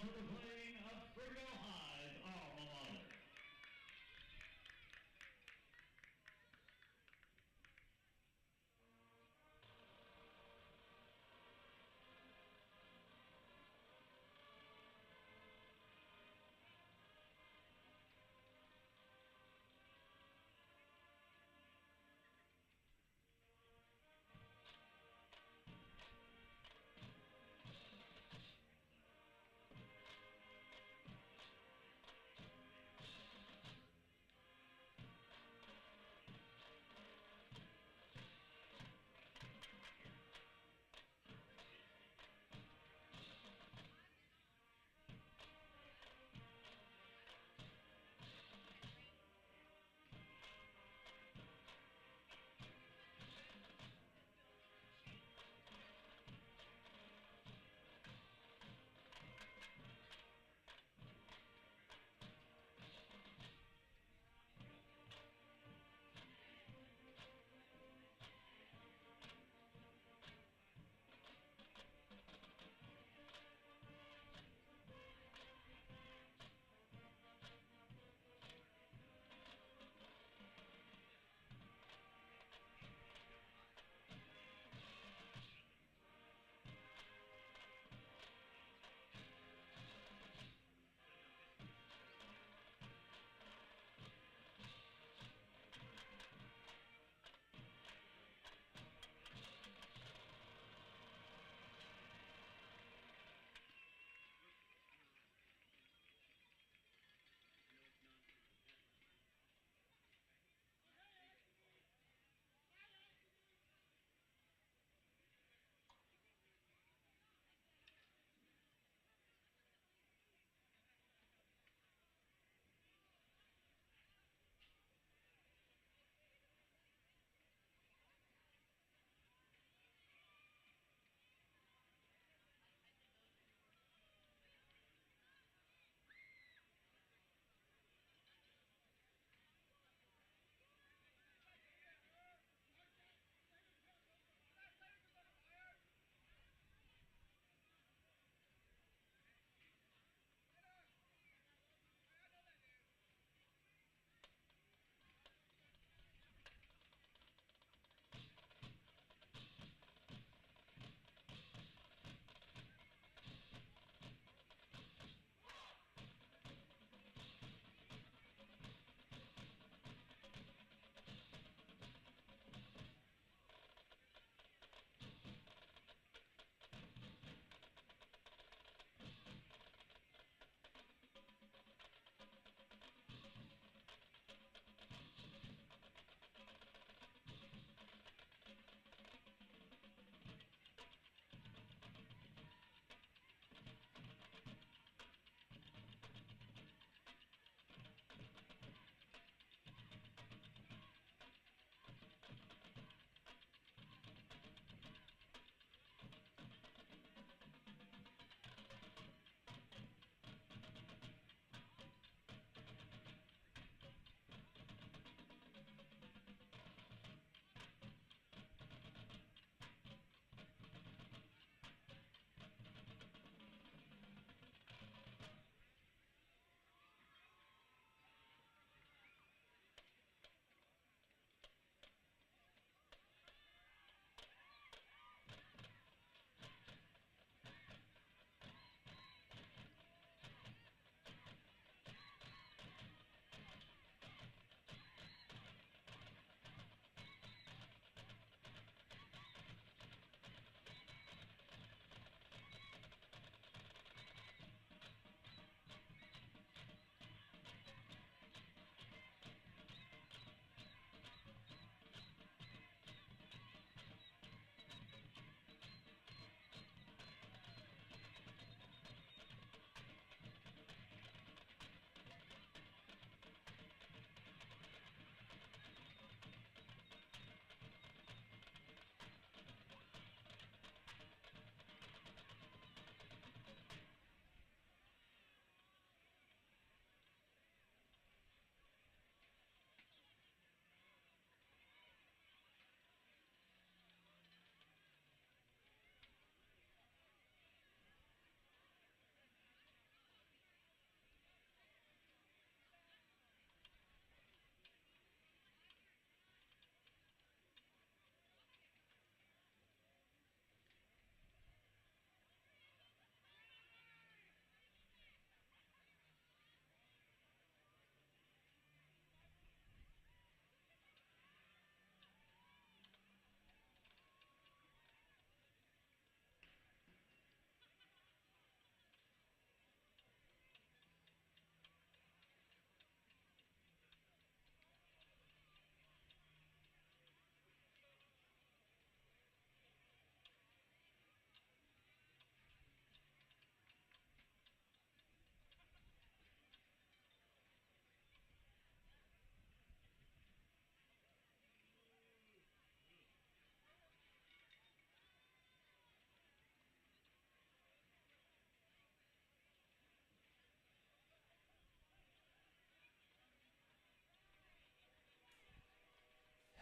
for the playing of Springdale High's alma mater.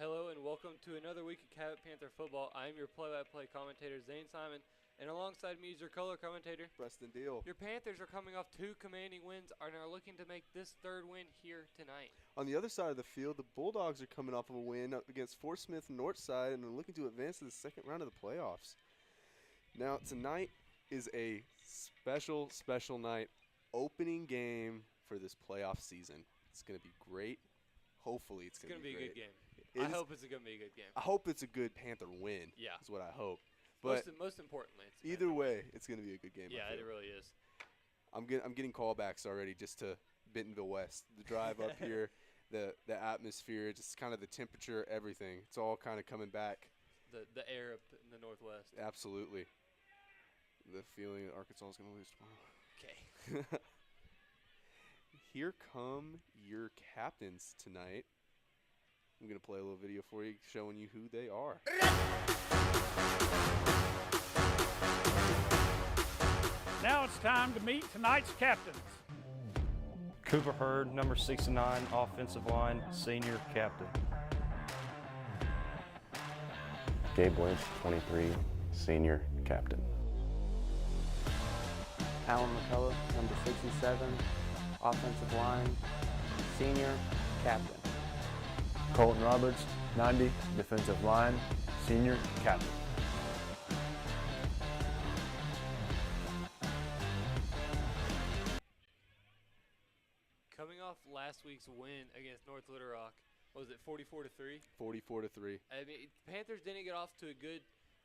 Hello and welcome to another week of Cabot Panther football. I am your play-by-play commentator, Zane Simon, and alongside me is your color commentator, Preston Deal. Your Panthers are coming off 2 commanding wins and are looking to make this 3rd win here tonight. On the other side of the field, the Bulldogs are coming off of a win up against Fort Smith Northside and are looking to advance to the 2nd round of the playoffs. Now, tonight is a special, special night, opening game for this playoff season. It's going to be great. Hopefully it's going to be a great. good game. I hope it's going to be a good game. I hope it's a good Panther win. Yeah. Is what I hope. But most importantly, it's either way, it's going to be a good game. Yeah, it really is. I'm getting callbacks already just to Bentonville West. The drive up here, the atmosphere, just kind of the temperature, everything. It's all kind of coming back. The air up in the Northwest. Absolutely. The feeling that Arkansas is going to lose tomorrow. Okay. Here come your captains tonight. I'm going to play a little video for you showing you who they are. Now it's time to meet tonight's captains. Cooper Hurd, number 69, offensive line, senior captain. Gabe Lynch, 23, senior captain. Alan McCullough, number 67, offensive line, senior captain. Colton Roberts, 90, defensive line, senior captain. Coming off last week's win against North Little Rock, what was it, 44-3? 44-3. I mean, Panthers didn't get off to a good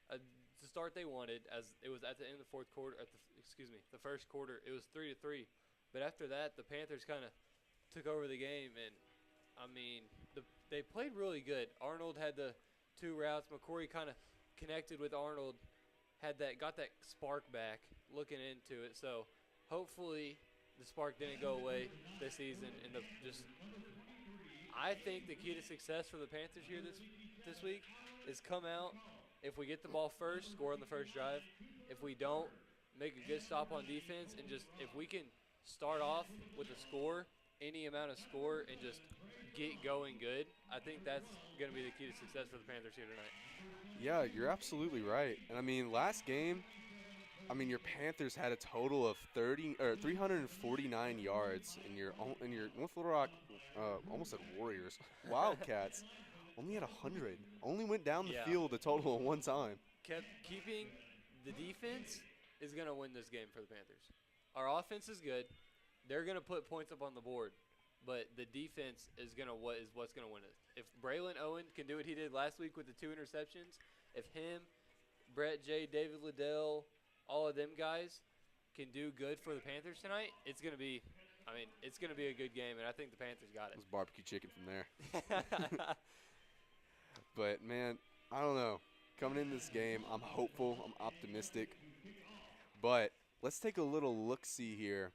the start they wanted, as it was at the end of the fourth quarter. The first quarter, it was 3-3. But after that, the Panthers kind of took over the game, and I mean, they played really good. Arnold had the 2 routes. McCory kind of connected with Arnold, got that spark back, looking into it. So hopefully the spark didn't go away this season, and I think the key to success for the Panthers here this week is come out. If we get the ball first, score on the first drive. If we don't, make a good stop on defense, and just if we can start off with a score, any amount of score, and just get going good, I think that's going to be the key to success for the Panthers here tonight. Yeah, you're absolutely right. And I mean, last game, your Panthers had a total of 349 yards, and your North Little Rock, almost at Warriors, Wildcats, only had 100. Only went down the field a total of 1 time. Keeping the defense is going to win this game for the Panthers. Our offense is good. They're going to put points up on the board, but the defense is what's going to win it. If Braylon Owen can do what he did last week with the 2 interceptions, if him, Brett J., David Liddell, all of them guys can do good for the Panthers tonight, it's going to be a good game, and I think the Panthers got it. It was barbecue chicken from there. But, man, I don't know. Coming in this game, I'm hopeful. I'm optimistic. But let's take a little look-see here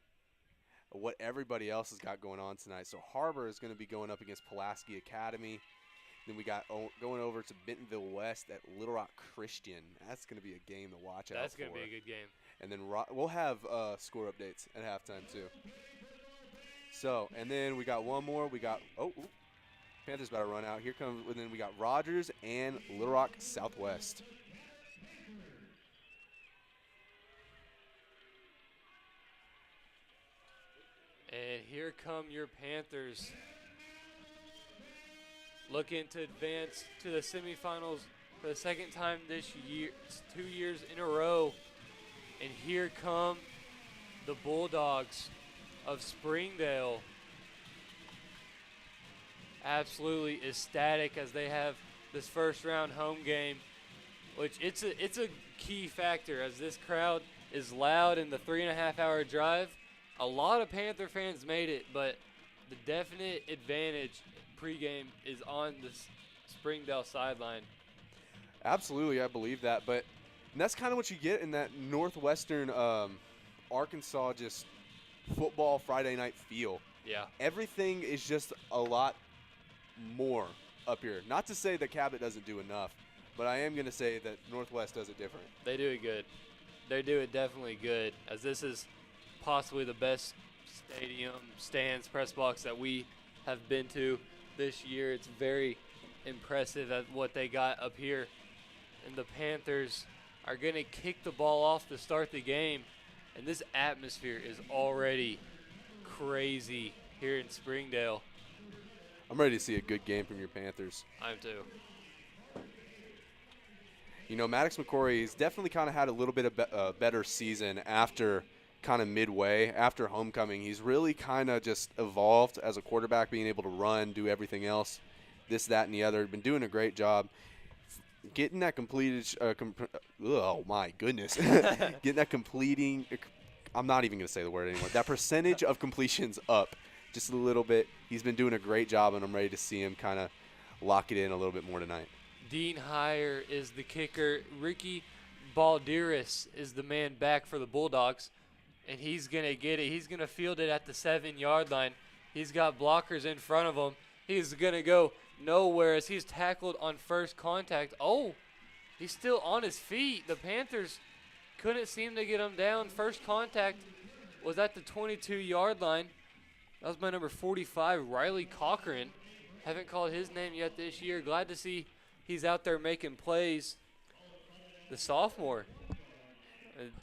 at what everybody else has got going on tonight. So Harbor is going to be going up against Pulaski Academy. Then we got going over to Bentonville West at Little Rock Christian. That's going to be a game to watch out for. That's going to be a good game. And then we'll have score updates at halftime too. So, and then we got one more. We got Panthers about to run out. Here comes, and then we got Rogers and Little Rock Southwest. And here come your Panthers, looking to advance to the semifinals for the 2nd time this year. It's 2 years in a row. And here come the Bulldogs of Springdale. Absolutely ecstatic as they have this first round home game, which it's a key factor as this crowd is loud in the 3.5-hour drive. A lot of Panther fans made it, but the definite advantage pregame is on the Springdale sideline. Absolutely, I believe that. And that's kind of what you get in that Northwestern Arkansas just football Friday night feel. Yeah. Everything is just a lot more up here. Not to say that Cabot doesn't do enough, but I am going to say that Northwest does it different. They do it good. They do it definitely good, as this is possibly the best stadium, stands, press box that we have been to this year. It's very impressive at what they got up here. And the Panthers are going to kick the ball off to start the game. And this atmosphere is already crazy here in Springdale. I'm ready to see a good game from your Panthers. I am too. You know, Maddox McCory has definitely kind of had a little bit of better season after kind of midway, after homecoming. He's really kind of just evolved as a quarterback, being able to run, do everything else, this, that, and the other. Been doing a great job. Getting that completed, oh my goodness, getting that completing, I'm not even going to say the word anymore. That percentage of completions up just a little bit. He's been doing a great job, and I'm ready to see him kind of lock it in a little bit more tonight. Dean Heyer is the kicker. Ricky Balderas is the man back for the Bulldogs, and he's going to get it. He's going to field it at the 7-yard line. He's got blockers in front of him. He's going to go nowhere as he's tackled on first contact. Oh, he's still on his feet. The Panthers couldn't seem to get him down. First contact was at the 22-yard line. That was my number 45, Riley Cochran. Haven't called his name yet this year. Glad to see he's out there making plays. The sophomore.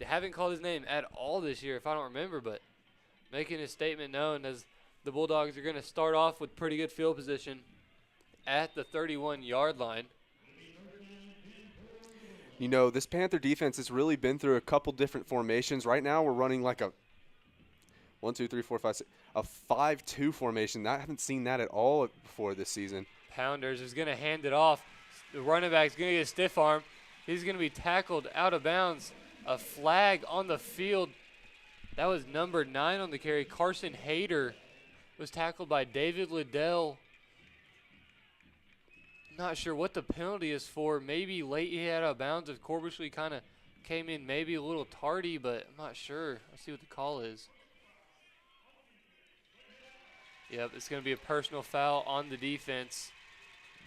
Haven't called his name at all this year, if I don't remember, but making his statement known as the Bulldogs are going to start off with pretty good field position at the 31-yard line. You know, this Panther defense has really been through a couple different formations. Right now we're running like a 1, 2, 3, 4, 5, 6, a 5-2 formation. I haven't seen that at all before this season. Pounders is going to hand it off. The running back's going to get a stiff arm. He's going to be tackled out of bounds. A flag on the field. That was number 9 on the carry. Carson Hayter was tackled by David Liddell. Not sure what the penalty is for. Maybe late he had out of bounds if Corbishley kind of came in maybe a little tardy, but I'm not sure. Let's see what the call is. Yep, it's going to be a personal foul on the defense.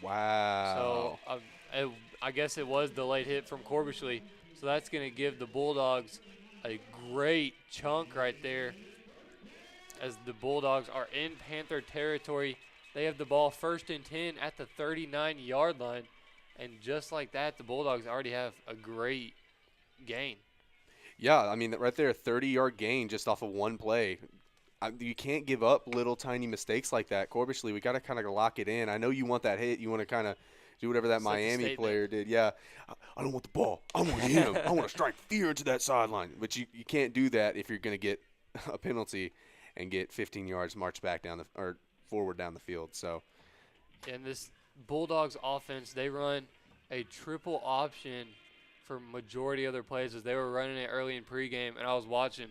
Wow. So I guess it was the late hit from Corbishley. So that's going to give the Bulldogs a great chunk right there as the Bulldogs are in Panther territory. They have the ball 1st and 10 at the 39-yard line. And just like that, the Bulldogs already have a great gain. Yeah, I mean, right there, a 30-yard gain just off of one play. You can't give up little tiny mistakes like that. Corbishley, we got to kind of lock it in. I know you want that hit. You want to kind of do whatever that Miami player did. Yeah, I don't want the ball. I want him. I want to strike fear into that sideline. But you can't do that if you're going to get a penalty and get 15 yards march back down or forward down the field. So, and this Bulldogs offense, they run a triple option for majority of their plays as they were running it early in pregame, and I was watching,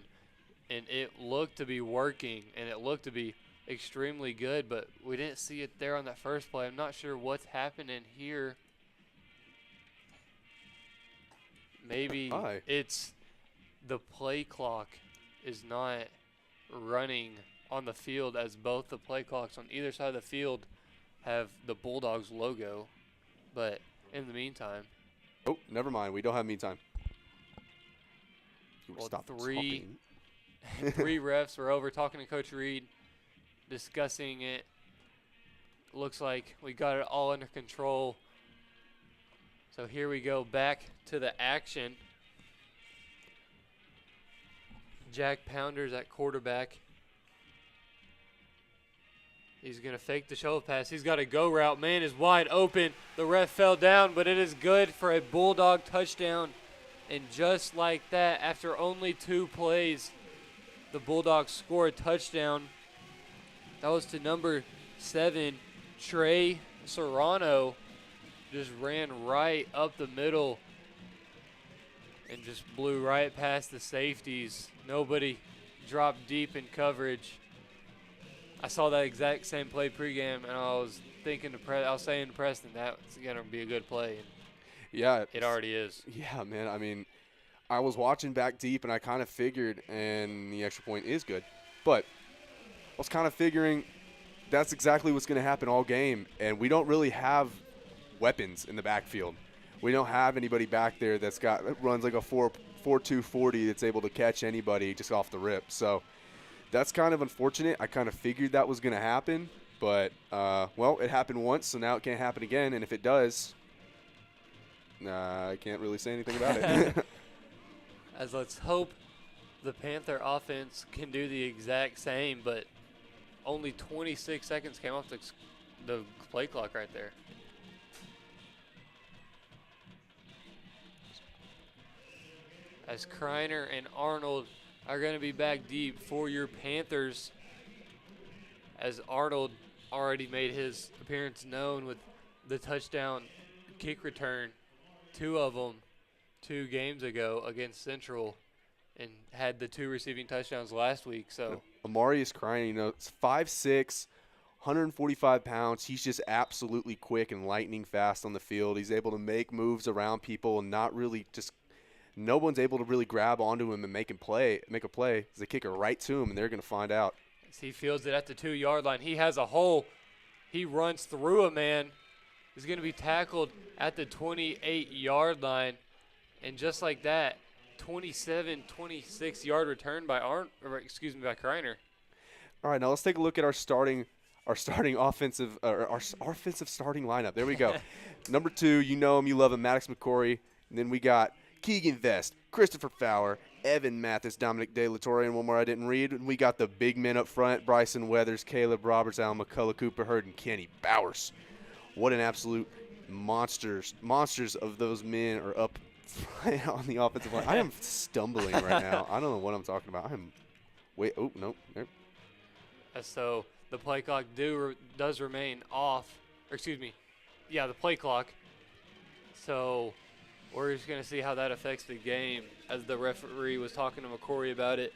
and it looked to be working, and it looked to be extremely good, but we didn't see it there on that first play. I'm not sure what's happening here. Maybe it's the play clock is not running on the field, as both the play clocks on either side of the field have the Bulldogs logo. But in the meantime, oh, never mind. We don't have meantime. Well, stop three refs were over talking to Coach Reed, discussing it. Looks like we got it all under control. So here we go back to the action. Jack Pounders at quarterback. He's going to fake the shoulder pass. He's got a go route. Man is wide open. The ref fell down, but it is good for a Bulldog touchdown. And just like that, after only 2 plays, the Bulldogs score a touchdown. That was to number 7, Trey Serrano. Just ran right up the middle and just blew right past the safeties. Nobody dropped deep in coverage. I saw that exact same play pregame, and I was thinking I was saying to Preston that's going to be a good play. And yeah. It already is. Yeah, man. I mean, I was watching back deep, and I kind of figured, and the extra point is good. But I was kind of figuring that's exactly what's going to happen all game, and we don't really have weapons in the backfield. We don't have anybody back there that runs like a 4.2 40 that's able to catch anybody just off the rip. So that's kind of unfortunate. I kind of figured that was going to happen, But, well, it happened once, so now it can't happen again. And if it does, I can't really say anything about it. As let's hope the Panther offense can do the exact same, but only 26 seconds came off the play clock right there. As Kreiner and Arnold are going to be back deep for your Panthers, as Arnold already made his appearance known with the touchdown kick return, 2 of them 2 games ago against Central, and had the 2 receiving touchdowns last week. So Amarius Kreiner, you know, it's 5'6", 145 pounds. He's just absolutely quick and lightning fast on the field. He's able to make moves around people and not really just – no one's able to really grab onto him and make a play. They kick it right to him, and they're going to find out. As he fields it at the 2-yard line. He has a hole. He runs through a man. He's going to be tackled at the 28-yard line. And just like that, 26-yard return by Kreiner. All right, now let's take a look at our starting offensive starting lineup. There we go. Number 2, you know him, you love him, Maddox McCory. And then we got Keegan Vest, Christopher Fowler, Evan Mathis, Dominic De La Torre, and one more I didn't read. And we got the big men up front, Bryson Weathers, Caleb Roberts, Alan McCullough, Cooper Hurd, and Kenny Bowers. What an absolute monsters of those men are up front on the offensive line. I am stumbling right now. I don't know what I'm talking about. Nope. So the play clock does remain off. The play clock. So we're just going to see how that affects the game, as the referee was talking to McCory about it.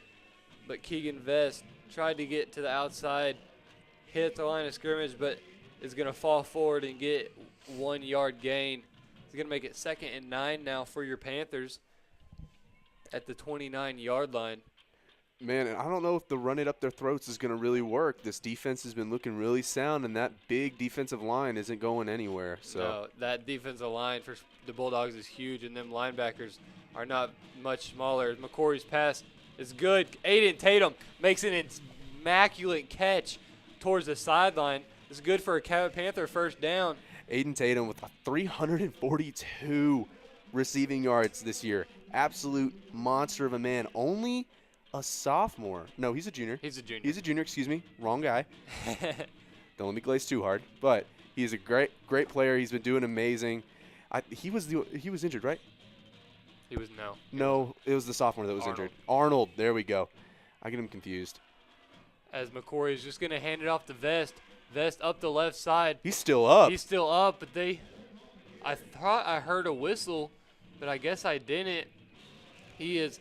But Keegan Vest tried to get to the outside, hit the line of scrimmage, but is going to fall forward and get 1-yard gain. He's going to make it 2nd and 9 now for your Panthers at the 29-yard line. Man, and I don't know if the run it up their throats is going to really work. This defense has been looking really sound, and that big defensive line isn't going anywhere. So no, that defensive line for the Bulldogs is huge, and them linebackers are not much smaller. McCory's pass is good. Aiden Tatum makes an immaculate catch towards the sideline. It's good for a Cabot Panther first down. Aiden Tatum with 342 receiving yards this year. Absolute monster of a man. Only a sophomore. No, he's a junior. He's a junior, excuse me. Wrong guy. Don't let me glaze too hard. But he's a great player. He's been doing amazing. He was injured, right? No, it was the sophomore that was injured. Arnold. There we go. I get him confused. As McCory is just going to hand it off to Vest. Vest up the left side. He's still up. But I thought I heard a whistle, but I guess I didn't. He is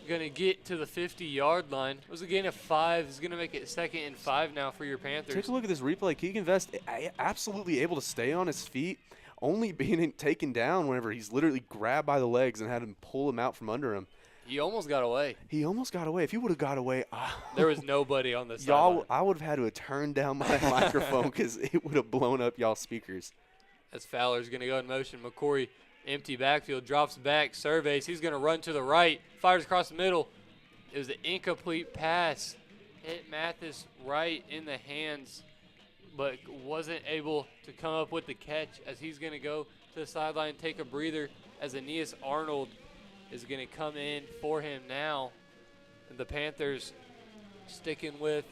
going to get to the 50-yard line. It was a gain of 5. He's going to make it 2nd and 5 now for your Panthers. Take a look at this replay. Keegan Vest absolutely able to stay on his feet, only being taken down whenever he's literally grabbed by the legs and had him pull him out from under him. He almost got away. If he would have got away, there was nobody on the sideline. I would have had to turn down my microphone because it would have blown up y'all's speakers. As Fowler's going to go in motion, McCory, empty backfield, drops back, surveys. He's going to run to the right, fires across the middle. It was an incomplete pass. Hit Mathis right in the hands, but wasn't able to come up with the catch, as he's going to go to the sideline, take a breather, as Aeneas Arnold is going to come in for him now. The Panthers sticking with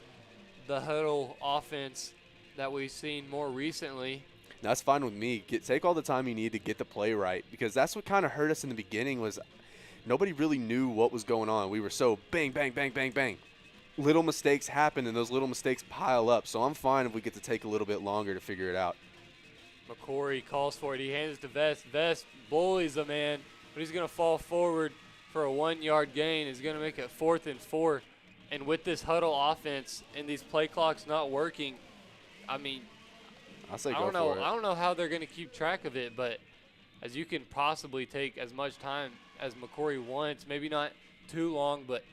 the huddle offense that we've seen more recently. That's fine with me. Take all the time you need to get the play right, because that's what kind of hurt us in the beginning was nobody really knew what was going on. We were so bang, bang, bang, bang, bang. Little mistakes happen, and those little mistakes pile up. So I'm fine if we get to take a little bit longer to figure it out. McCory calls for it. He hands it to Vest. Vest bullies a man, but he's going to fall forward for a 1-yard gain. He's going to make it 4th and 4. And with this huddle offense and these play clocks not working, I mean, I don't know how they're going to keep track of it, but as you can possibly take as much time as McCory wants, maybe not too long, but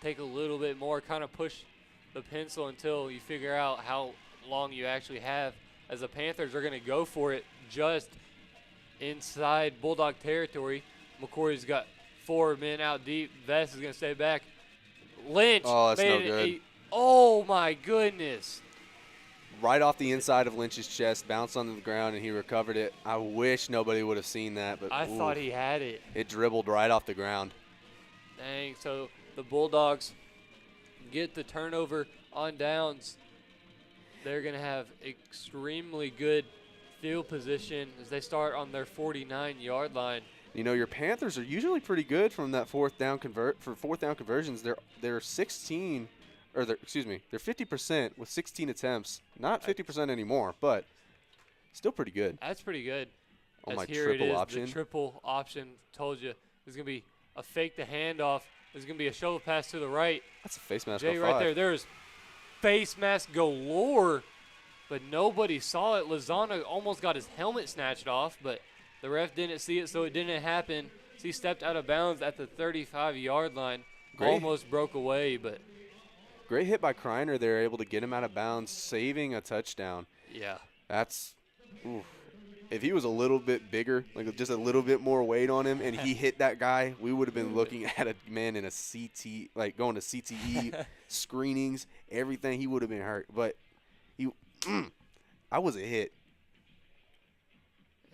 take a little bit more, kind of push the pencil until you figure out how long you actually have, as the Panthers are going to go for it just inside Bulldog territory. McCory's got 4 men out deep. Vest is going to stay back. Lynch that's made no good. oh, my goodness. right off the inside of Lynch's chest, bounced onto the ground, and he recovered it. I wish nobody would have seen that, but I thought he had it. It dribbled right off the ground. Dang, so the Bulldogs get the turnover on downs. They're going to have extremely good field position as they start on their 49-yard line. You know, your Panthers are usually pretty good from that fourth down conversions. They're 16, or they're 50% with 16 attempts. Not 50% anymore, but still pretty good. That's pretty good. On As my here triple it is, option. The triple option. Told you there's going to be a fake the handoff. There's going to be a shovel pass to the right. That's a face mask. Jay right there. There's face mask galore, but nobody saw it. Lozano almost got his helmet snatched off, but the ref didn't see it, so it didn't happen. So he stepped out of bounds at the 35-yard line. Almost broke away, but great hit by Kreiner. They're able to get him out of bounds, saving a touchdown. Yeah. That's oof. If he was a little bit bigger, like just a little bit more weight on him, and he hit that guy, we would have been looking at a man in a CT, like going to CTE screenings, everything. He would have been hurt. But I was a hit.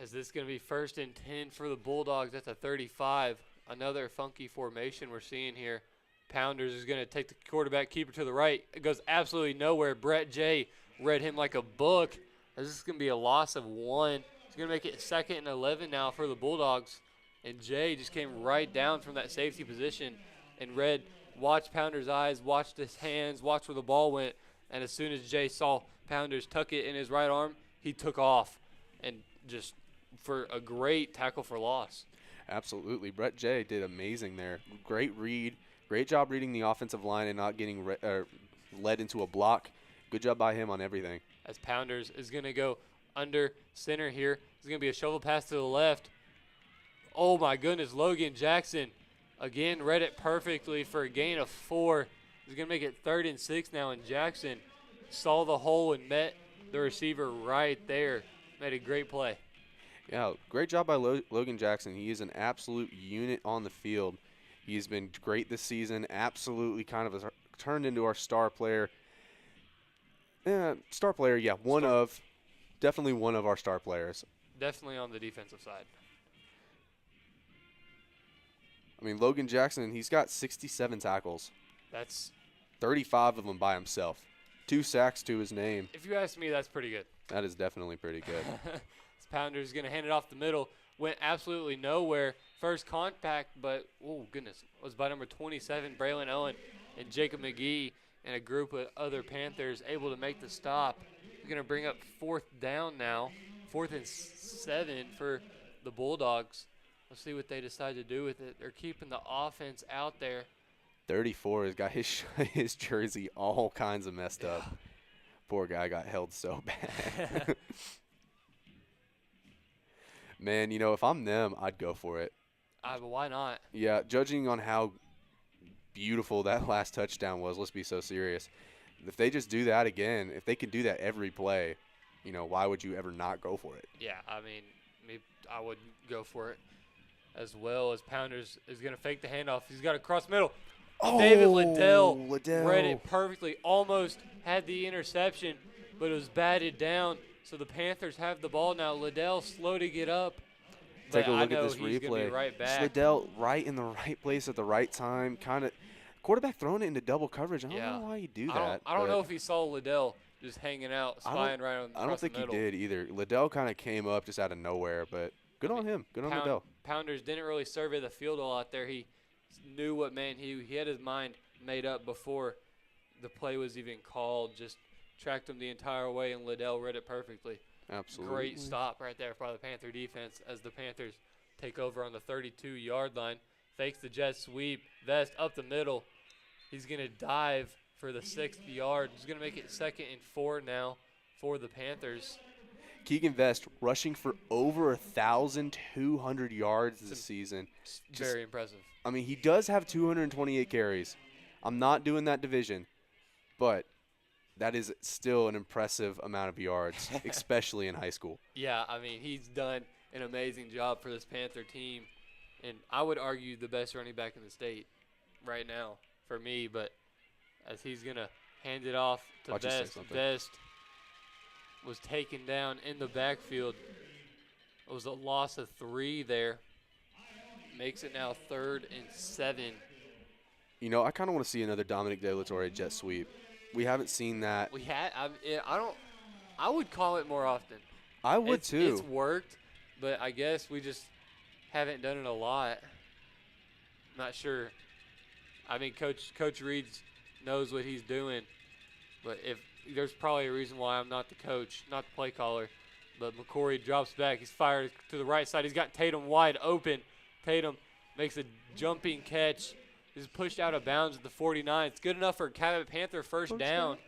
Is this going to be 1st and 10 for the Bulldogs at the 35? Another funky formation we're seeing here. Pounders is going to take the quarterback keeper to the right. It goes absolutely nowhere. Brett J read him like a book. This is going to be a loss of 1. It's going to make it 2nd and 11 now for the Bulldogs. And Jay just came right down from that safety position and watched Pounder's eyes, watched his hands, watched where the ball went. And as soon as Jay saw Pounders tuck it in his right arm, he took off and just for a great tackle for loss. Absolutely. Brett J did amazing there. Great read. Great job reading the offensive line and not getting led into a block. Good job by him on everything. As Pounders is going to go under center here. It's going to be a shovel pass to the left. Oh, my goodness. Logan Jackson again read it perfectly for a gain of 4. He's going to make it 3rd and 6 now, and Jackson saw the hole and met the receiver right there. Made a great play. Yeah, great job by Logan Jackson. He is an absolute unit on the field. He's been great this season. Absolutely kind of turned into our star player. Definitely one of our star players. Definitely on the defensive side. I mean, Logan Jackson, he's got 67 tackles. That's 35 of them by himself. 2 sacks to his name. If you ask me, that's pretty good. That is definitely pretty good. This Pounder's going to hand it off the middle. Went absolutely nowhere. First contact, but, oh, goodness, was by number 27, Braylon Owen, and Jacob McGee and a group of other Panthers able to make the stop. We're going to bring up 4th down now, 4th and 7 for the Bulldogs. Let's see what they decide to do with it. They're keeping the offense out there. 34 has got his jersey all kinds of messed up. Poor guy got held so bad. Man, you know, if I'm them, I'd go for it. But why not? Yeah, judging on how beautiful that last touchdown was, let's be so serious. If they just do that again, if they can do that every play, you know, why would you ever not go for it? Yeah, I mean, I would go for it as well. As Pounders is going to fake the handoff. He's got a cross middle. Oh, David Liddell read it perfectly. Almost had the interception, but it was batted down. So the Panthers have the ball now. Liddell slow to get up. Take a look at this he's gonna replay. be right back. Liddell right in the right place at the right time. Kind of quarterback throwing it into double coverage. I don't know why you do that. I don't know if he saw Liddell just hanging out, spying right on. I don't think he did either. Liddell kind of came up just out of nowhere, but good on him. Good on Liddell. Pounders didn't really survey the field a lot there. He knew what man he had his mind made up before the play was even called. Just tracked him the entire way, and Liddell read it perfectly. Absolutely. Great stop right there by the Panther defense as the Panthers take over on the 32-yard line. Fakes the jet sweep. Vest up the middle. He's going to dive for the 6th yard. He's going to make it 2nd and 4 now for the Panthers. Keegan Vest rushing for over 1,200 yards this season. Very impressive. I mean, he does have 228 carries. I'm not doing that division, but that is still an impressive amount of yards, especially in high school. Yeah, I mean, he's done an amazing job for this Panther team, and I would argue the best running back in the state right now for me, but as he's going to hand it off to Vest. Vest was taken down in the backfield. It was a loss of 3 there. Makes it now 3rd and 7. You know, I kind of want to see another Dominic De La Torre jet sweep. We haven't seen that. I would call it more often. I would too. It's worked, but I guess we just haven't done it a lot. Not sure. I mean, Coach Reed knows what he's doing, but if there's probably a reason why I'm not the coach, not the play caller. But McCory drops back. He's fired to the right side. He's got Tatum wide open. Tatum makes a jumping catch. He's pushed out of bounds at the 49. It's good enough for a Cabot Panther first down.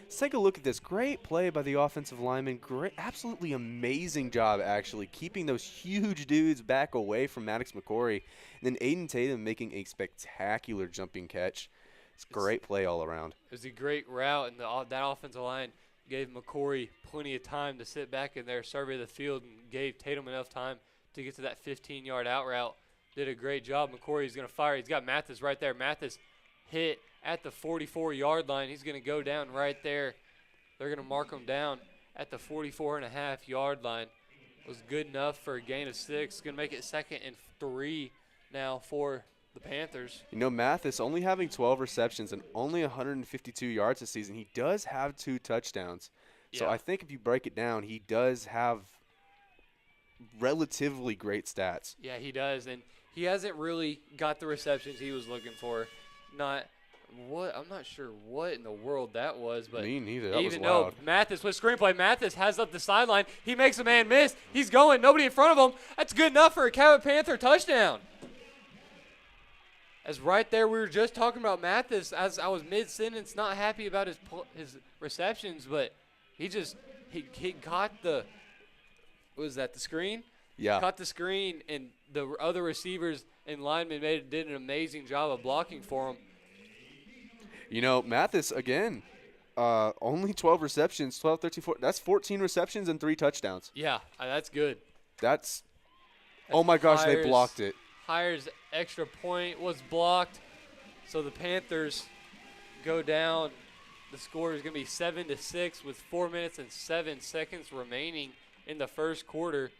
Let's take a look at this. Great play by the offensive lineman. Great, absolutely amazing job, actually, keeping those huge dudes back away from Maddox McCory. And then Aiden Tatum making a spectacular jumping catch. It's great play all around. It was a great route, and that offensive line gave McCory plenty of time to sit back in there, survey the field, and gave Tatum enough time to get to that 15-yard out route. Did a great job. McCory's going to fire. He's got Mathis right there. Mathis hit at the 44-yard line. He's going to go down right there. They're going to mark him down at the 44.5-yard line. It was good enough for a gain of 6. Going to make it 2nd and 3 now for the Panthers. You know, Mathis only having 12 receptions and only 152 yards this season. He does have 2 touchdowns. So I think if you break it down, he does have relatively great stats. Yeah, he does. And he hasn't really got the receptions he was looking for. I'm not sure what in the world that was, but me neither. That even was loud. though Mathis with screenplay, Mathis has up the sideline. He makes a man miss. He's going. Nobody in front of him. That's good enough for a Cabot Panther touchdown. As right there, we were just talking about Mathis as I was mid-sentence, not happy about his receptions, but he caught the screen? Yeah. Caught the screen, and the other receivers and linemen did an amazing job of blocking for him. You know, Mathis, again, only 12 receptions, 12, 13, 14. That's 14 receptions and 3 touchdowns. Yeah, that's good. That's oh, my gosh, they blocked it. Hires extra point was blocked, so the Panthers go down. The score is going to be 7-6 with 4 minutes and 7 seconds remaining in the first quarter.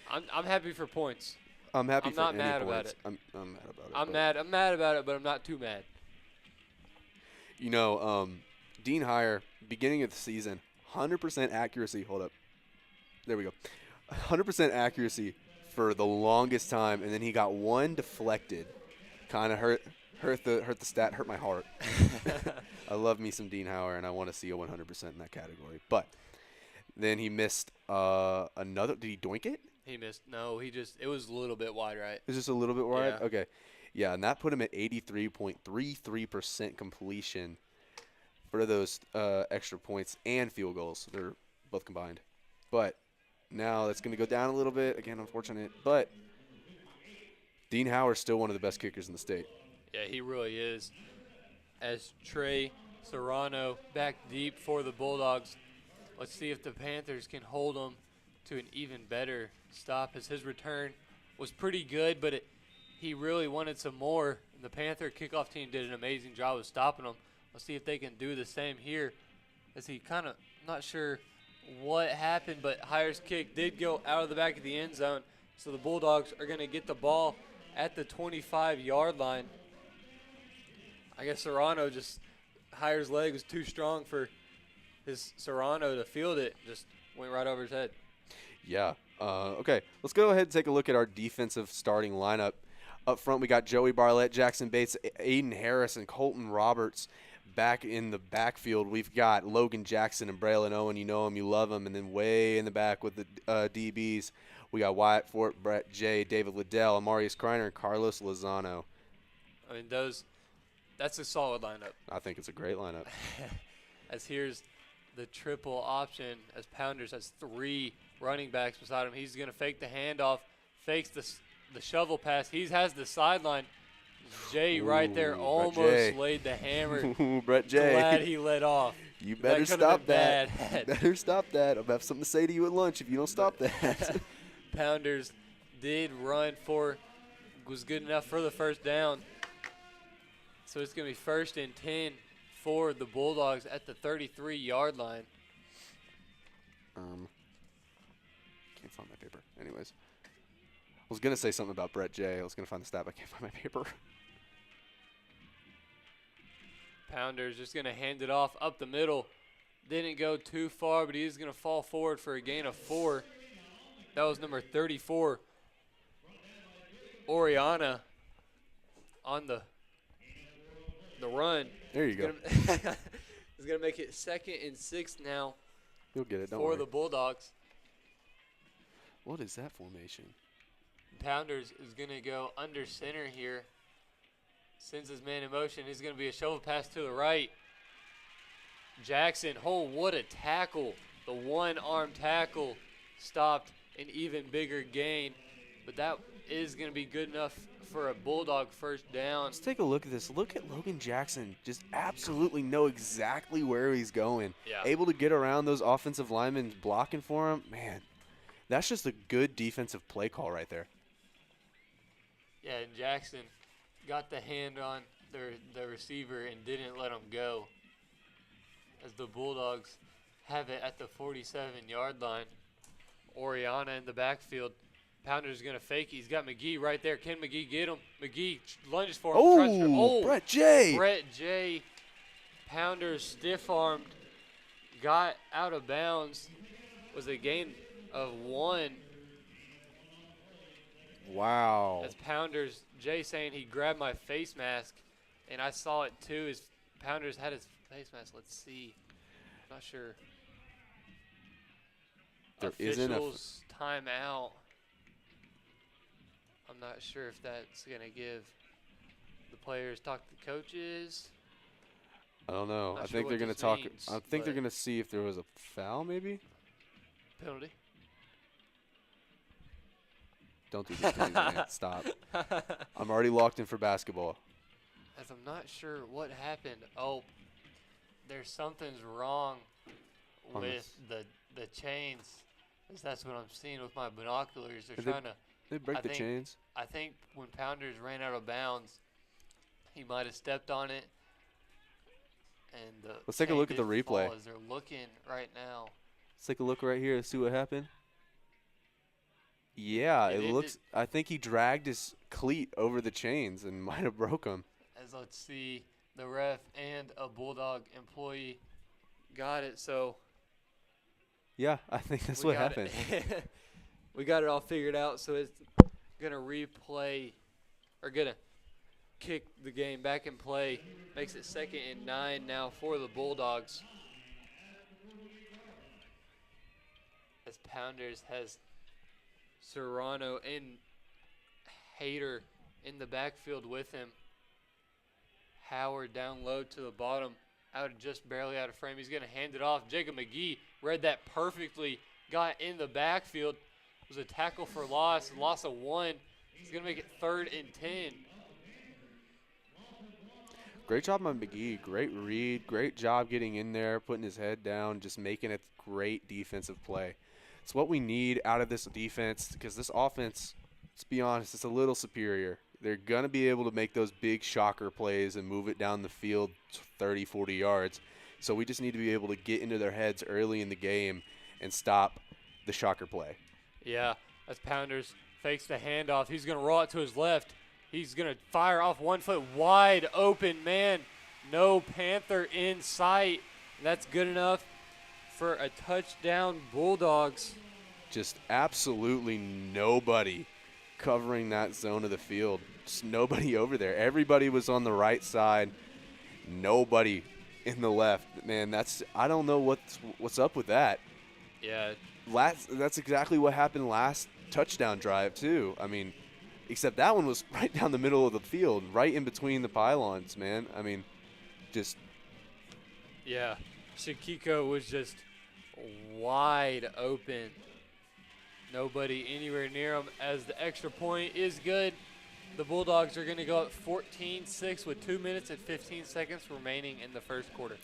I'm happy for points. I'm happy I'm for not any mad points. about it. I'm mad about it. I'm mad about it, but I'm not too mad. You know, Dean Heyer, beginning of the season, 100% accuracy. Hold up. There we go. 100% accuracy for the longest time, and then he got one deflected. Kind of hurt the stat, hurt my heart. I love me some Dean Heyer, and I want to see a 100% in that category. But then he missed another. Did he doink it? He missed. No, it was a little bit wide, right? It was just a little bit wide? Yeah. Okay. Yeah, and that put him at 83.33% completion for those extra points and field goals. They're both combined. But now that's going to go down a little bit. Again, unfortunate. But Dean Howard's still one of the best kickers in the state. Yeah, he really is. As Trey Serrano back deep for the Bulldogs. Let's see if the Panthers can hold him to an even better stop, as his return was pretty good, but he really wanted some more. And the Panther kickoff team did an amazing job of stopping him. Let's see if they can do the same here, as he kind of not sure what happened, but Heyer's kick did go out of the back of the end zone. So the Bulldogs are going to get the ball at the 25-yard line. I guess Heyer's leg was too strong for Serrano to field it. Just went right over his head. Yeah. Okay, let's go ahead and take a look at our defensive starting lineup. Up front, we got Joey Barlett, Jackson Bates, Aiden Harris, and Colton Roberts. Back in the backfield, we've got Logan Jackson and Braylon Owen. You know him, you love him. And then way in the back with the DBs, we got Wyatt Fort, Brett J., David Liddell, Amarius Kreiner, and Carlos Lozano. I mean, that's a solid lineup. I think it's a great lineup. As here's the triple option, as Pounders has 3 running backs beside him. He's going to fake the handoff, fakes the shovel pass. He has the sideline. Jay right there almost laid the hammer. Ooh, Brett J. Glad he let off. You better stop that. You better stop that. I'm going to have something to say to you at lunch if you don't stop that. Pounders did run was good enough for the first down. So it's going to be 1st and 10 for the Bulldogs at the 33-yard line. find my paper. Anyways. I was going to say something about Brett J. I was going to find the stat, but I can't find my paper. Pounder's just going to hand it off up the middle. Didn't go too far, but he's going to fall forward for a gain of 4. That was number 34, Oriana, on the run. There you go. He's going to make it 2nd and 6 now. You'll get it, don't for worry. the Bulldogs. What is that formation? Pounders is going to go under center here. Sends his man in motion. He's going to be a shovel pass to the right. Jackson, what a tackle. The one-arm tackle stopped an even bigger gain. But that is going to be good enough for a Bulldog first down. Let's take a look at this. Look at Logan Jackson just absolutely know exactly where he's going. Yeah. Able to get around those offensive linemen blocking for him. Man, that's just a good defensive play call right there. Yeah, and Jackson got the hand on the receiver and didn't let him go. As the Bulldogs have it at the 47-yard line. Oriana in the backfield. Pounder's going to fake it. He's got McGee right there. Can McGee get him? McGee lunges for him. Brett J. Brett J. Pounder's stiff-armed. Got out of bounds. Was a gain of 1. Wow. That's Pounder's Jay saying he grabbed my face mask, and I saw it too. His Pounder's had his face mask. Let's see. Not sure. There isn't a Officials timeout. I'm not sure if that's going to give the players talk to the coaches. I don't know. Not I sure think what they're going to this talk. means, I think they're but- going to see if there was a foul, maybe. Penalty. Don't do this to me, man. Stop. I'm already locked in for basketball. As I'm not sure what happened. Oh, there's something's wrong On with the chains. 'Cause that's what I'm seeing with my binoculars. They're Did they- trying to. They break I the think- chains. I think when Pounders ran out of bounds, he might have stepped on it. And the Let's take a chain look at the didn't replay. fall as they're looking right now. Let's take a look right here and see what happened. Yeah, It it ended- looks. I think he dragged his cleat over the chains and might have broke them. As let's see, the ref and a Bulldog employee got it. So Yeah, I think that's we what got happened. it. We got it all figured out. So it's gonna replay, or gonna kick the game back in play. Makes it 2nd and 9 now for the Bulldogs. As Pounders has Serrano and Hayter in the backfield with him. Howard down low to the bottom, just barely out of frame. He's going to hand it off. Jacob McGee read that perfectly, got in the backfield. It was a tackle for loss of 1. He's going to make it 3rd and 10. Great job on McGee. Great read. Great job getting in there, putting his head down, just making a great defensive play. It's what we need out of this defense because this offense, let's be honest, it's a little superior. They're going to be able to make those big shocker plays and move it down the field 30, 40 yards. So we just need to be able to get into their heads early in the game and stop the shocker play. Yeah, as Pounders fakes the handoff. He's going to roll it to his left. He's going to fire off 1 foot wide open, man. No Panther in sight. That's good enough for a touchdown, Bulldogs. Just absolutely nobody covering that zone of the field. Just nobody over there. Everybody was on the right side. Nobody in the left. Man, I don't know what's up with that. Yeah. That's exactly what happened last touchdown drive too. I mean, except that one was right down the middle of the field, right in between the pylons, man. I mean, just Yeah. Shikiko was just wide open. Nobody anywhere near him as the extra point is good. The Bulldogs are going to go up 14-6 with 2 minutes and 15 seconds remaining in the first quarter.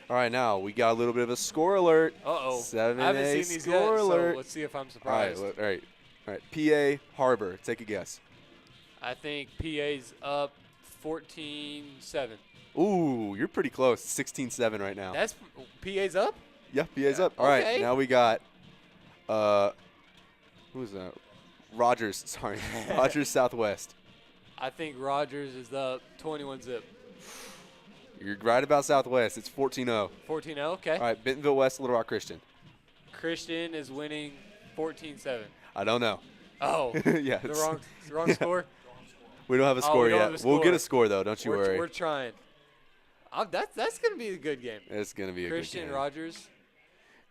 all right. Now we got a little bit of a score alert. Uh-oh. 7A I haven't seen these yet, score alert. so let's see if I'm All right, surprised. all right. PA Harbor. Take a guess. I think PA's up 14-7. Ooh, you're pretty close. 16-7 right now. That's PA's up? Yeah, PA's up. All Okay. right, now we got Who's that? Rogers. Sorry, Rogers Southwest. I think Rogers is up 21-zip. You're right about Southwest. It's 14-0. 14-0, okay. All right, Bentonville West, Little Rock Christian. Christian is winning 14-7. I don't know. Oh, yeah, the wrong score? We don't have a Oh, score we don't yet. have a We'll score. get a score though. Don't you worry. We're trying. That's going to be a good game. It's gonna be a Christian good and game. Rogers.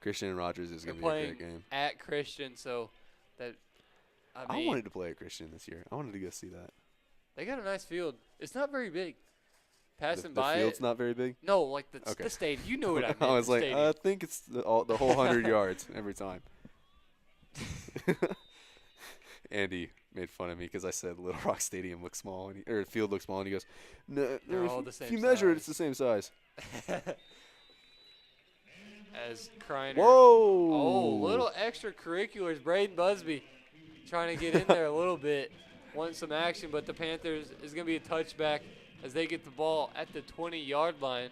Christian and Rogers is They're gonna be a playing great game. at Christian, so that I I mean, wanted to play at Christian this year. I wanted to go see that. they got a nice field. It's not very big. Passing The by field's it. not very big. No, like Okay. the stadium. You know what I meant. I was the like, stadium. I think it's the whole 100 yards every time. Andy made fun of me because I said Little Rock Stadium looks small, or field looks small, and he goes, "No, They're if all you- the if same you measure it, size." it's the same size." As Kreiner. Whoa! Oh, little extracurriculars. Braden Busby trying to get in there a little bit. Wanting some action, but the Panthers is going to be a touchback as they get the ball at the 20-yard line.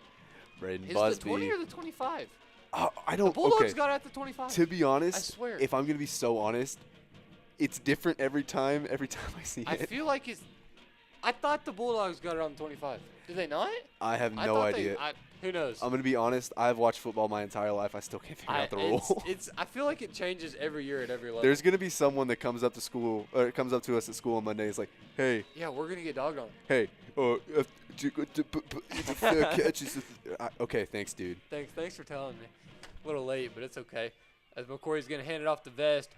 Braden Is it Busby. the 20 or the 25? I The don't. Bulldogs Okay. got it at the 25. To be honest, I swear. if I'm gonna be so honest, it's different every time. Every time I see I it, feel like it's – I thought the Bulldogs got it on the 25. Did they not? I have I no thought idea. Who knows? I'm gonna be honest. I've watched football my entire life. I still can't figure out the rule. I feel like it changes every year at every level. There's gonna be someone that comes up to school, or comes up to us at school on Monday. Is like, "Hey, yeah, we're going to get dogged on. hey, catches." Okay, thanks, dude. Thanks for telling me. A little late, but it's okay. As McCory's going to hand it off to Vest.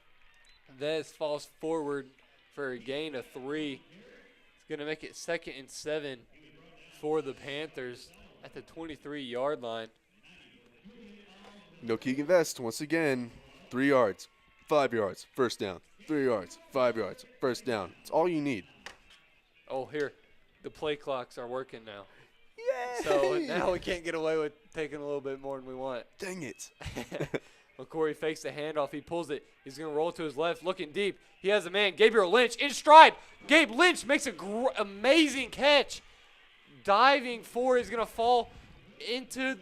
Vest falls forward for a gain of 3. It's going to make it 2nd and 7 for the Panthers at the 23-yard line. No Keegan Vest once again. 3 yards, 5 yards, first down. 3 yards, 5 yards, first down. It's all you need. Oh, here. The play clocks are working now. Yay! So now we can't get away with taking a little bit more than we want. Dang it. McCory fakes the handoff. He pulls it. He's going to roll to his left, looking deep. He has a man, Gabriel Lynch, in stride. Gabe Lynch makes a amazing catch. Diving forward. He's going to fall into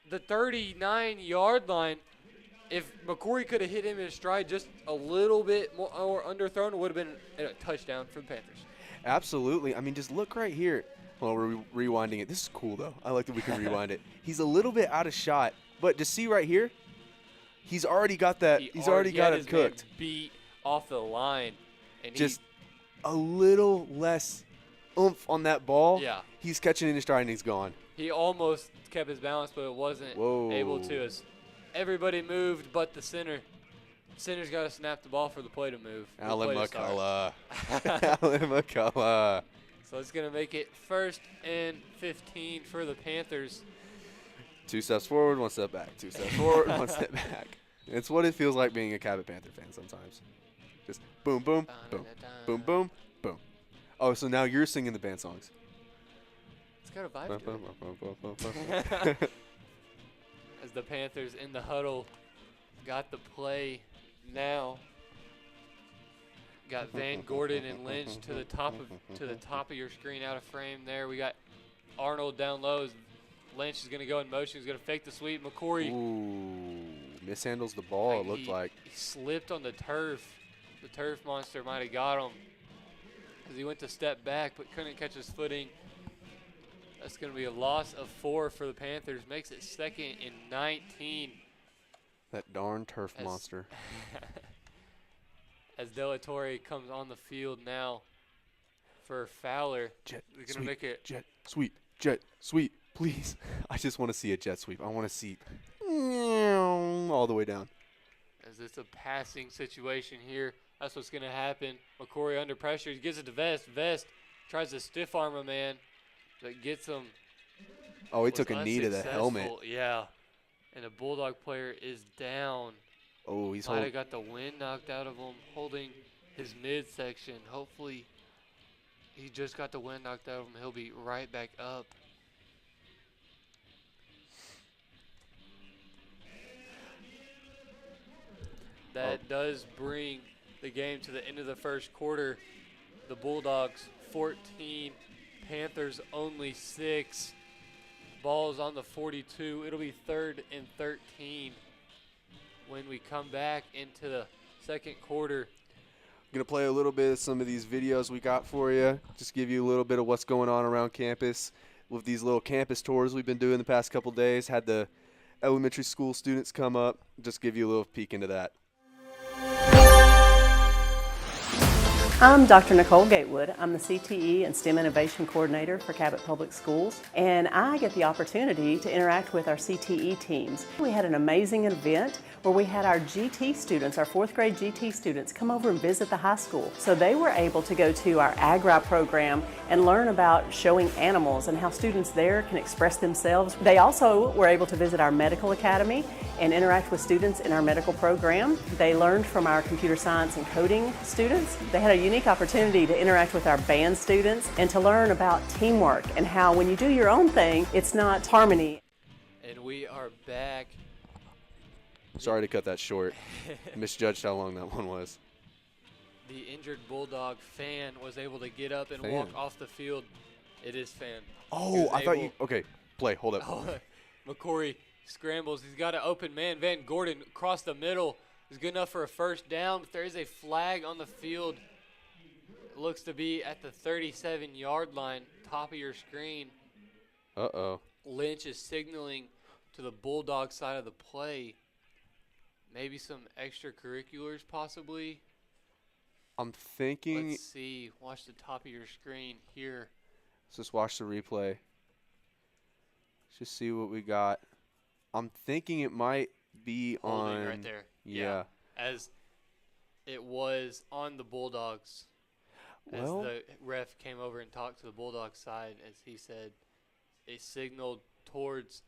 the 39-yard line. If McCory could have hit him in stride just a little bit more or underthrown, it would have been a touchdown for the Panthers. Absolutely. I mean, just look right here. Well, we're rewinding it. This is cool, though. I like that we can rewind it. He's a little bit out of shot, but just see right here, he's already got that. He's already got had it his man cooked. beat off the line. And Just a little less oomph on that ball. Yeah. He's catching it in stride and he's gone. he almost kept his balance, but it wasn't Whoa. able to. As everybody moved but the center. Center's got to snap the ball for the play to move. for the Alan play to start. McCullough. Alan McCullough. So it's going to make it 1st and 15 for the Panthers. 2 steps forward, 1 step back. 2 steps forward, 1 step back. It's what it feels like being a Cabot Panther fan sometimes. Just boom, boom, boom, boom, boom, boom. Oh, so now you're singing the band songs. It's got a vibe Bum, to bum, it. bum, bum, bum, bum, bum. As the Panthers in the huddle got the play now. Got Van Gordon and Lynch to the top of your screen, out of frame there. We got Arnold down low. Lynch is going to go in motion. He's going to fake the sweep. McCory. Ooh, mishandles the ball, it looked like. He slipped on the turf. The turf monster might have got him because he went to step back but couldn't catch his footing. That's going to be a loss of 4 for the Panthers. Makes it 2nd and 19. That darn turf monster. As De La Torre comes on the field now for Fowler. Jet They're gonna sweep, make it jet sweep, jet sweep, please. I just want to see a jet sweep. I want to see all the way down. as it's a passing situation here. That's what's going to happen. McCory under pressure. He gives it to Vest. Vest tries to stiff arm a man, but gets him. Oh, he took a knee to the helmet. Unsuccessful. Yeah. And the Bulldog player is down. Oh, he's Might holding. have got the wind knocked out of him, holding his midsection. Hopefully, he just got the wind knocked out of him. He'll be right back up. That does bring the game to the end of the first quarter. The Bulldogs 14, Panthers only 6. Ball's on the 42. It'll be 3rd and 13 when we come back into the second quarter. Gonna play a little bit of some of these videos we got for you. Just give you a little bit of what's going on around campus with these little campus tours we've been doing the past couple days. Had the elementary school students come up. Just give you a little peek into that. I'm Dr. Nicole Gatewood. I'm the CTE and STEM Innovation Coordinator for Cabot Public Schools, and I get the opportunity to interact with our CTE teams. We had an amazing event where we had our GT students, our 4th grade GT students, come over and visit the high school. So they were able to go to our Agri program and learn about showing animals and how students there can express themselves. They also were able to visit our medical academy and interact with students in our medical program. They learned from our computer science and coding students. They had a unique opportunity to interact with our band students and to learn about teamwork and how when you do your own thing, it's not harmony. And we are back. Sorry to cut that short. Misjudged how long that one was. The injured Bulldog fan was able to get up and Fan. walk off the field. It is fan. Oh, I thought you – okay, play. Hold up. Oh, McCory scrambles. He's got an open man. Van Gordon across the middle is good enough for a first down, but there is a flag on the field. It looks to be at the 37-yard line, top of your screen. Uh-oh. Lynch is signaling to the Bulldog side of the play. Maybe some extracurriculars possibly. I'm thinking – Let's see. Watch the top of your screen here. let's just watch the replay. Let's just see what we got. I'm thinking it might be Holding on – right there. Yeah. As it was on the Bulldogs. Well, as the ref came over and talked to the Bulldogs side, as he said, it signaled towards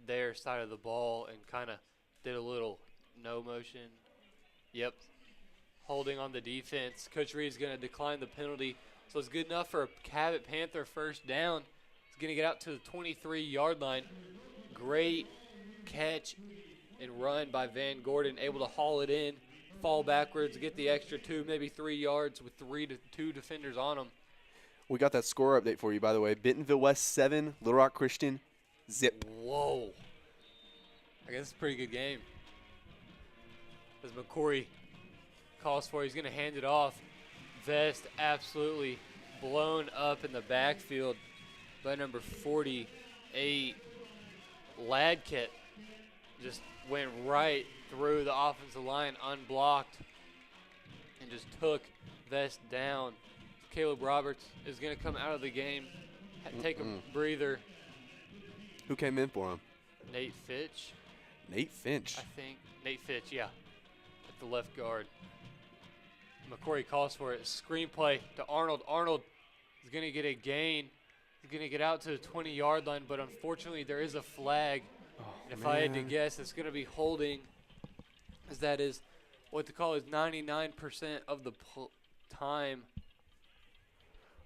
their side of the ball and kind of did a little no motion. Yep. Holding on the defense. Coach Reed's going to decline the penalty. So it's good enough for a Cabot Panther first down. He's going to get out to the 23-yard line. Great catch and run by Van Gordon, able to haul it in, fall backwards, get the extra 2, maybe 3 yards with 2 defenders on him. we got that score update for you, by the way. Bentonville West 7, Little Rock Christian zip. Whoa. I guess it's a pretty good game. As McCory calls for it, he's going to hand it off. Vest absolutely blown up in the backfield by number 48, Ladkett. Just went right through the offensive line unblocked and just took Vest down. Caleb Roberts is going to come out of the game, take a breather. Who came in for him? Nate Fitch, Nate Finch. I think. Nate Fitch, yeah, at the left guard. McCory calls for it. Screenplay to Arnold. Arnold is going to get a gain. He's going to get out to the 20-yard line, but unfortunately there is a flag. And if I had to guess, it's going to be holding, as that is what they call is 99% of the time.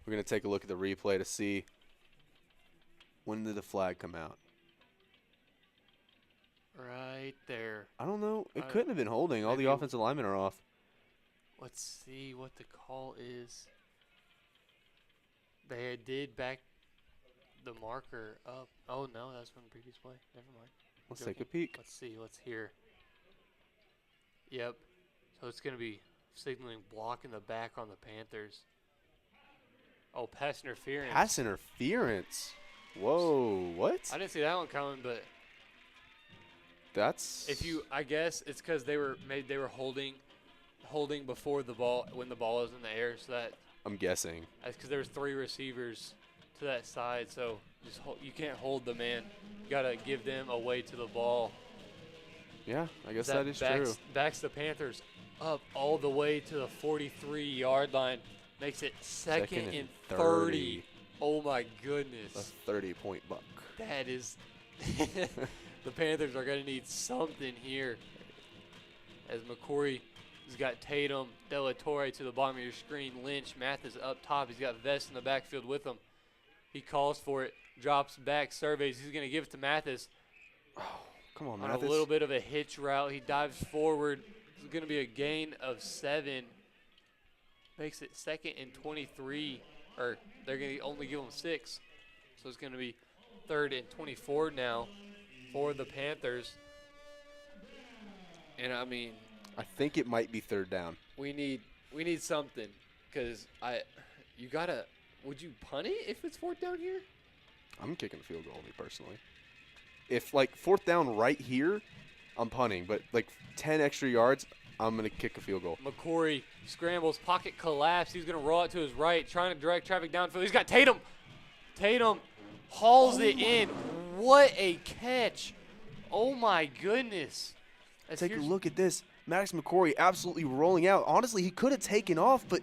We're going to take a look at the replay to see when did the flag come out. Right there. I don't know. It couldn't have been holding. All the maybe- offensive linemen are off. Let's see what the call is. They did back the marker up. Oh, no, that's from the previous play. Never mind. Let's Joking. take a peek. Let's see. Let's hear. Yep. So it's going to be signaling block in the back on the Panthers. Oh, pass interference. Pass interference. Whoa, what? I didn't see that one coming, but That's if you, I guess it's because they were holding before the ball when the ball was in the air, so that I'm guessing. that's because there was 3 receivers to that side, so just you can't hold the man. You gotta give them a way to the ball. Yeah, I guess that is true. Backs the Panthers up all the way to the 43-yard line. Makes it second and 30. Oh my goodness. A 30-point buck. That is the Panthers are gonna need something here. As McCory has got Tatum, De La Torre to the bottom of your screen. Lynch, Mathis up top. He's got Vest in the backfield with him. He calls for it, drops back, surveys. He's going to give it to Mathis. Oh, come on, On Mathis. a little bit of a hitch route. He dives forward. It's going to be a gain of 7. Makes it second and 23. Or they're going to only give him 6. So it's going to be 3rd and 24 now for the Panthers. And, I mean, I think it might be 3rd down. We need something because would you punt it if it's 4th down here? I'm kicking a field goal, me personally. If, like, 4th down right here, I'm punting. But, like, 10 extra yards, I'm going to kick a field goal. McCory scrambles, pocket collapse. He's going to roll it to his right, trying to direct traffic downfield. He's got Tatum. Tatum hauls it in. What a catch. Oh, my goodness. Take a look at this. Maddox McCory absolutely rolling out. Honestly, he could have taken off, but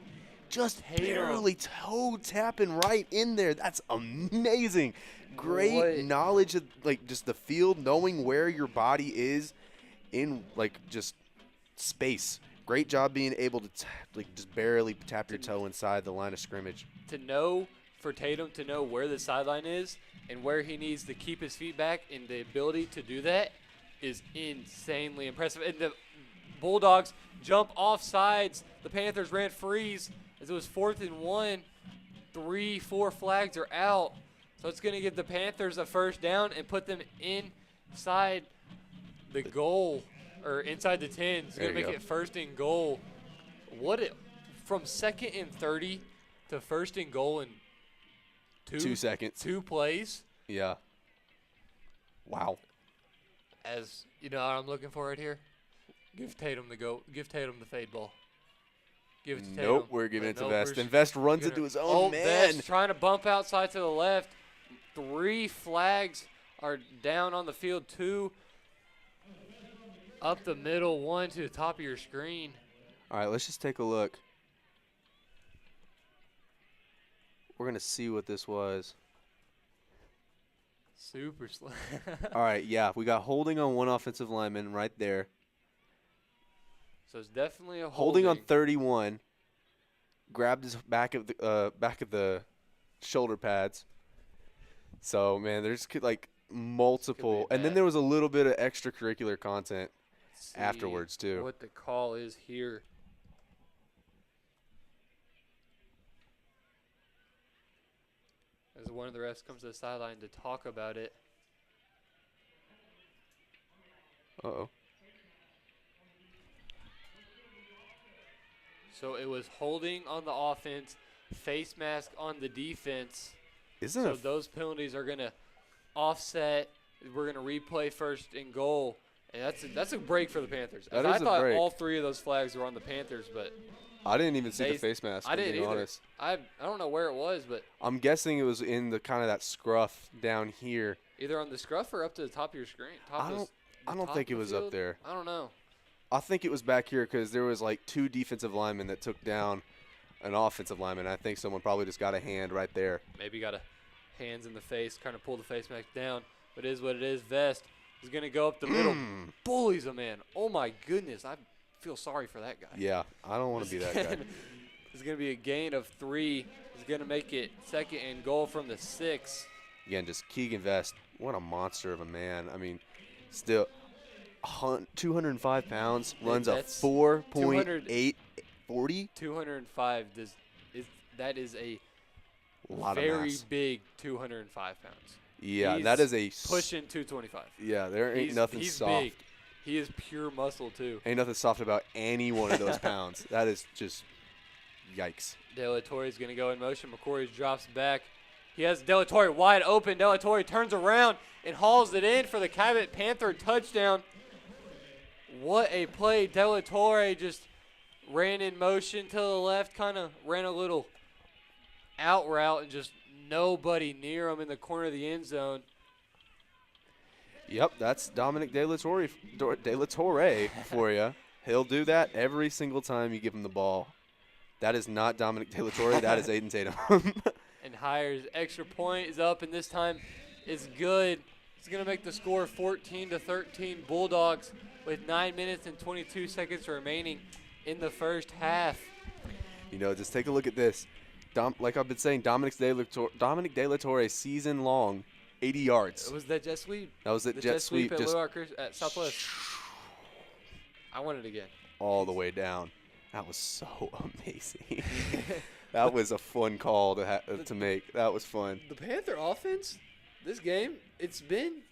just barely toe tapping right in there. That's amazing. Great knowledge of, like, just the field, knowing where your body is in, like, just space. Great job being able to, just barely tap your toe inside the line of scrimmage. For Tatum to know where the sideline is and where he needs to keep his feet back, and the ability to do that is insanely impressive. And the Bulldogs jump off sides. The Panthers ran freeze as it was 4th and 1. 3-4 flags are out. So it's going to give the Panthers a 1st down and put them inside the goal, or inside the 10. It's going to make it 1st and goal. From 2nd and 30 to 1st and goal in 2 seconds. 2 plays. Yeah. Wow. As you know what I'm looking for right here? Give Tatum the fade ball. Give it to Tatum. Nope, we're giving it to Vest. And Vest runs into his own man. Vest trying to bump outside to the left. 3 flags are down on the field. 2 up the middle, 1 to the top of your screen. All right, let's just take a look. We're going to see what this was. Super slow. All right, yeah, we got holding on one offensive lineman right there. So it's definitely a holding on 31. Grabbed his back of the shoulder pads. So man, there's like multiple, and then there was a little bit of extracurricular content afterwards too. What the call is here? As one of the refs comes to the sideline to talk about it. Uh-oh. So it was holding on the offense, face mask on the defense. So those penalties are going to offset. We're going to replay 1st and goal. And that's a break for the Panthers. I thought all 3 of those flags were on the Panthers, but I didn't even see the face mask. I didn't to be either. Honest. I don't know where it was, but I'm guessing it was in the kind of that scruff down here. Either on the scruff or up to the top of your screen. I don't think it was up there. I don't know. I think it was back here because there was like 2 defensive linemen that took down an offensive lineman. I think someone probably just got a hand right there. Maybe got a hands in the face, kind of pull the face mask down. But it is what it is. Vest is going to go up the middle. Bullies a man. Oh, my goodness. I feel sorry for that guy. Yeah, I don't want to be that guy. It's going to be a gain of 3. He's going to make it 2nd and goal from the 6. Again, just Keegan Vest. What a monster of a man. I mean, still 205 pounds, runs a 4.8 40. 205 that is a lot very of mass. Big 205 pounds. Yeah, He's that is a pushing 225. Yeah, there ain't nothing he's soft. Big. He is pure muscle too. Ain't nothing soft about any one of those pounds. That is just yikes. De La Torre is going to go in motion. McCory drops back. He has De La Torre wide open. De La Torre turns around and hauls it in for the Cabot Panther touchdown. What a play. De La Torre just ran in motion to the left, kind of ran a little out route, and just nobody near him in the corner of the end zone. Yep, that's Dominic De La Torre for you. He'll do that every single time you give him the ball. That is not Dominic De La Torre. That is Aiden Tatum. And Hires extra point is up, and this time is good. It's going to make the score 14-13 Bulldogs with 9 minutes and 22 seconds remaining in the first half. You know, just take a look at this. Like I've been saying, Dominic De La Torre season long, 80 yards. Was that jet sweep? That was the jet sweep at just at Southwest. I want it again. All the way down. That was so amazing. That was a fun call to make. That was fun. The Panther offense, this game, it's been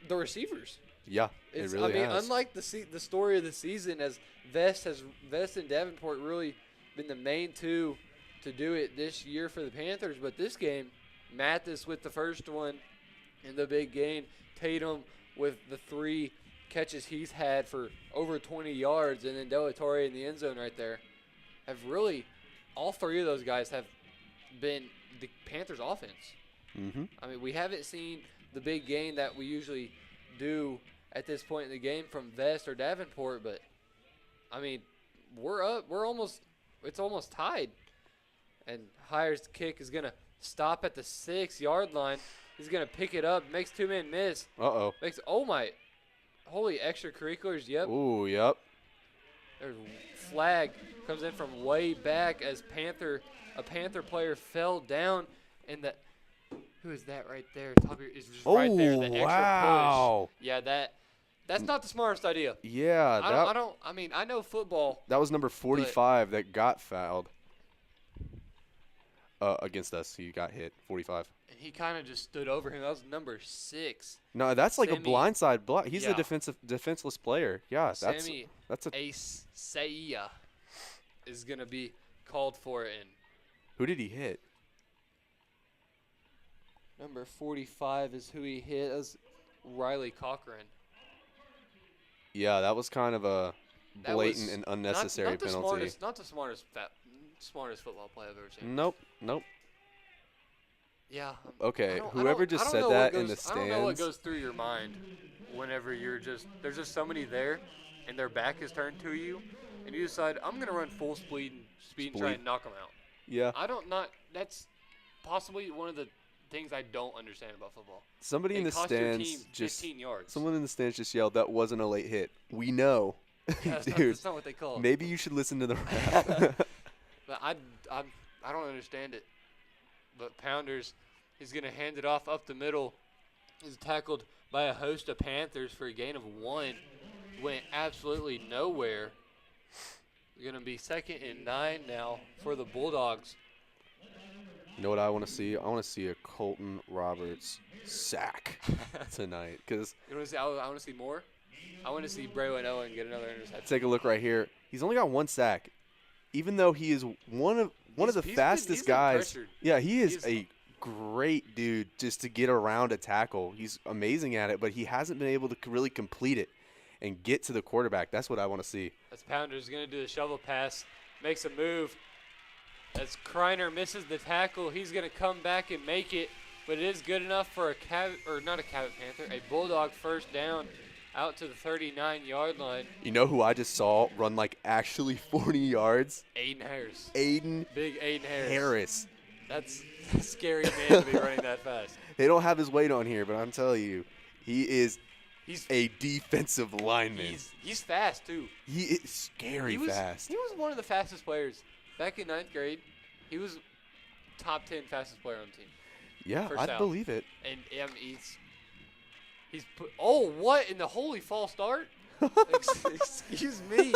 the receivers. Yeah, it really has. Unlike the story of the season, as Vest and Davenport really been the main two to do it this year for the Panthers, but this game, Mathis with the first one in the big game, Tatum with the 3 catches he's had for over 20 yards, and then Delatorre in the end zone right there, have really, all 3 of those guys have been the Panthers' offense. Mm-hmm. I mean, we haven't seen the big game that we usually do at this point in the game from Vest or Davenport, but I mean, we're up. It's almost tied. And Hires' kick is gonna stop at the 6-yard line. He's gonna pick it up, makes 2-man miss. Holy extracurriculars. Yep. Ooh, yep. There's flag comes in from way back as a Panther player fell down, and who is that right there? Is just right there. The extra wow. push. Yeah, that's not the smartest idea. Yeah, I know football. That was number 45 that got fouled against us. He got hit 45. And he kind of just stood over him. That was number 6. No, that's like a blindside block. He's Yeah. a defenseless player. Yeah, Sammy that's a. Ace Saia is gonna be called for it. And Who did he hit? number 45 is who he hit. That was Riley Cochran. Yeah, that was kind of a That blatant was and unnecessary not the penalty. Not the smartest football play I've ever seen. Nope. Yeah. Okay, I don't- whoever I just don't said know that what in the goes- I don't know what stands. goes through your mind whenever there's just somebody there and their back is turned to you and you decide, I'm going to run full speed and try and knock them out. Yeah. That's possibly one of the things I don't understand about football. Somebody in the cost your stands team just 15 yards. someone in the stands just yelled that wasn't a late hit. We know. Yeah, Dude, that's not what they call it. maybe you should listen to the rap. But I don't understand it. But Pounders, he's going to hand it off up the middle. He's tackled by a host of Panthers for a gain of 1. Went absolutely nowhere. Going to be 2nd and 9 now for the Bulldogs. You know what I want to see? I want to see a Colton Roberts sack tonight. Because You want to see? I want to see more. I want to see Braylon Owen get another interception. take a look right here. He's only got 1 sack, even though he is one of the fastest guys. pressured. Yeah, he is a great dude just to get around a tackle. He's amazing at it, but he hasn't been able to really complete it and get to the quarterback. That's what I want to see. As Pounders going to do the shovel pass, makes a move. As Kreiner misses the tackle, he's going to come back and make it, but it is good enough for not a Cabot Panther, a Bulldog first down out to the 39-yard line. You know who I just saw run like actually 40 yards? Aiden Harris. Big Aiden Harris. That's a scary man to be running that fast. They don't have his weight on here, but I'm telling you, he's a defensive lineman. He's fast, too. He is scary fast. He was one of the fastest players. Back in 9th grade, he was top 10 fastest player on the team. Yeah, First I'd out. believe it. And he's put. Oh, what in the holy false start? Excuse me.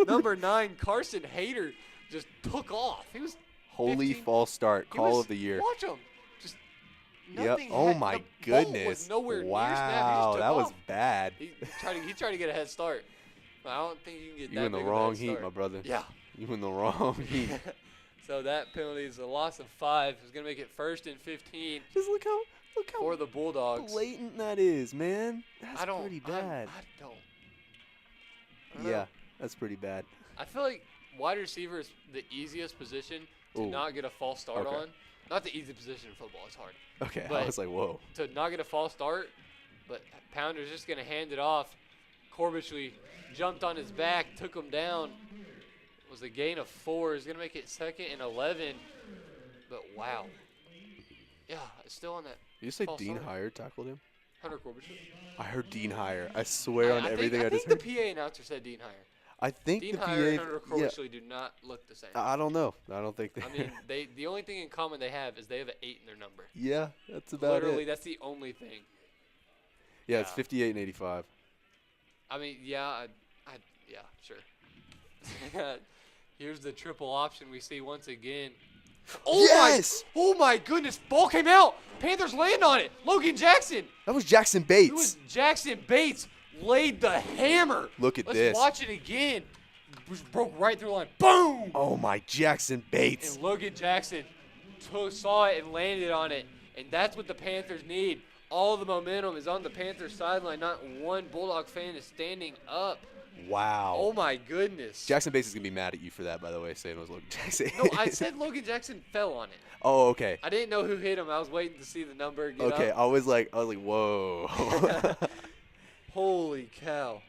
Number 9, Carson Hayter, just took off. He was Holy 15. false start, He call was- of the year. Watch him. Just Yep. nothing. Oh my the ball goodness. was nowhere near snap. He just Wow, took that was off. bad. He tried to get a head start. But I don't think you can get You that in the big of a wrong head heat, start. my brother. Yeah. You in the wrong heat. So that penalty is a loss of 5. It's going to make it 1st and 15 Just look how for the Bulldogs. blatant that is, man. That's I don't. pretty bad. I don't know. Yeah, that's pretty bad. I feel like wide receiver is the easiest position to Ooh. not get a false start Okay. on. Not the easy position in football. It's hard. Okay, But I was like, whoa. to not get a false start, but Pounder's just going to hand it off. Corbishley jumped on his back, took him down. It was a gain of 4. He's going to make it 2nd and 11. But wow. Yeah, it's still on that. Did you say false Dean start. Heyer tackled him? Hunter Corbishley. I heard Dean Heyer. I swear on everything I just think heard. the PA announcer said Dean Heyer. I think Dean the Heyer and PA. Hunter Yeah, Corbishley do not look the same. I don't know. I don't think they. I mean, the only thing in common they have is they have an 8 in their number. yeah, that's about Literally, it. that's the only thing. Yeah, it's yeah. 58 and 85. I mean, yeah, yeah, sure. Here's the triple option we see once again. Oh Yes! Oh my goodness! Ball came out. Panthers land on it. Logan Jackson. That was Jackson It Bates. was Jackson Bates laid the hammer. Look at Let's this. watch it again. Just broke right through the line. Boom! Oh, my Jackson Bates. And Logan Jackson saw it and landed on it. And that's what the Panthers need. All the momentum is on the Panthers sideline. Not one Bulldog fan is standing up. Wow. Oh, my goodness. Jackson Bates is going to be mad at you for that, by the way, saying it was Logan Jackson. No, I said Logan Jackson fell on it. Oh, okay. I didn't know who hit him. I was waiting to see the number get Okay, up. I was like, whoa. Holy cow.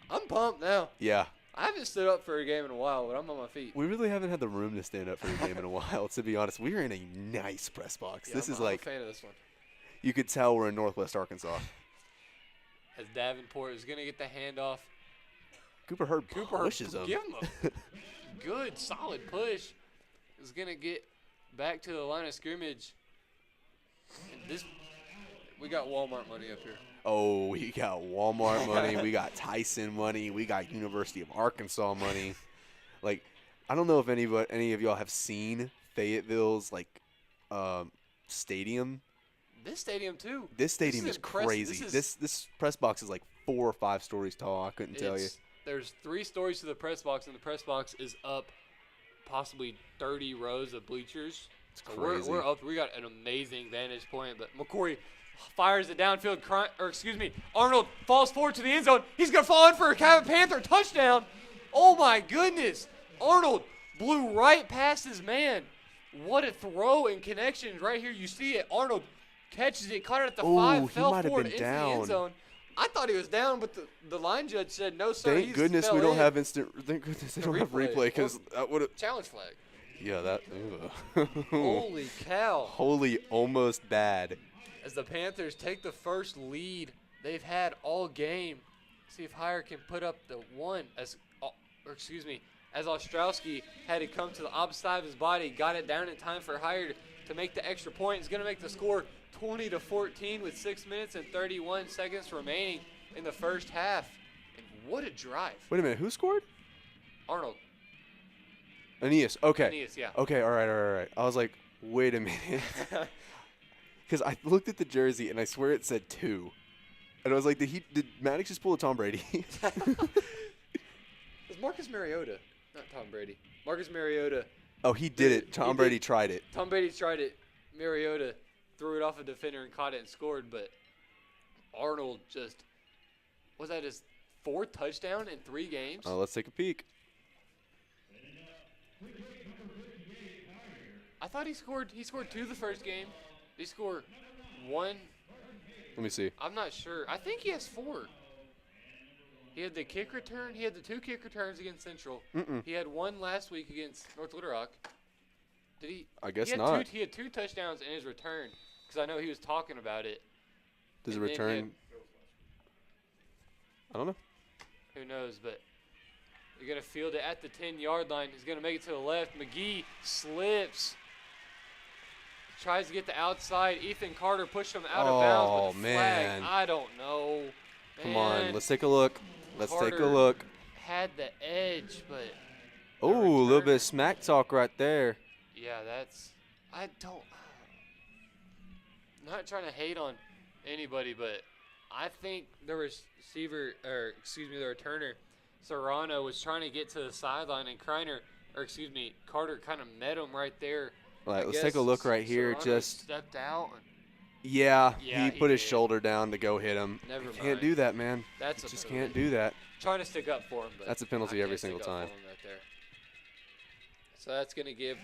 I'm pumped now. Yeah. I haven't stood up for a game in a while, but I'm on my feet. We really haven't had the room to stand up for a game in a while, to be honest. We're in a nice press box. Yeah, This is I'm like, a fan of this one. you could tell we're in Northwest Arkansas. As Davenport is going to get the handoff. Cooper Hurd pushes him. Give him a good, solid push. Is going to get back to the line of scrimmage. And we got Walmart money up here. Oh, we got Walmart money. We got Tyson money. We got University of Arkansas money. Like, I don't know if any of y'all have seen Fayetteville's, like, stadium. This stadium, too. This stadium is impressive. crazy. This press box is like 4 or 5 stories tall. I couldn't tell you. There's 3 stories to the press box, and the press box is up possibly 30 rows of bleachers. It's So crazy. we're up. We got an amazing vantage point, but McCory fires it downfield. Arnold falls forward to the end zone. He's going to fall in for a Cabot Panther touchdown. Oh, my goodness. Arnold blew right past his man. What a throw and connection right here. You see it. Arnold catches it, caught it at the 5, he fell might have forward been into the down. end zone. I thought he was down, but the line judge said, no, sir. Thank goodness we don't have instant. Thank goodness they don't have replay. replay, because that would have. Challenge flag. Yeah, that. Holy cow. Holy, almost bad. As the Panthers take the first lead they've had all game. See if Heyer can put up the one as Ostrowski had to come to the opposite side of his body, got it down in time for Heyer to make the extra point. He's going to make the score 20-14 with 6 minutes and 31 seconds remaining in the first half. And what a drive. Wait a minute, who scored? Arnold. Aeneas. Okay. Aeneas, yeah. Okay, all right. I was like, wait a minute. Because I looked at the jersey, and I swear it said 2. And I was like, did Maddox just pull a Tom Brady? It was Marcus Mariota, not Tom Brady. Marcus Mariota. Oh, he did it. Tom Brady tried it. Tom Brady tried it. Mariota threw it off a defender and caught it and scored, but Arnold just – was that his 4th touchdown in 3 games? Let's take a peek. I thought he scored 2 the first game. Did he score 1? Let me see. I'm not sure. I think he has 4. He had the kick return. He had the 2 kick returns against Central. He had 1 last week against North Little Rock. Did he? I guess he had not. He had 2 touchdowns in his return because I know he was talking about it. Does it And then he return? I don't know. Who knows, but you're going to field it at the 10-yard line. He's going to make it to the left. McGee slips. Tries to get the outside. Ethan Carter pushed him out of bounds. But the man. flag, I don't know. Come Man, on, let's take a look. Let's take a Carter look. had the edge, but Oh, a little bit of smack talk right there. yeah, I don't. Not trying to hate on anybody, but I think the returner, Serrano, was trying to get to the sideline, and Carter kind of met him right there. All right, I let's take a look right here. Serrano Just stepped out. And yeah, Yeah, he he put his did. shoulder down to go hit him. Never Can't mind. do that, man. That's You a just penalty. can't do that. Trying to stick up for him, but That's a penalty I every can't single stick up time. for him right there. So that's going to give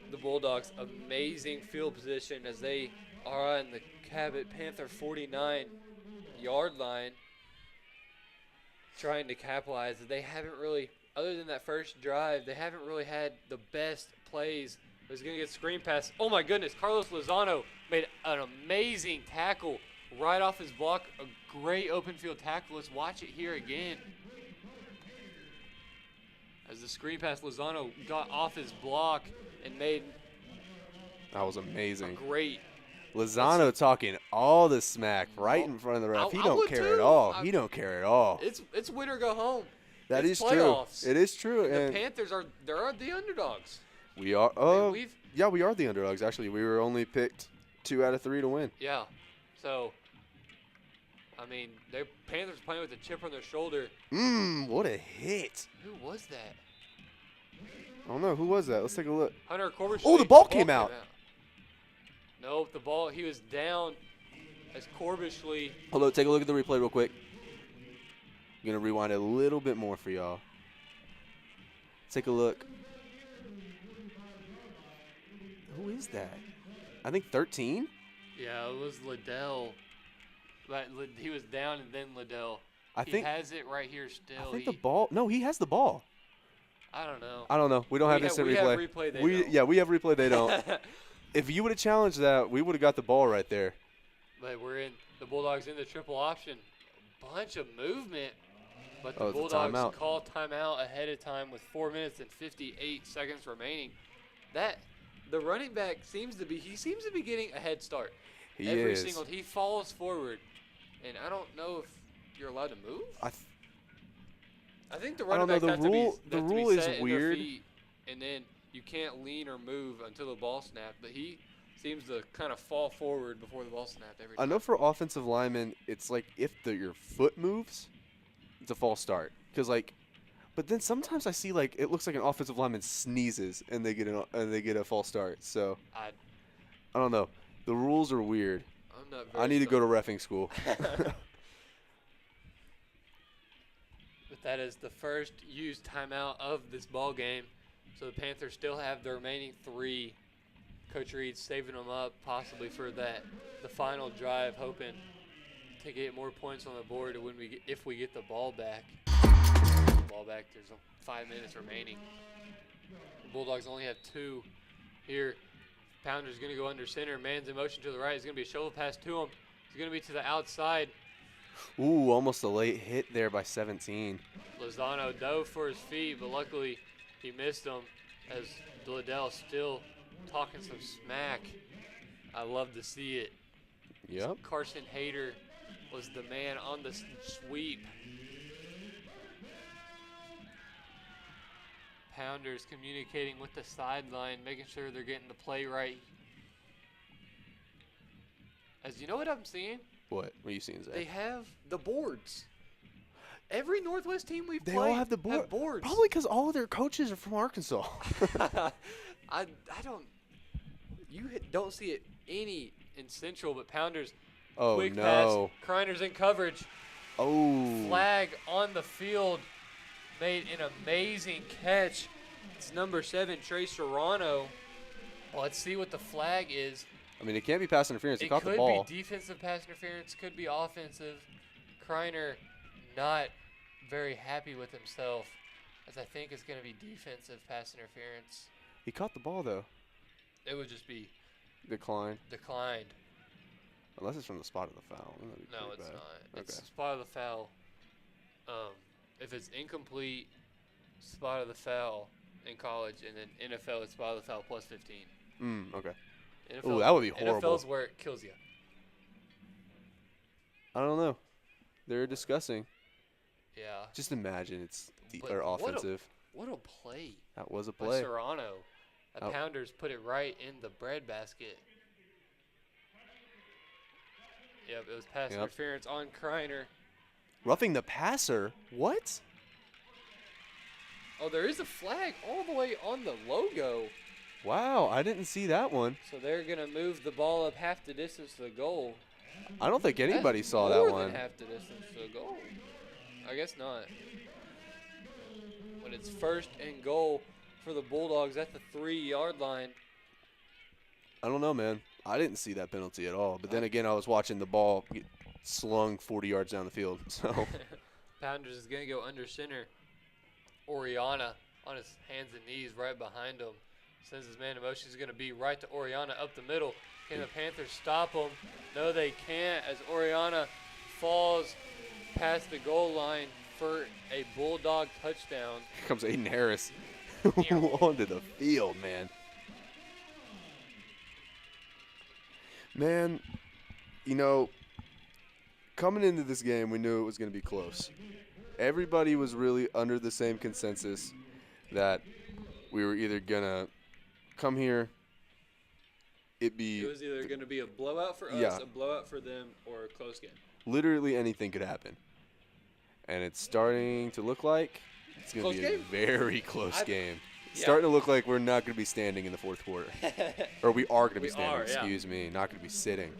the Bulldogs amazing field position as they are on the Cabot Panther 49-yard line, trying to capitalize. They haven't really, other than that first drive, they haven't really had the best plays. He's going to get screen pass. Oh, my goodness. Carlos Lozano made an amazing tackle right off his block. A great open field tackle. Let's watch it here again. As the screen pass, Lozano got off his block and made That was a amazing. great. Lozano talking all the smack right in front of the ref. He I don't would care at too. all. He don't care at all. It's win or go home. That It's is playoffs. true. It is true. The And Panthers are the underdogs. we are. Oh, we've- yeah, we are the underdogs. Actually, we were only picked 2 out of 3 to win. Yeah. So I mean, their Panthers playing with a chip on their shoulder. What a hit. Who was that? I don't know. Who was that? Let's take a look. Hunter Corbett. Oh, the ball came out. Nope, the ball, he was down as Corbishley. Hold on, take a look at the replay real quick. I'm going to rewind it a little bit more for y'all. Take a look. Who is that? I think 13? Yeah, it was Liddell. He was down and then Liddell. He has it right here still. I think the ball. No, he has the ball. I don't know. I don't know. We don't have instant replay. We have replay, they don't. Yeah, we have replay, they don't. If you would have challenged that, we would have got the ball right there. But we're in the Bulldogs in the triple option. A bunch of movement. But the Oh, it's a Bulldogs timeout. call timeout ahead of time with 4 minutes and 58 seconds remaining. The running back seems to be getting a head start. Every single he falls forward, and I don't know if you're allowed to move. I think the running back has to be the rule is set in their weird. feet, and then you can't lean or move until the ball snapped. But he seems to kind of fall forward before the ball snapped every time. I know for offensive linemen, it's like if your foot moves, it's a false start. But then sometimes I see like it looks like an offensive lineman sneezes and they get a false start. So I don't know. The rules are weird. I'm not. I need to go to reffing school. But that is the first used timeout of this ball game. So the Panthers still have the remaining 3. Coach Reed's saving them up possibly for the final drive, hoping to get more points on the board if we get the ball back. There's 5 minutes remaining. The Bulldogs only have 2 here. Pounder's going to go under center. Man's in motion to the right. It's going to be a shovel pass to him. He's going to be to the outside. Ooh, almost a late hit there by 17. Lozano dove for his feet, but luckily he missed him as Liddell still talking some smack. I love to see it. Yep. Carson Hayter was the man on the sweep. Pounders communicating with the sideline, making sure they're getting the play right. As you know what I'm seeing? What are you seeing, Zach? They have the boards. Every Northwest team we've They played all have the boards. Probably because all of their coaches are from Arkansas. I don't. You don't see it any in Central, but Pounders. Oh quick no! Pass. Kriner's in coverage. Oh. Flag on the field. Made an amazing catch. It's number 7, Trey Serrano. Well, let's see what the flag is. I mean, it can't be pass interference. He caught the ball. It could be defensive pass interference. Could be offensive. Kriner not very happy with himself, as I think it's going to be defensive pass interference. He caught the ball, though. It would just be declined. Unless it's from the spot of the foul. No, it's bad. not. It's the spot of the foul. If it's incomplete, spot of the foul in college, and then NFL, it's spot of the foul plus 15. Okay. NFL, that would be horrible. NFL's where it kills you. I don't know. They're discussing. Yeah. Just imagine it's But offensive. What a play. That was a By play. Serrano. Pounders put it right in the breadbasket. Yep, it was pass interference on Kriner. Roughing the passer? What? Oh, there is a flag all the way on the logo. Wow, I didn't see that one. So they're going to move the ball up half the distance to the goal. I don't think anybody That's saw that more one. than half the distance to the goal. I guess not. But it's 1st and goal for the Bulldogs at the 3-yard line. I don't know, man. I didn't see that penalty at all. But then again, I was watching the ball get slung 40 yards down the field. So Pounders is going to go under center. Oriana on his hands and knees right behind him. Sends his man in motion. He's going to be right to Oriana up the middle. Can the Panthers stop him? No, they can't, as Oriana falls past the goal line for a Bulldog touchdown. Here comes Aiden Harris onto the field, man. Man, you know, coming into this game, we knew it was going to be close. Everybody was really under the same consensus that we were either going to come here, it was either going to be a blowout for us, a blowout for them, or a close game. Literally anything could happen. And it's starting to look like it's going to be a very close game. It's starting to look like we're not going to be standing in the fourth quarter. Or we are going to be standing, excuse me, not going to be sitting.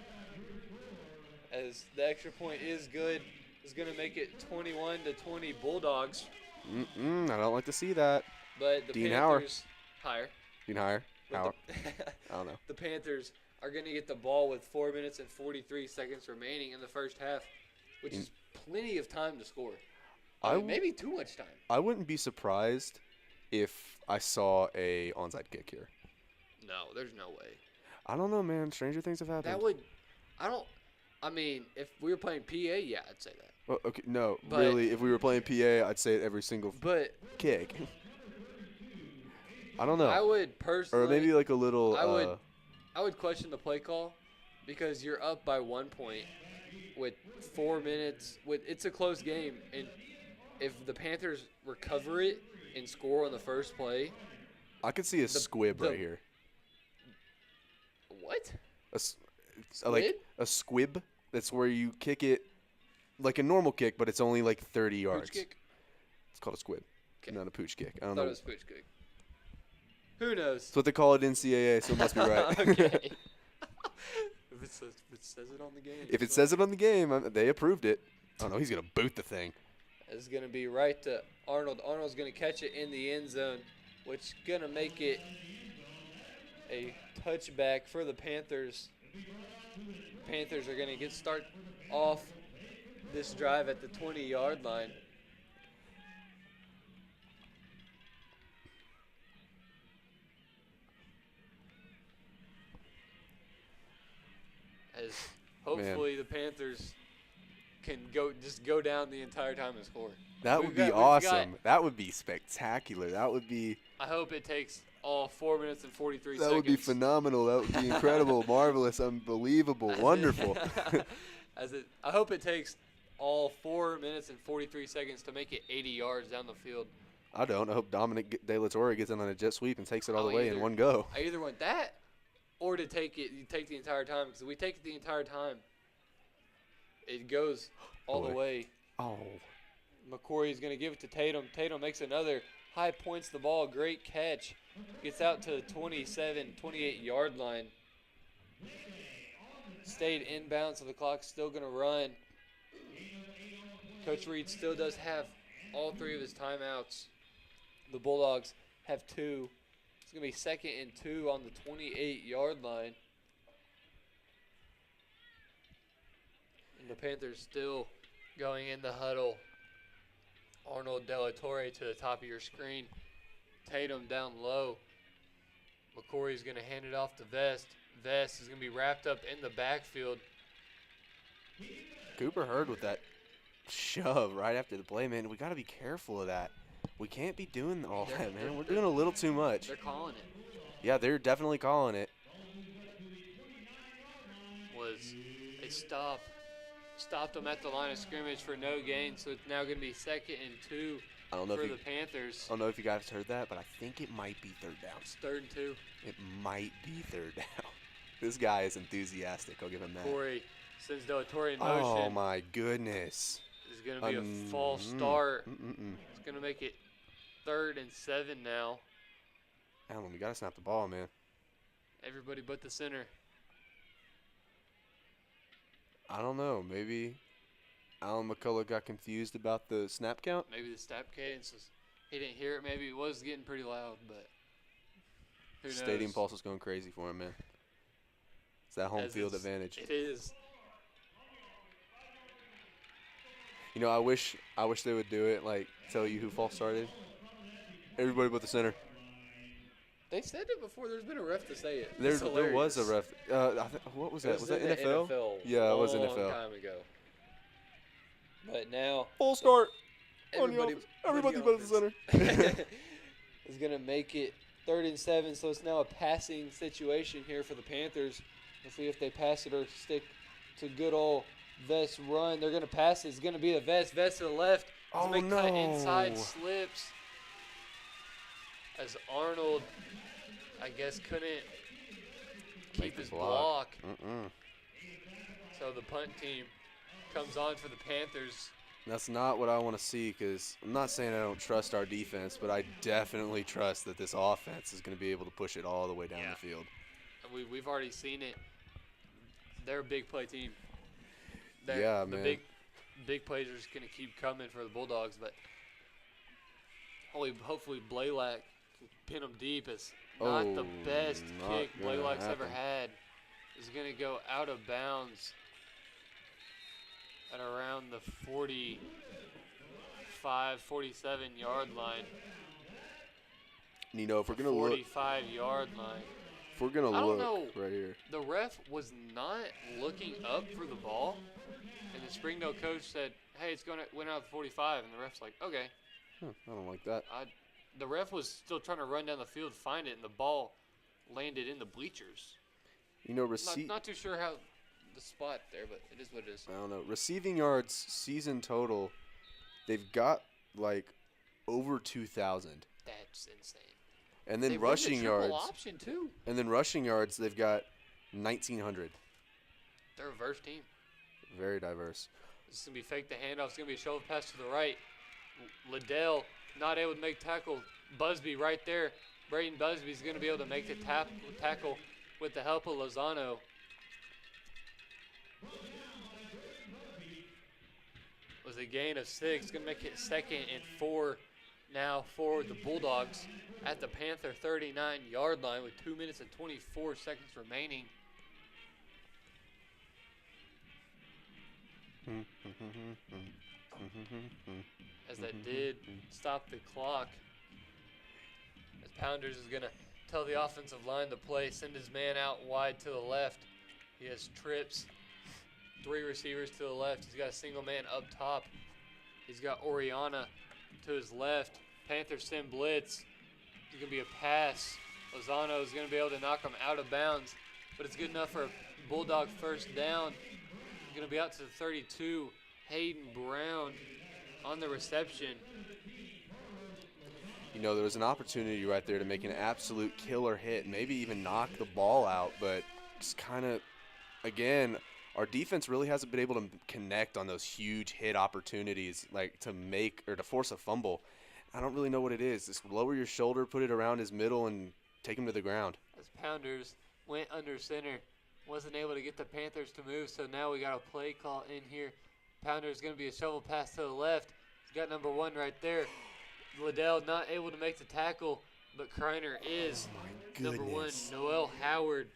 As the extra point is good, it's going to make it 21-20 Bulldogs. I don't like to see that. But the Dean Panthers higher. Dean Higher? Howard? I don't know. The Panthers are going to get the ball with 4 minutes and 43 seconds remaining in the first half, which is plenty of time to score. Maybe too much time. I wouldn't be surprised if I saw a onside kick here. No, there's no way. I don't know, man. Stranger things have happened. If we were playing PA, yeah, I'd say that. Well, okay, no, really, if we were playing PA, I'd say it every single kick. I don't know. I would personally. Or maybe like a little. I would question the play call because you're up by 1 point with 4 minutes. It's a close game, and if the Panthers recover it and score on the first play, I could see a squib right here. What? Like a squib. That's where you kick it like a normal kick, but it's only like 30 yards. Pooch kick? It's called a squib, not a pooch kick. I don't thought know. it was pooch kick. Who knows? That's what they call it in CAA, so it must be right. Okay. If it says it on the game. If it says it on the game, they approved it. Oh no, he's gonna boot the thing. It's gonna be right to Arnold. Arnold's gonna catch it in the end zone, which is gonna make it a touchback for the Panthers. Panthers are going to start off this drive at the 20-yard line. As hopefully the Panthers can go down the entire time and score. That would be awesome. That would be spectacular. That would be. I hope it takes all 4 minutes and 43 seconds. That would be phenomenal. That would be incredible, marvelous, unbelievable, wonderful. I hope it takes all 4 minutes and 43 seconds to make it 80 yards down the field. I don't. I hope Dominic De La Torre gets in on a jet sweep and takes it all the way in one go. I either want that or to take the entire time. Because if we take it the entire time, it goes all the way. Oh. McCory's going to give it to Tatum. Tatum makes another high points the ball. Great catch. Gets out to the 27, 28-yard line. Stayed inbound, so the clock's still going to run. Coach Reed still does have all 3 of his timeouts. The Bulldogs have 2. It's going to be 2nd and 2 on the 28-yard line. And the Panthers still going in the huddle. Arnold De La Torre to the top of your screen. Tatum down low. McCory's going to hand it off to Vest. Vest is going to be wrapped up in the backfield. Cooper Hurd with that shove right after the play, man. We got to be careful of that. We can't be doing all that, man. We're doing a little too much. They're calling it. Yeah, they're definitely calling it. Was a stop. Stopped them at the line of scrimmage for no gain, so it's now going to be 2nd and 2 for the Panthers. I don't know if you guys heard that, but I think it might be 3rd down. It's 3rd and 2. It might be 3rd down. This guy is enthusiastic. I'll give him that. Corey sends De La Torre in motion. Oh, my goodness. This is going to be a false start. It's going to make it 3rd and 7 now. Alan, we got to snap the ball, man. Everybody but the center. I don't know. Maybe Alan McCullough got confused about the snap count. Maybe the snap cadence he didn't hear it. Maybe it was getting pretty loud, but who knows? Stadium Pulse is going crazy for him, man. It's that home field advantage. It is. You know, I wish they would do it, like tell you who false started. Everybody but the center. They said it before. There's been a ref to say it. There was a ref. What was that? Was that NFL? Yeah, it was NFL. A long time ago. But now full start. Everybody but the center. is going to make it 3rd and 7. So it's now a passing situation here for the Panthers. Let's see if they pass it or stick to good old Vest run. They're going to pass it. It's going to be the Vest. Vest to the left. Oh, no. Cut inside slips. As Arnold, I guess, couldn't keep his block. So the punt team comes on for the Panthers. That's not what I want to see, because I'm not saying I don't trust our defense, but I definitely trust that this offense is going to be able to push it all the way down the field. We've already seen it. They're a big play team. Yeah, the man. Big plays are just going to keep coming for the Bulldogs, but hopefully Blaylock can pin them deep. It's not the best kick Blaylock's ever had. Is going to go out of bounds at around the 45, 47-yard line. You know, if we're going to look, 45-yard line. if we're going to look right here. The ref was not looking up for the ball, and the Springdale coach said, hey, it's going to went out the 45, and the ref's like, okay. I don't like that. The ref was still trying to run down the field, find it, and the ball landed in the bleachers. You know, not too sure how the spot there, but it is what it is. I don't know. Receiving yards season total, they've got like over 2,000. That's insane. And then they rushing yards. Option too. And then rushing yards, they've got 1,900. They're a diverse team. Very diverse. This is gonna be fake the handoff. It's gonna be a shovel pass to the right. Liddell not able to make tackle. Busby right there. Braden Busby's gonna be able to make the tackle with the help of Lozano. Was a gain of 6. Gonna make it 2nd and 4 now for the Bulldogs at the Panther 39-yard line with 2 minutes and 24 seconds remaining. As that did stop the clock. As Pounders is going to tell the offensive line to play, send his man out wide to the left. He has trips, 3 receivers to the left. He's got a single man up top. He's got Oriana to his left. Panthers send blitz. It's going to be a pass. Lozano is going to be able to knock him out of bounds, but it's good enough for a Bulldog first down. He's going to be out to the 32. Hayden Brown on the reception. You know, there was an opportunity right there to make an absolute killer hit, maybe even knock the ball out, but just kind of, again, our defense really hasn't been able to connect on those huge hit opportunities, like to make or to force a fumble. I don't really know what it is. Just lower your shoulder, put it around his middle, and take him to the ground. As Pounders went under center, wasn't able to get the Panthers to move, so now we got a play call in here. Pounders going to be a shovel pass to the left. He's got number 1 right there. Liddell not able to make the tackle, but Kreiner is. Number 1, Noel Howard.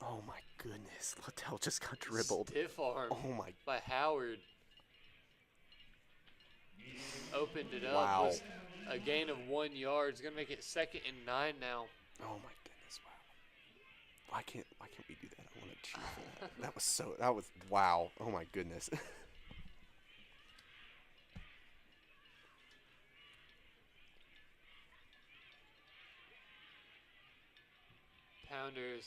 Oh, my goodness. Liddell just got dribbled. Stiff arm by Howard. Opened it up. Wow. Was a gain of 1 yard. It's going to make it 2nd and 9 now. Oh, my goodness. Wow. Why can't we do that? I want to cheer for that. That was wow. Oh, my goodness. Pounders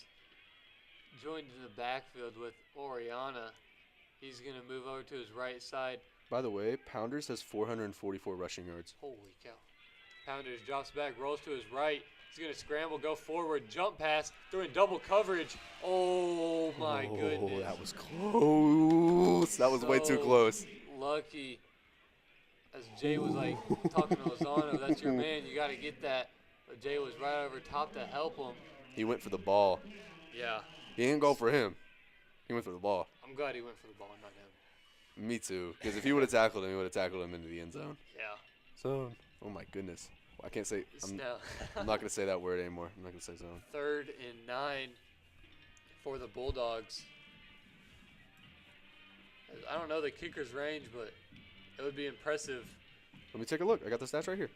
joined in the backfield with Oriana. He's going to move over to his right side. By the way, Pounders has 444 rushing yards. Holy cow. Pounders drops back, rolls to his right. He's going to scramble, go forward, jump pass, doing double coverage. Oh, my goodness. That was close. That was way too close. Lucky. As Jay was like talking to Lozano, that's your man, you got to get that. But Jay was right over top to help him. He went for the ball. Yeah. He didn't go for him. He went for the ball. I'm glad he went for the ball, not him. Me too. Because if he would have tackled him, he would have tackled him into the end zone. Yeah. Zone. Oh, my goodness. I can't say. I'm Now, not going to say that word anymore. I'm not going to say zone. 3rd and 9 for the Bulldogs. I don't know the kicker's range, but it would be impressive. Let me take a look. I got the stats right here.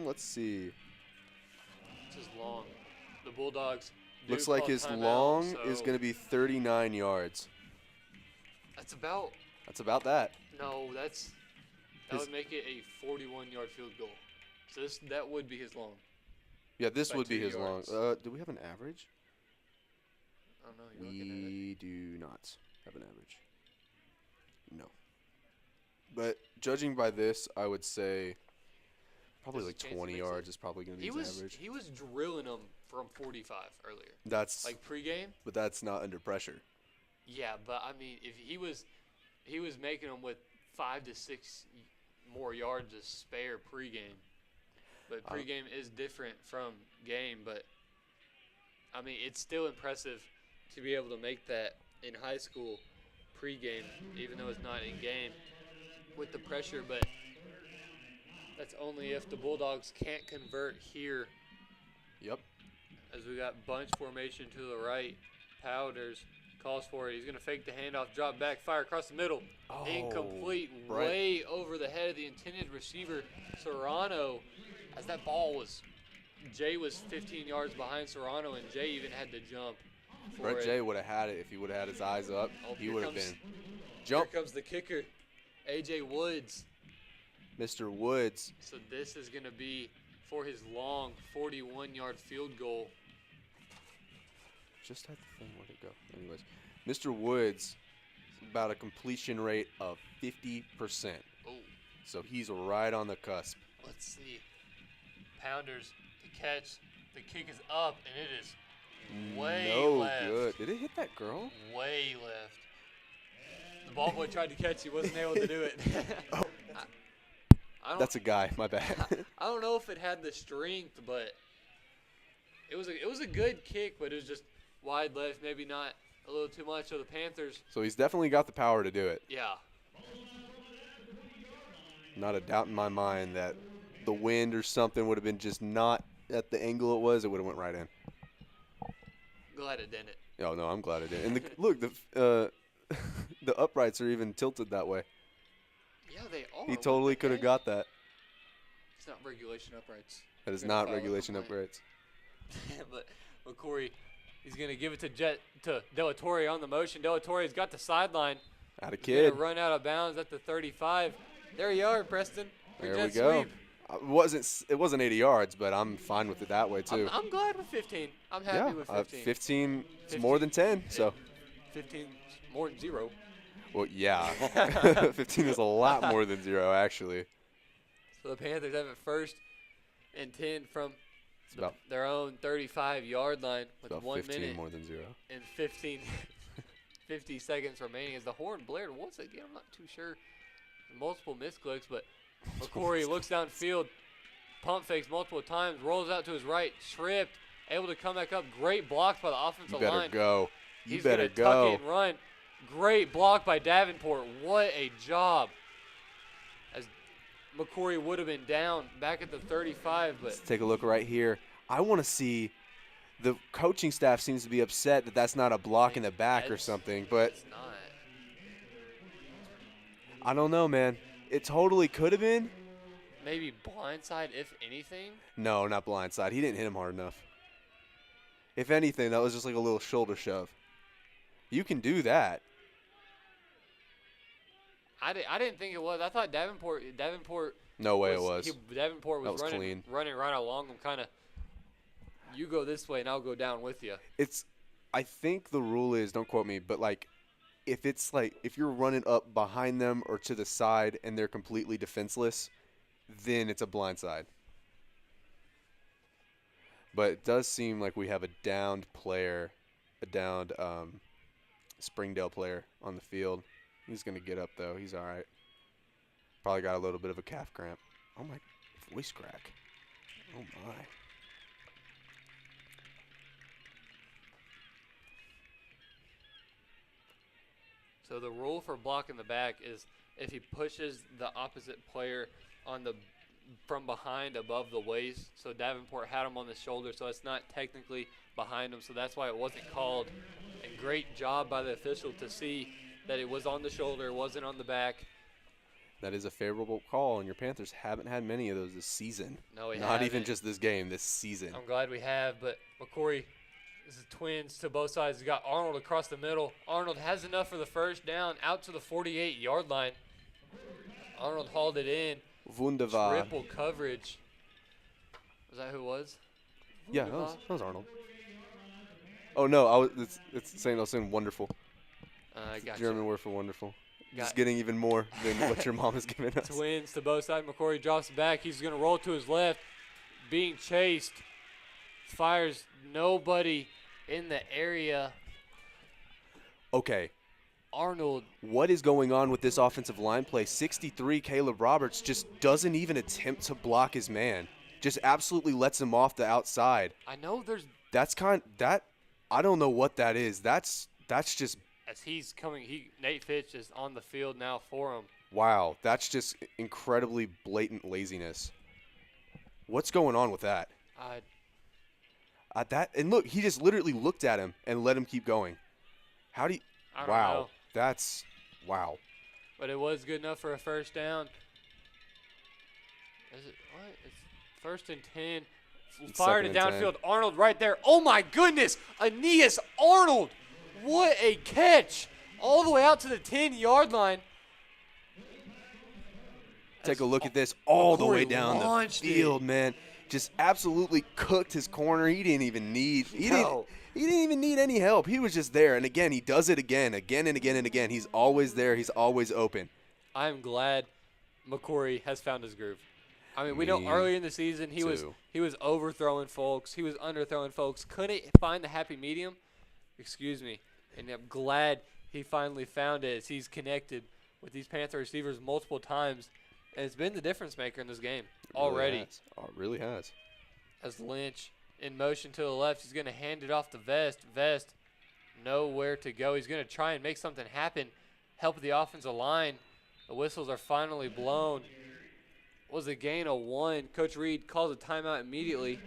Let's see. This is long. The Bulldogs. Looks like his long is going to be 39 yards. That's about. That's about that. No, that would make it a 41-yard field goal. So that would be his long. Yeah, this By would be 2 his yards. long. Do we have an average? I don't know. You're looking at it. We do not have an average. No. But judging by this, I would say Probably like 20 yards is probably going to be his average. He was drilling them from 45 earlier. That's like pregame. But that's not under pressure. Yeah, but I mean, if he was making them with 5 to 6 more yards to spare pregame. But pregame is different from game. But I mean, it's still impressive to be able to make that in high school pregame, even though it's not in game with the pressure. But that's only if the Bulldogs can't convert here. Yep. As we got bunch formation to the right. Powders calls for it. He's going to fake the handoff, drop back, fire across the middle. Oh, Incomplete, way over the head of the intended receiver, Serrano. As that ball was, Jay was 15 yards behind Serrano, and Jay even had to jump for Brett it. Jay would have had it if he would have had his eyes up. He would have been. Jump. Here comes the kicker, A.J. Woods. Mr. Woods. So this is going to be for his long 41-yard field goal. Just had the thing. Where'd it go? Anyways, Mr. Woods, about a completion rate of 50%. Oh. So he's right on the cusp. Let's see. Pounders, the catch, the kick is up, and it is way left. Good. Did it hit that girl? Way left. The ball boy tried to catch, he wasn't able to do it. That's a guy. My bad. I don't know if it had the strength, but it was a good kick, but it was just wide left, maybe not a little too much. So the Panthers. So he's definitely got the power to do it. Yeah. Not a doubt in my mind that the wind or something would have been just not at the angle it was. It would have went right in. Glad it didn't. Oh no, I'm glad it did. And look, the the uprights are even tilted that way. Yeah, they are. He totally could have got that. It's not regulation uprights. That is not regulation uprights. But McCory, he's going to give it to Delatorre on the motion. Delatorre's got the sideline. Out of He's kid. gonna run out of bounds at the 35. There you are, Preston. There we go. It wasn't 80 yards, but I'm fine with it that way too. I'm glad with 15. I'm happy with 15. 15 is more than 10, so. 15 more than 0. Well, yeah. 15 is a lot more than 0, actually. So the Panthers have it first and 10 from their own 35-yard line with about 1 15 minute more than 0. and 50 seconds remaining. As the horn blared once again, I'm not too sure. Multiple misclicks, but McCory looks downfield, pump fakes multiple times, rolls out to his right, tripped, able to come back up. Great blocks by the offensive line. You better go. He's better go. Tuck it and run. Great block by Davenport. What a job. As McCory would have been down back at the 35. But let's take a look right here. I want to see. The coaching staff seems to be upset that that's not a block in the back or something, but it's not. I don't know, man. It totally could have been. Maybe blindside, if anything. No, not blindside. He didn't hit him hard enough. If anything, that was just like a little shoulder shove. You can do that. I didn't think it was. I thought Davenport. No way it was. Davenport was clean. running right along him, kind of. You go this way and I'll go down with you. I think the rule is, don't quote me, but like, if you're running up behind them or to the side and they're completely defenseless, then it's a blindside. But it does seem like we have a downed player, Springdale player on the field. He's going to get up, though. He's all right. Probably got a little bit of a calf cramp. Oh, my. Voice crack. Oh, my. So the rule for blocking the back is if he pushes the opposite player from behind above the waist. So Davenport had him on the shoulder, so it's not technically behind him. So that's why it wasn't called. And great job by the official to see that it was on the shoulder, it wasn't on the back. That is a favorable call, and your Panthers haven't had many of those this season. No, we Not haven't. even just this game, this season. I'm glad we have, but McCory, this is twins to both sides. He's got Arnold across the middle. Arnold has enough for the first down out to the 48-yard line. Arnold hauled it in. Wunderbar. Triple coverage. Was that who it was? Yeah, that was Arnold. Oh, no, it's saying wonderful. I got German word for wonderful. Just getting even more than what your mom has given us. Twins to both sides. McCrory drops back. He's going to roll to his left. Being chased. Fires nobody in the area. Okay. Arnold. What is going on with this offensive line play? 63, Caleb Roberts just doesn't even attempt to block his man. Just absolutely lets him off the outside. I know there's. I don't know what that is. That's just. As he's coming, Nate Fitch is on the field now for him. Wow, that's just incredibly blatant laziness. What's going on with that? And look, he just literally looked at him and let him keep going. How do you? I don't wow, know. that's wow. But it was good enough for a first down. Is it what? It's 1st and 10. Fired it downfield. 10. Arnold right there. Oh my goodness, Aeneas Arnold! What a catch! All the way out to the 10-yard line. Take a look at this all the way down the field, it. man. Just absolutely cooked his corner. He didn't even need he didn't even need any help. He was just there. And again, he does it again and again. He's always there. He's always open. I'm glad McCrory has found his groove. I mean, we know earlier in the season he was overthrowing folks. He was underthrowing folks. Couldn't find the happy medium. Excuse me. And I'm glad he finally found it as he's connected with these Panther receivers multiple times. And it's been the difference maker in this game already. It really has. As Lynch in motion to the left, he's going to hand it off to Vest. Vest, nowhere to go. He's going to try and make something happen, help the offensive line. The whistles are finally blown. Was a gain of 1. Coach Reed calls a timeout immediately.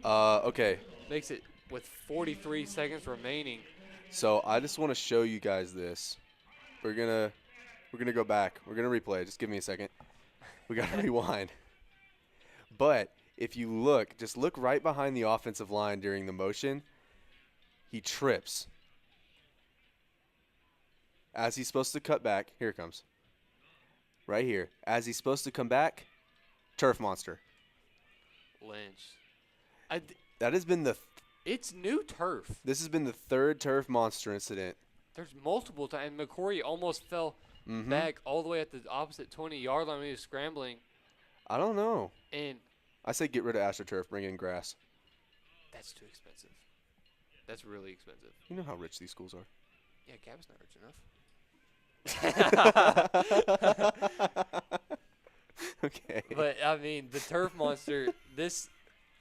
Okay. Makes it with 43 seconds remaining. So I just want to show you guys this. We're gonna go back. We're gonna replay. Just give me a second. We gotta rewind. But if you look, just look right behind the offensive line during the motion. He trips. As he's supposed to cut back, here it comes. Right here. As he's supposed to come back, turf monster. Lynch. That has been it's new turf. This has been the 3rd turf monster incident. There's multiple times. And McCrory almost fell back all the way at the opposite 20-yard line when he was scrambling. I don't know. And I say get rid of AstroTurf, bring in grass. That's too expensive. That's really expensive. You know how rich these schools are. Yeah, Cabot's not rich enough. Okay. But, I mean, the turf monster,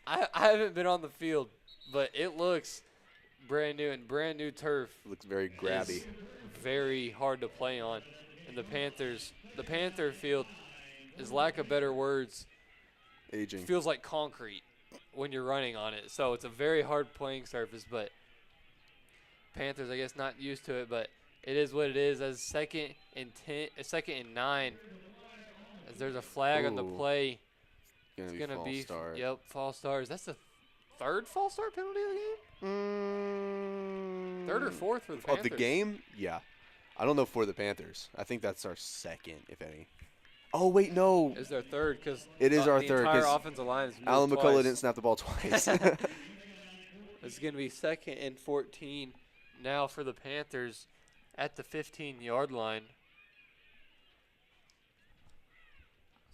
I haven't been on the field, but it looks brand new, and brand new turf. It looks very grabby. Very hard to play on. And the Panther field, is lack of better words, aging. Feels like concrete when you're running on it. So it's a very hard playing surface, but Panthers, I guess, not used to it, but it is what it is. As 2nd and 9, as there's a flag on the play. It's going to be start. Yep, false start. Is that the 3rd false start penalty of the game? 3rd or 4th for the Panthers? Of the game? Yeah. I don't know for the Panthers. I think that's our 2nd, if any. Oh, wait, no. It's their 3rd because it is our 3rd. The entire offensive line is moved Alan twice. McCullough didn't snap the ball twice. It's going to be 2nd and 14 now for the Panthers at the 15-yard line.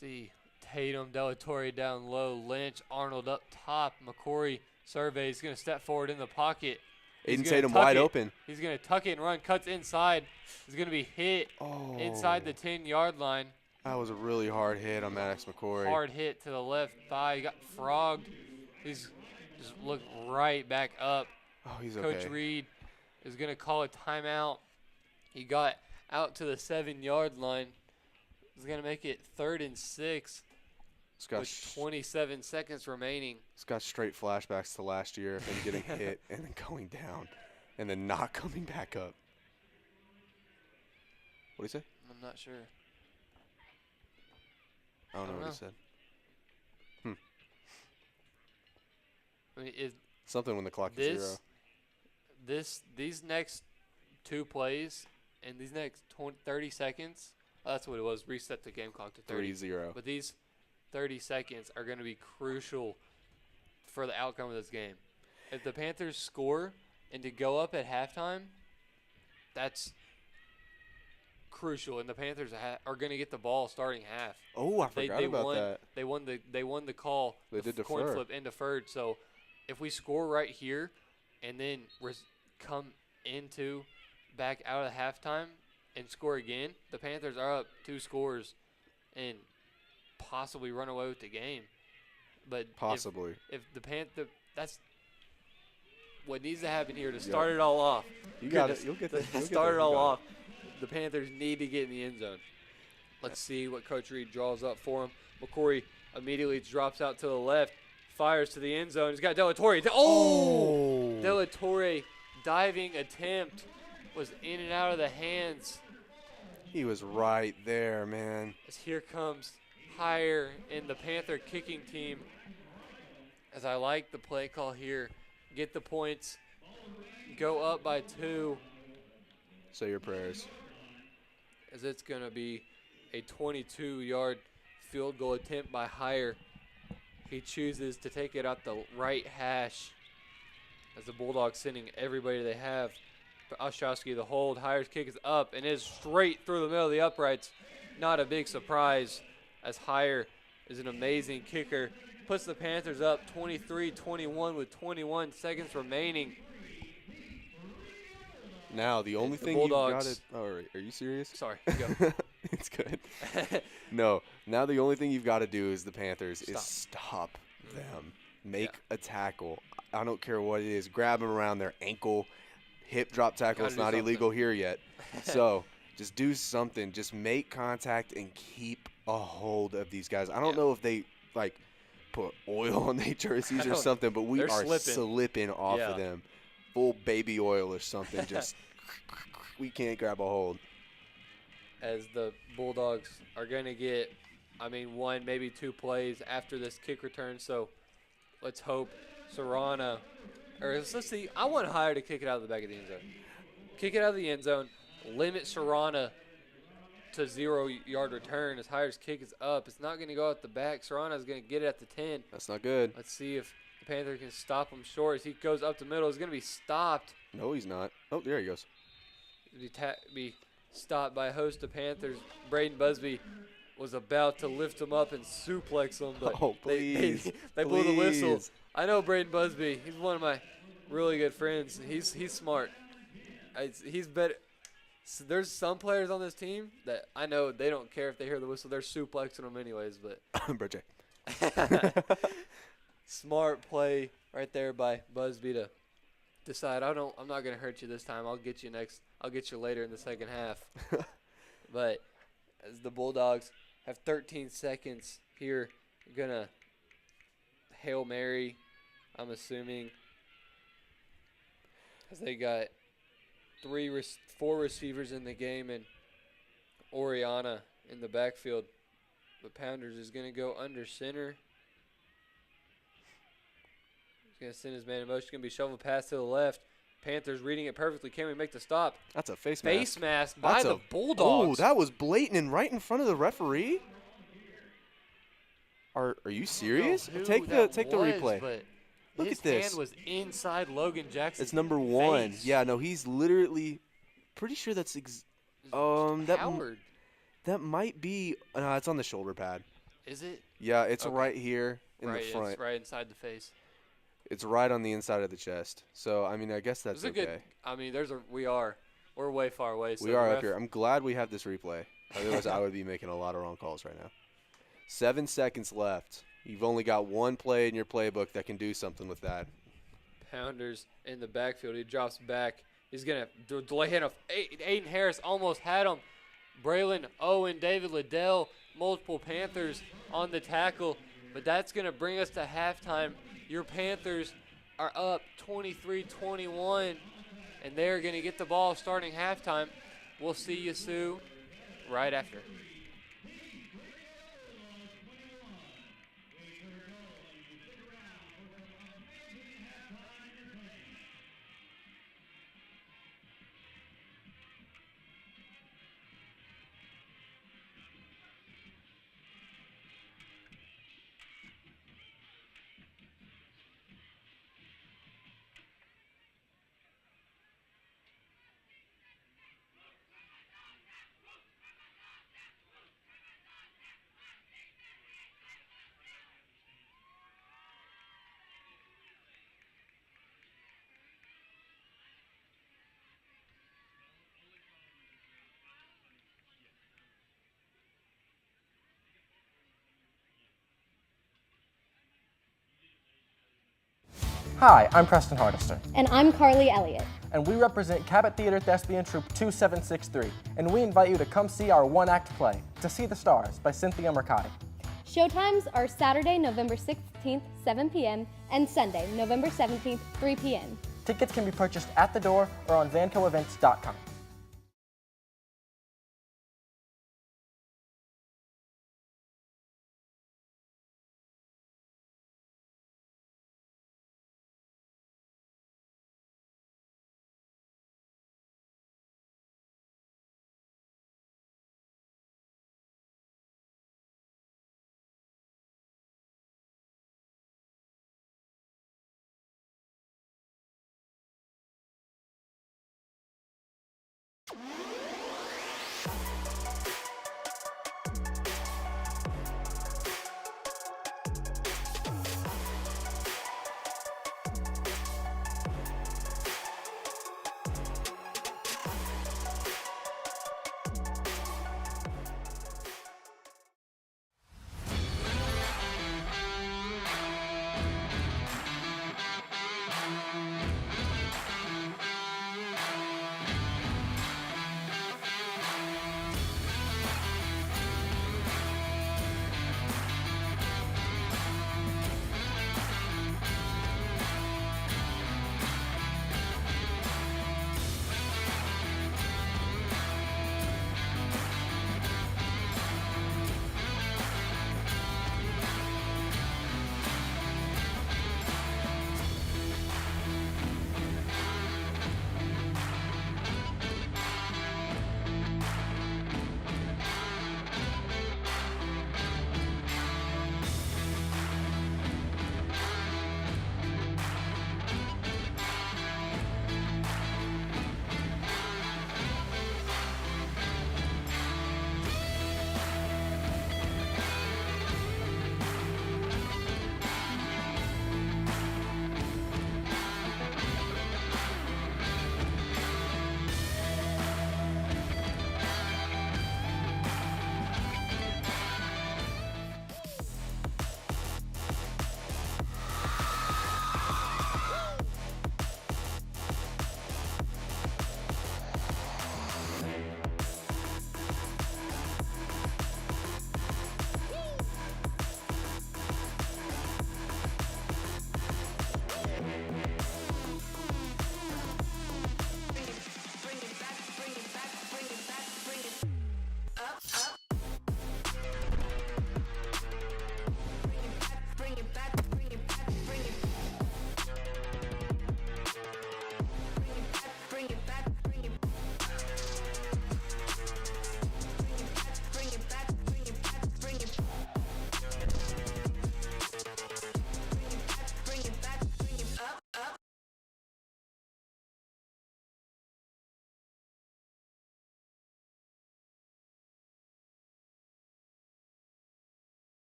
See Tatum, Delatorre down low, Lynch, Arnold up top. McCrory surveys, going to step forward in the pocket. Aiden Tatum wide open. He's going to tuck it and run, cuts inside. He's going to be hit inside the 10-yard line. That was a really hard hit on Maddox McCrory. Hard hit to the left thigh. He got frogged. He's just looked right back up. Oh, he's okay. Coach Reed is going to call a timeout. He got out to the 7-yard line. He's going to make it 3rd and 6 with 27 seconds remaining. It's got straight flashbacks to last year of him getting hit and then going down and then not coming back up. What did he say? I'm not sure. I don't know what he said. I mean, something when the clock is 0. These next 2 plays and these next 30 seconds, that's what it was, reset the game clock to 30. 3-0. But these 30 seconds are going to be crucial for the outcome of this game. If the Panthers score and to go up at halftime, that's crucial, and the Panthers are going to get the ball starting half. Oh, I forgot about that. They won the call. They did coin defer. flip and deferred. So if we score right here, and then come into back out of halftime and score again, the Panthers are up 2 scores and possibly run away with the game. But Possibly. if the Panther, that's what needs to happen here to start it all off. You got it. You'll get that. Start it all off. The Panthers need to get in the end zone. Let's see what Coach Reed draws up for him. McCory immediately drops out to the left, fires to the end zone. He's got Delatorre. Delatorre diving attempt was in and out of the hands. He was right there, man. As here comes Higher in the Panther kicking team. As I like the play call here. Get the points. Go up by 2. Say your prayers. As it's going to be a 22-yard field goal attempt by Higher. He chooses to take it out the right hash as the Bulldogs sending everybody they have. For Ostrowski, the hold. Higher's kick is up and is straight through the middle of the uprights. Not a big surprise as Higher is an amazing kicker. Puts the Panthers up 23-21 with 21 seconds remaining. Now, the only thing you've got to – oh, are you serious? Sorry, go. It's good. No, now the only thing you've got to do is the Panthers is stop them. Make a tackle. I don't care what it is. Grab them around their ankle. Hip drop tackle. It's not illegal here yet. So just do something. Just make contact and keep a hold of these guys. I don't know if they, like, put oil on their jerseys or something, but we are slipping off of them. Full baby oil or something. Just we can't grab a hold. As the Bulldogs are going to get, one, maybe 2 plays after this kick return. So let's hope Serrana, or let's see, I want Higher to kick it out of the back of the end zone. Kick it out of the end zone, limit Serrana to 0-yard return as Higher's kick is up. It's not going to go out the back. Serrana's going to get it at the 10. That's not good. Let's see if the Panther can stop him short as he goes up the middle. He's going to be stopped. No, he's not. Oh, there he goes. Be stopped by a host of Panthers. Braden Busby was about to lift him up and suplex him, but they blew the whistle. I know Braden Busby. He's one of my really good friends. He's smart. He's better. So there's some players on this team that I know they don't care if they hear the whistle. They're suplexing them anyways. But Bridget. Smart play right there by Busby to decide I'm not going to hurt you this time. I'll get you next. I'll get you later in the second half. But as the Bulldogs have 13 seconds here, gonna Hail Mary, I'm assuming, as they got 4 receivers in the game and Oriana in the backfield. But Pounders is going to go under center. He's going to send his man in motion. Going to be shovel pass to the left. Panthers reading it perfectly. Can we make the stop? That's a face mask. Face mask by the Bulldogs. Oh, that was blatant and right in front of the referee. Are you serious? Take the replay. Look at this. His hand was inside Logan Jackson's It's number 1. face. Yeah, no, he's literally pretty sure that's Howard. That might be it's on the shoulder pad. Is it? Yeah, it's right here in the front. It's right inside the face. It's right on the inside of the chest. So, I guess that's okay. We're way far away. So we are up here. I'm glad we have this replay. Otherwise, I would be making a lot of wrong calls right now. 7 seconds left. You've only got 1 play in your playbook that can do something with that. Pounders in the backfield. He drops back. He's going to delay hit off. Aiden Harris almost had him. Braylon Owen, David Liddell, multiple Panthers on the tackle. But that's going to bring us to halftime. Your Panthers are up 23-21, and they're going to get the ball starting halftime. We'll see you, Sue, right after. Hi, I'm Preston Hardister. And I'm Carly Elliott. And we represent Cabot Theater Thespian Troupe 2763. And we invite you to come see our one-act play, To See the Stars by Cynthia Mercati. Showtimes are Saturday, November 16th, 7 p.m. and Sunday, November 17th, 3 p.m. Tickets can be purchased at the door or on vancoevents.com.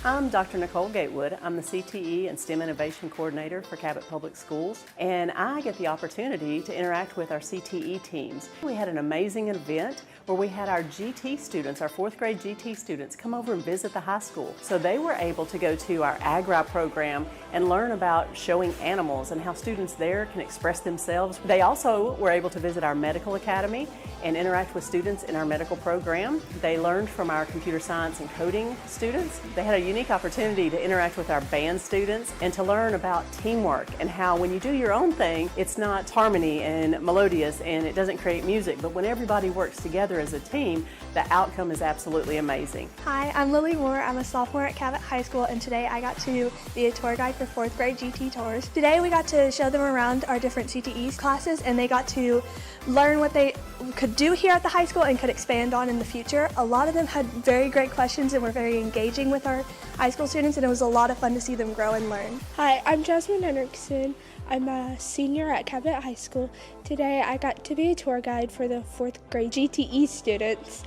I'm Dr. Nicole Gatewood. I'm the CTE and STEM Innovation Coordinator for Cabot Public Schools, and I get the opportunity to interact with our CTE teams. We had an amazing event where we had our GT students, our 4th grade GT students, come over and visit the high school. So they were able to go to our Agri program and learn about showing animals and how students there can express themselves. They also were able to visit our medical academy and interact with students in our medical program. They learned from our computer science and coding students. They had a unique opportunity to interact with our band students and to learn about teamwork and how when you do your own thing, it's not harmony and melodious and it doesn't create music, but when everybody works together as a team, the outcome is absolutely amazing. Hi, I'm Lily Moore. I'm a sophomore at Cabot High School, and today I got to be a tour guide for 4th grade GT tours. Today we got to show them around our different CTE classes, and they got to learn what they could do here at the high school and could expand on in the future. A lot of them had very great questions and were very engaging with our high school students, and it was a lot of fun to see them grow and learn. Hi, I'm Jasmine Hendrickson. I'm a senior at Cabot High School. Today I got to be a tour guide for the 4th grade GTE students,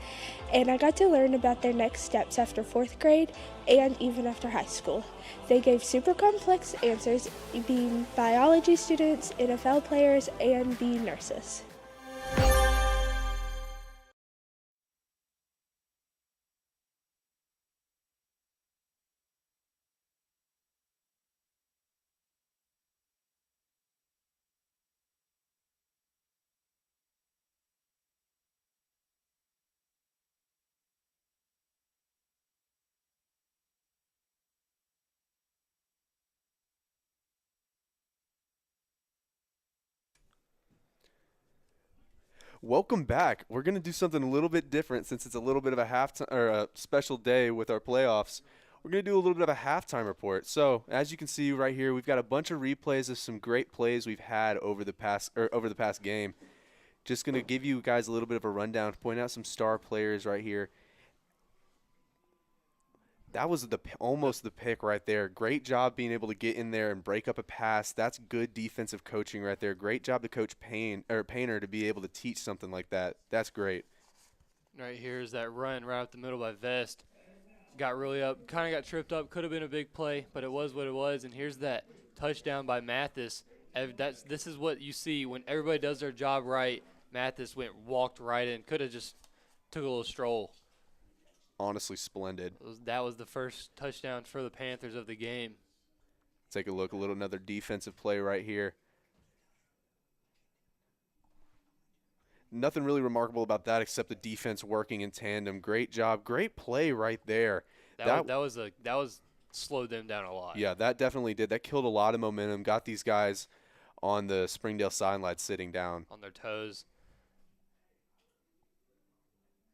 and I got to learn about their next steps after 4th grade and even after high school. They gave super complex answers, being biology students, NFL players, and being nurses. Welcome back. We're going to do something a little bit different since it's a little bit of a halftime or a special day with our playoffs. We're going to do a little bit of a halftime report. So, as you can see right here, we've got a bunch of replays of some great plays we've had over the past game. Just going to give you guys a little bit of a rundown, point out some star players right here. That was almost the pick right there. Great job being able to get in there and break up a pass. That's good defensive coaching right there. Great job to Coach Painter to be able to teach something like that. That's great. Right here's that run right up the middle by Vest. Got really up, kind of got tripped up. Could have been a big play, but it was what it was. And here's that touchdown by Mathis. This is what you see when everybody does their job right. Mathis walked right in. Could have just took a little stroll. Honestly splendid. That was the first touchdown for the Panthers of the game. Take a look, another defensive play right here. Nothing really remarkable about that except the defense working in tandem. Great job, great play right there. That was slowed them down a lot. Yeah, that definitely did. That killed a lot of momentum. Got these guys on the Springdale sideline sitting down on their toes.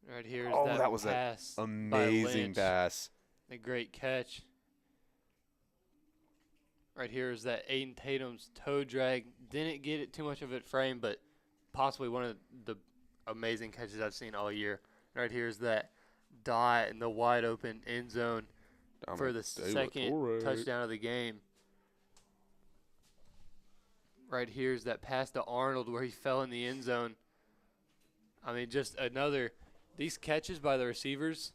Right here's that was pass an amazing pass. A great catch. Right here is that Aiden Tatum's toe drag. Didn't get it too much of it framed, but possibly one of the amazing catches I've seen all year. Right here is that dot in the wide open end zone for the second touchdown of the game. Right here is that pass to Arnold where he fell in the end zone. I mean, just another. These catches by the receivers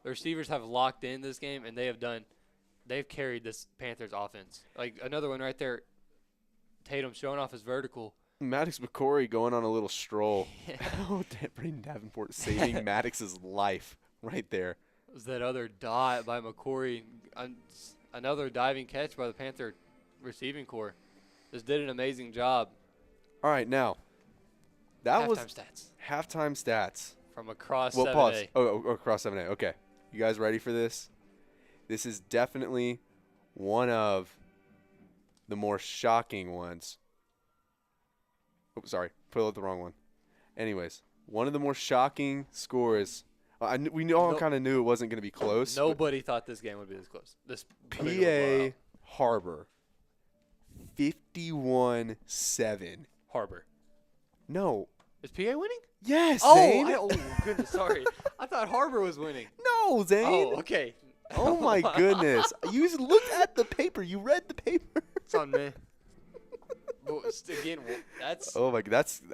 have locked in this game, and they've carried this Panthers offense. Like another one right there, Tatum showing off his vertical. Maddox McCory going on a little stroll. Oh, Braden Davenport saving Maddox's life right there. It was that other dot by McCory, another diving catch by the Panther receiving corps. Just did an amazing job. All right, now that was halftime stats. From across 7A. Pause. Oh, across 7A. Okay. You guys ready for this? This is definitely one of the more shocking ones. Oh, sorry. Put out the wrong one. Anyways, one of the more shocking scores. We all kind of knew it wasn't going to be close. Nobody thought this game would be this close. PA Harbor, 51-7. Harbor. No. Is PA winning? Yes, Zane. Oh, goodness, sorry. I thought Harbor was winning. No, Zane. Oh, okay. Oh, my goodness. You looked at the paper. You read the paper. It's on me. Again, that's. Oh my!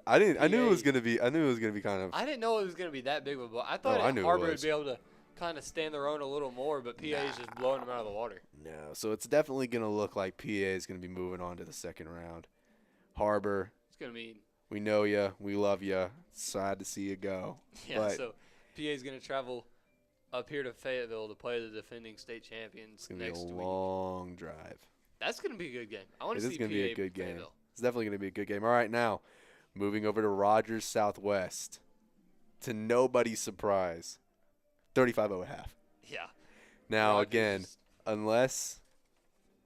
I knew it was gonna be. I knew it was gonna be kind of. I didn't know it was gonna be that big of a blow. I thought Harbor would be able to kind of stand their own a little more, but PA is just blowing them out of the water. No, so it's definitely going to look like PA is going to be moving on to the second round. Harbor, It's going to be we know you, we love you. Sad to see you go. yeah. But So PA is going to travel up here to Fayetteville to play the defending state champions it's going to be next a week. long drive. That's going to be a good game. I want It to is see going PA to be a good game. Fayetteville. It's definitely going to be a good game. All right, now moving over to Rogers Southwest. To nobody's surprise, 35-0 at half. Yeah. Now, Rogers again, is- unless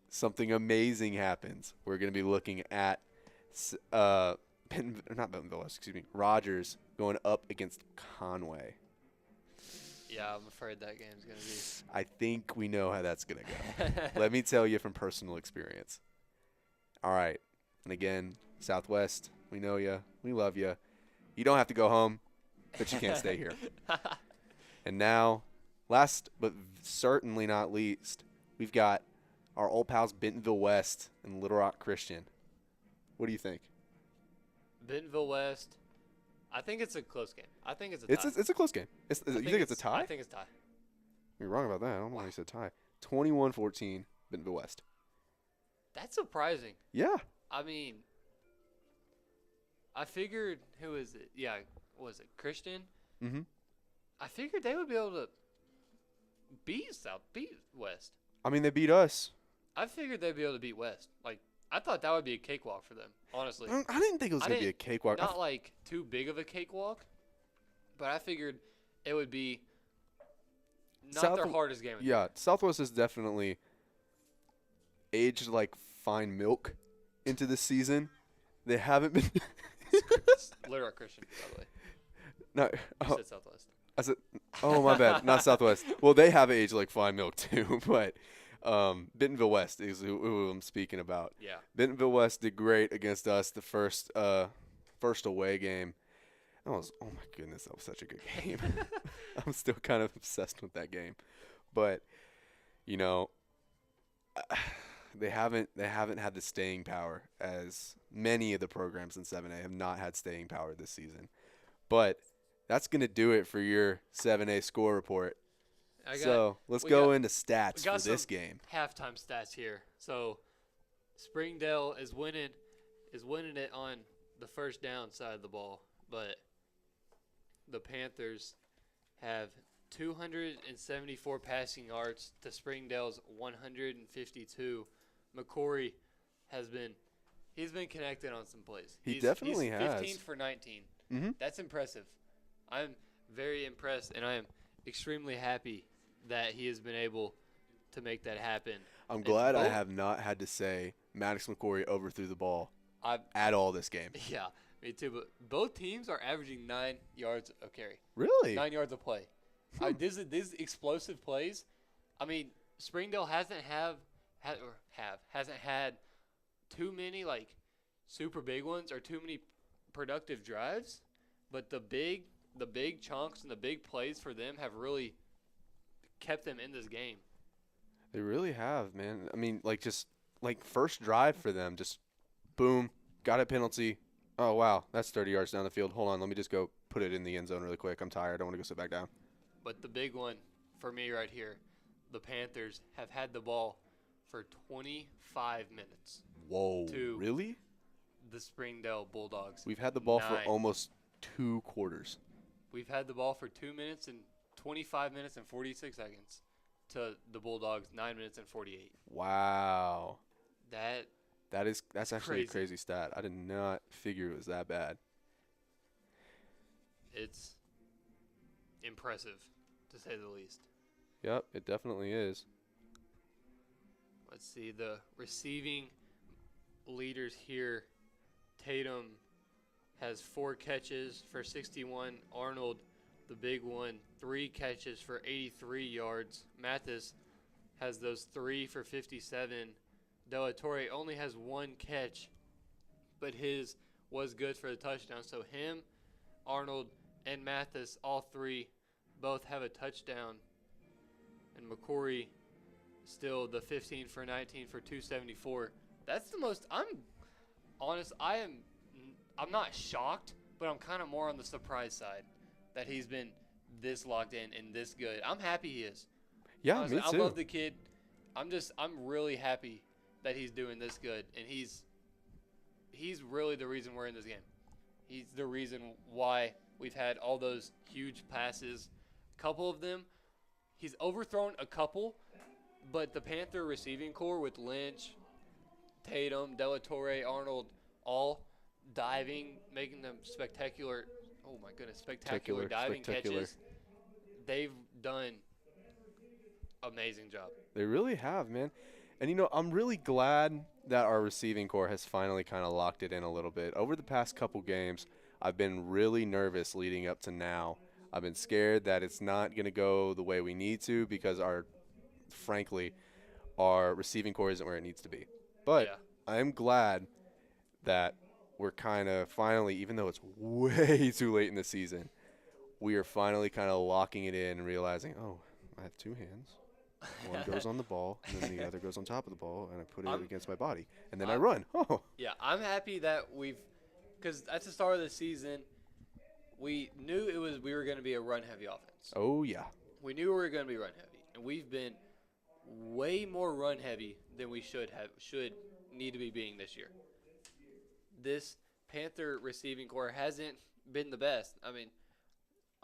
something amazing happens, we're going to be looking at Rogers going up against Conway. Yeah, I'm afraid that game's going to be. I think we know how that's going to go. Let me tell you from personal experience. All right. And again, Southwest, we know you. We love you. You don't have to go home, but you can't stay here. And now, last but certainly not least, we've got our old pals Bentonville West and Little Rock Christian. What do you think? Bentonville West. I think it's a close game. I think it's a tie. It's a close game. You think it's a tie? I think it's a tie. You're wrong about that. I don't know why you said tie. 21-14, Bentonville West. That's surprising. Yeah. I mean, I figured, who is it? Yeah, what was it, Christian? Mm-hmm. I figured they would be able to beat West. I mean, they beat us. I figured they'd be able to beat West. Like, I thought that would be a cakewalk for them, honestly. I didn't think it was going to be a cakewalk. Not like too big of a cakewalk, but I figured it would be not their hardest game. Yeah, Southwest is definitely aged like fine milk into this season. They haven't been. Little Rock Christian, by the way. No, You said Southwest. I said, oh my bad, not Southwest. Well, they have aged like fine milk too, but Bentonville West is who I'm speaking about. Yeah. Bentonville West did great against us the first away game. Oh my goodness, that was such a good game. I'm still kind of obsessed with that game, but you know, they haven't had the staying power as many of the programs in 7A have not had staying power this season. But that's gonna do it for your 7A score report. So let's go into stats for this game. Halftime stats here. So Springdale is winning it on the first down side of the ball, but the Panthers have 274 passing yards to Springdale's 152. McCory he's been connected on some plays. He's definitely 15 for 19. Mm-hmm. That's impressive. I'm very impressed, and I am extremely happy that he has been able to make that happen. I'm glad I have not had to say Maddox McCory overthrew the ball at all this game. Yeah, me too. But both teams are averaging 9 yards of carry. Really? 9 yards of play. These explosive plays. I mean, Springdale hasn't had too many like super big ones or too many productive drives, but the big chunks and the big plays for them have really kept them in this game. They really have, man. I mean, just first drive for them, just boom, got a penalty. Oh, wow, that's 30 yards down the field. Hold on, let me just go put it in the end zone really quick. I'm tired. I don't want to go sit back down. But the big one for me right here, the Panthers have had the ball for 25 minutes. Whoa, really? The Springdale Bulldogs. We've had the ball for almost 2 quarters. We've had the ball for 2 minutes and 25 minutes and 46 seconds to the Bulldogs 9 minutes and 48. Wow. That's actually crazy. a crazy stat. I did not figure it was that bad. It's impressive, to say the least. Yep, it definitely is. Let's see, the receiving leaders here. Tatum has 4 catches for 61. Arnold, the big one, 3 catches for 83 yards. Mathis has those 3 for 57. De Torre only has 1 catch, but his was good for the touchdown. So him, Arnold, and Mathis, all 3, both have a touchdown. And McCory, still the 15 for 19 for 274. That's the most. I'm honest. I'm not shocked, but I'm kind of more on the surprise side that he's been this locked in and this good. I'm happy he is. Yeah, Honestly, me too. I love the kid. I'm really happy that he's doing this good, and he's really the reason we're in this game. He's the reason why we've had all those huge passes. A couple of them, he's overthrown a couple, but the Panther receiving core with Lynch, Tatum, Delatorre, Arnold, all diving, making them spectacular. Oh my goodness, spectacular diving catches. They've done amazing job. They really have, man. And, you know, I'm really glad that our receiving core has finally kind of locked it in a little bit. Over the past couple games, I've been really nervous leading up to now. I've been scared that it's not going to go the way we need to because, frankly, our receiving core isn't where it needs to be. But Yeah. I'm glad that we're kind of finally, even though it's way too late in the season, we are finally kind of locking it in and realizing, oh, I have two hands. One goes on the ball, and then the other goes on top of the ball, and I put it against my body, and then I run. Oh. Yeah, I'm happy that because at the start of the season, we knew we were going to be a run-heavy offense. Oh, yeah. We knew we were going to be run-heavy, and we've been way more run-heavy than we should need to be being this year. This Panther receiving core hasn't been the best. I mean,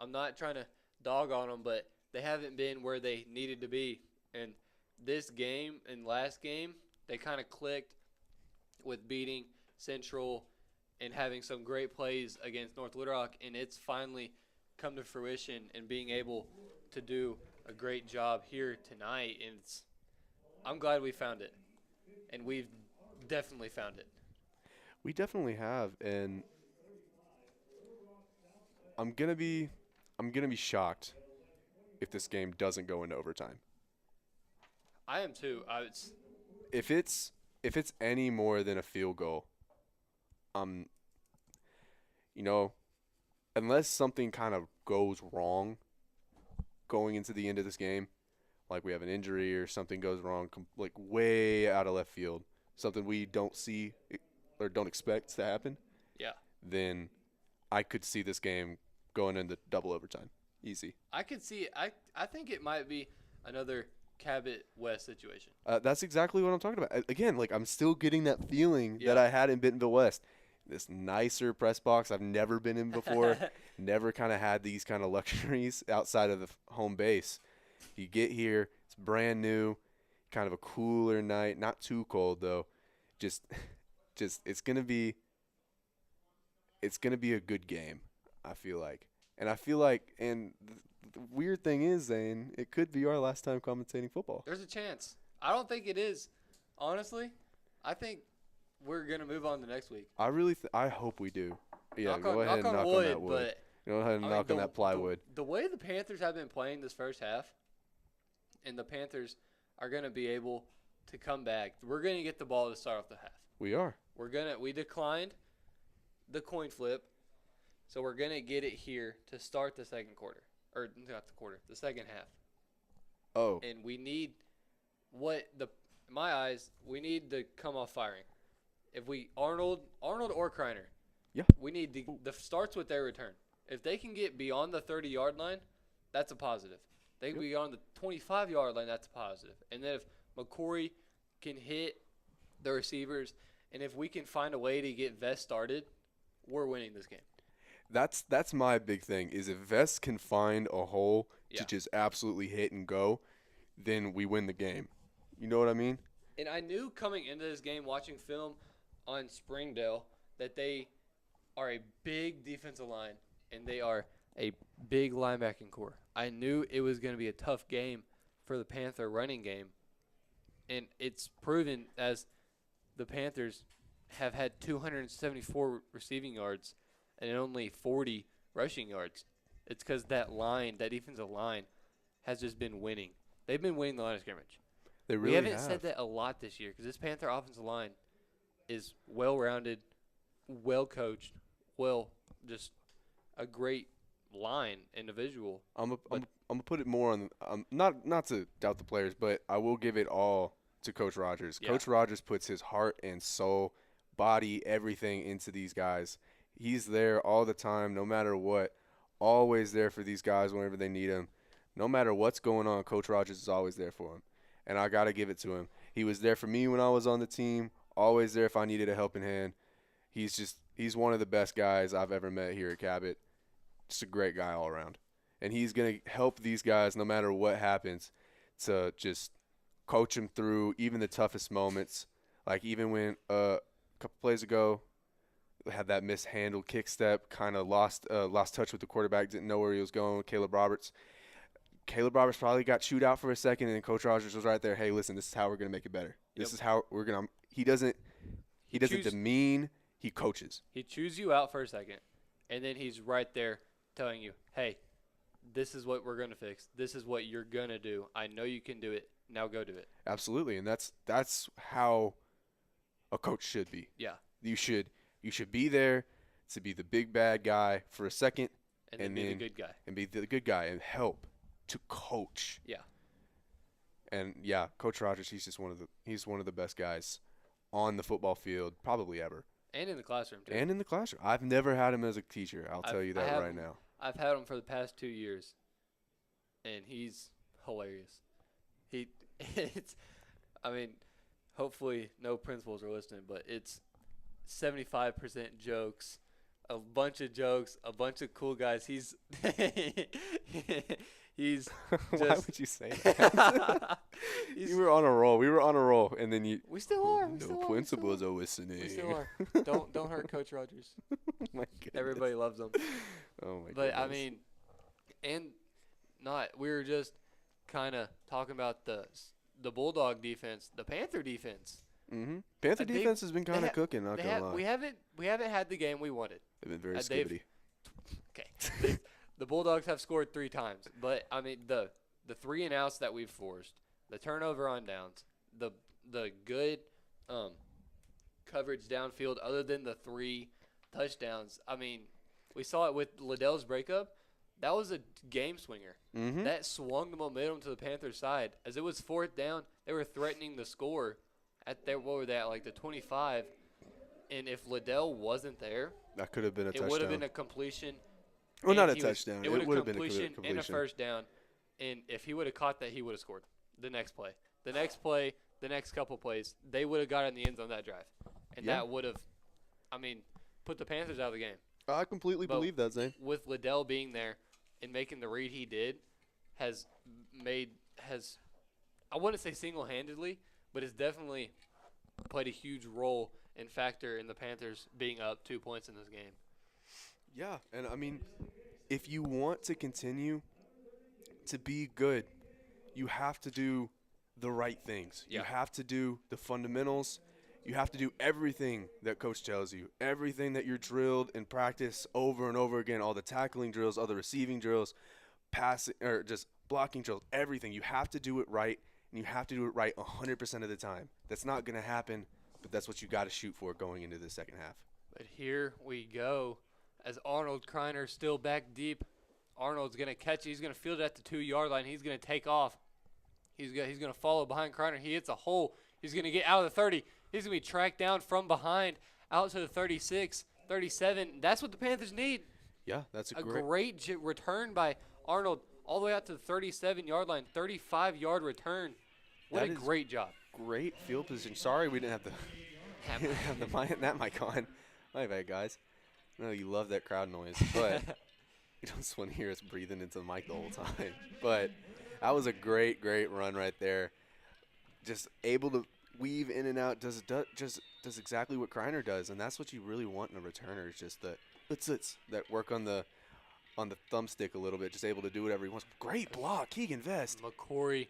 I'm not trying to dog on them, but they haven't been where they needed to be. And this game and last game, they kind of clicked with beating Central and having some great plays against North Little Rock, and it's finally come to fruition and being able to do a great job here tonight. And I'm glad we found it, and we've definitely found it. We definitely have, and I'm gonna be shocked if this game doesn't go into overtime. I am too. If it's any more than a field goal, unless something kind of goes wrong going into the end of this game, like we have an injury or something goes wrong, like way out of left field, something we don't see or don't expect to happen, then I could see this game going into double overtime. Easy. I could see it. I think it might be another Cabot West situation. That's exactly what I'm talking about. Again, like I'm still getting that feeling that I had in Bentonville West. This nicer press box I've never been in before. Never kind of had these kind of luxuries outside of the home base. You get here, it's brand new, kind of a cooler night, not too cold though. Just it's gonna be a good game, I feel like. And I feel like, and the weird thing is, Zane, it could be our last time commentating football. There's a chance. I don't think it is. Honestly, I think we're going to move on to next week. I hope we do. Yeah, go ahead and knock on that wood. Go ahead and knock on that plywood. The way the Panthers have been playing this first half, and the Panthers are going to be able to come back, we're going to get the ball to start off the half. We are. We declined the coin flip. So we're going to get it here to start the second quarter. Or not the quarter, the second half. Oh. And we need in my eyes, we need to come off firing. If we Arnold or Kreiner. Yeah. We need the starts with their return. If they can get beyond the 30-yard line, that's a positive. They can be on the 25-yard line, that's a positive. And then if McCory can hit the receivers, and if we can find a way to get Vest started, we're winning this game. That's my big thing is if Vest can find a hole to just absolutely hit and go, then we win the game. You know what I mean? And I knew coming into this game, watching film on Springdale, that they are a big defensive line and they are a big linebacking core. I knew it was going to be a tough game for the Panther running game, and it's proven as the Panthers have had 274 receiving yards and only 40 rushing yards. It's because that defensive line, has just been winning. They've been winning the line of scrimmage. They really we haven't have. said that a lot this year because this Panther offensive line is well-rounded, well-coached, just a great line individual. I'm gonna put it more on not to doubt the players, but I will give it all to Coach Rogers. Yeah. Coach Rogers puts his heart and soul, body, everything into these guys. He's there all the time, no matter what. always there for these guys whenever they need him. No matter what's going on, Coach Rogers is always there for him. And I got to give it to him. He was there for me when I was on the team, always there if I needed a helping hand. He's one of the best guys I've ever met here at Cabot. Just a great guy all around. And he's going to help these guys no matter what happens to just coach them through even the toughest moments. Like even when a couple plays ago, had that mishandled kick step, kind of lost touch with the quarterback, didn't know where he was going, Caleb Roberts. Caleb Roberts probably got chewed out for a second, and Coach Rogers was right there. Hey, listen, this is how we're going to make it better. This is how we're going to – he doesn't demean, he coaches. He chews you out for a second, and then he's right there telling you, hey, this is what we're going to fix. This is what you're going to do. I know you can do it. Now go do it. Absolutely, and that's how a coach should be. Yeah. You should be there to be the big bad guy for a second, and then be the good guy. And be the good guy and help to coach. Yeah. And yeah, Coach Rogers, he's one of the best guys on the football field probably ever. And in the classroom too. And in the classroom. I've never had him as a teacher. I'll tell you that right now. I've had him for the past 2 years, and he's hilarious. Hopefully no principals are listening, but it's 75% jokes, a bunch of cool guys. He's just Why would you say that? You were on a roll. We were on a roll, and then you. We still are. Principals are listening. We still are. Don't hurt Coach Rogers. My goodness. Everybody loves him. Oh my But goodness. We were just kind of talking about the Bulldog defense, the Panther defense. Mm-hmm. Panther defense has been kind of cooking. Not gonna lie. We haven't had the game we wanted. They've been very skibbity. Okay. The Bulldogs have scored 3 times, but I mean the 3 and outs that we've forced, the turnover on downs, the good coverage downfield, other than the 3 touchdowns. I mean, we saw it with Liddell's breakup. That was a game swinger. Mm-hmm. That swung the momentum to the Panthers' side. As it was 4th down, they were threatening the score at their like the 25. And if Liddell wasn't there, that could have been a touchdown. It would have been a completion. Well, not a touchdown. It would have been a completion and a first down. And if he would have caught that, he would have scored the next play. The next couple plays, they would have got in the end zone that drive. And that would have, put the Panthers out of the game. I completely believe that, Zane. With Liddell being there and making the read he did, I wouldn't say single-handedly, but it's definitely played a huge role and factor in the Panthers being up 2 points in this game. Yeah, and if you want to continue to be good, you have to do the right things. Yeah. You have to do the fundamentals. You have to do everything that coach tells you, everything that you're drilled in practice over and over again, all the tackling drills, all the receiving drills, passing or just blocking drills, everything. You have to do it right, and you have to do it right 100% of the time. That's not going to happen, but that's what you got to shoot for going into the second half. But here we go. As Arnold Kreiner still back deep, Arnold's going to catch it. He's going to field it at the 2-yard line. He's going to take off. He's going to follow behind Kreiner. He hits a hole. He's going to get out of the 30. He's going to be tracked down from behind out to the 36, 37. That's what the Panthers need. Yeah, that's a great return by Arnold all the way out to the 37-yard line, 35-yard return. What a great job. Great field position. Sorry we didn't have that mic on. My bad, guys. No, you love that crowd noise, but you just want to hear us breathing into the mic the whole time. But that was a great run right there. Just able to weave in and out, does exactly what Kreiner does, and that's what you really want in a returner, is just the that work on the thumbstick a little bit, just able to do whatever he wants. Great block, Keegan Vest. McCory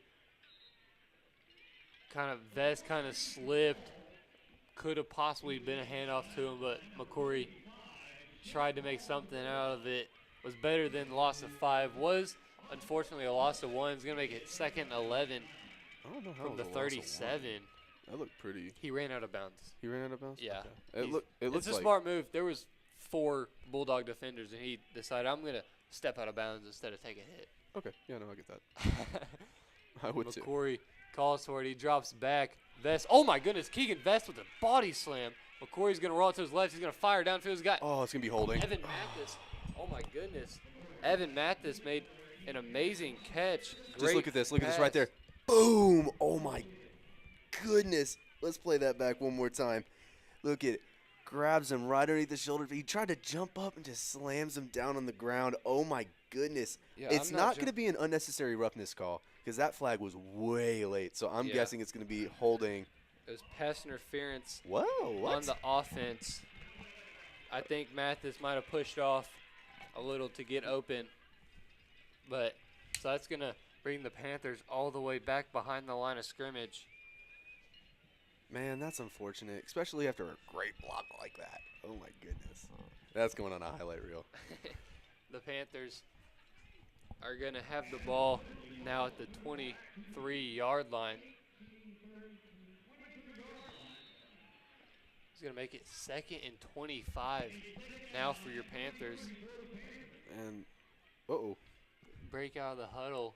kind of slipped. Could have possibly been a handoff to him, but McCory tried to make something out of it. Was better than the loss of 5. Was unfortunately a loss of 1. It's gonna make it 2nd and 11 from the 37. That looked pretty. He ran out of bounds. He ran out of bounds? Yeah. Okay. It's a smart move. There was 4 Bulldog defenders, and he decided, I'm going to step out of bounds instead of take a hit. Okay. Yeah, no, I get that. I would too. McCory calls for it. He drops back. Vest. Oh, my goodness. Keegan Vest with a body slam. McCory's going to roll to his left. He's going to fire downfield. He's got it's going to be holding. Evan Mathis. Oh, my goodness. Evan Mathis made an amazing catch. Just look at this. Look at this pass. right there. Boom. Oh, my goodness. Let's play that back one more time. Look at it. Grabs him right underneath the shoulder. He tried to jump up and just slams him down on the ground. Oh, my goodness. Yeah, it's not going to be an unnecessary roughness call because that flag was way late. So I'm guessing it's going to be holding. It was pass interference Whoa, what? on the offense. I think Mathis might have pushed off a little to get open. But so that's going to bring the Panthers all the way back behind the line of scrimmage. Man, that's unfortunate, especially after a great block like that. Oh, my goodness. That's going on a highlight reel. The Panthers are going to have the ball now at the 23-yard line. He's going to make it 2nd and 25 now for your Panthers. And, Break out of the huddle.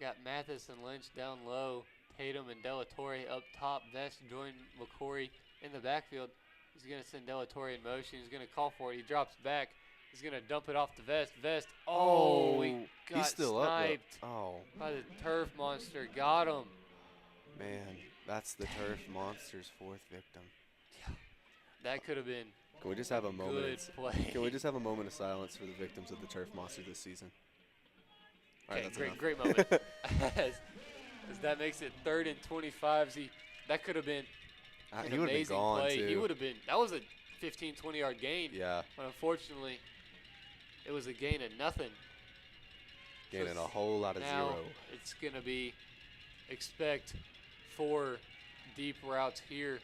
Got Mathis and Lynch down low. Tatum and Delatorre up top. Vest join McCory in the backfield. He's going to send Delatorre in motion. He's going to call for it. He drops back. He's going to dump it off to Vest. Vest. Oh, he got he's still sniped up, by the turf monster. Got him. Man, that's the turf monster's 4th victim. That could have been Can we just have a moment? good play. Can we just have a moment of silence for the victims of the turf monster this season? All right, Okay, that's enough. great moment. as that makes it 3rd and 25. See, that could have been an he would have been amazing gone play. too. He would have been. That was a 15, 20-yard gain. Yeah. But unfortunately, it was a gain of nothing. Gaining a whole lot of now zero. It's going to be expect 4 deep routes here.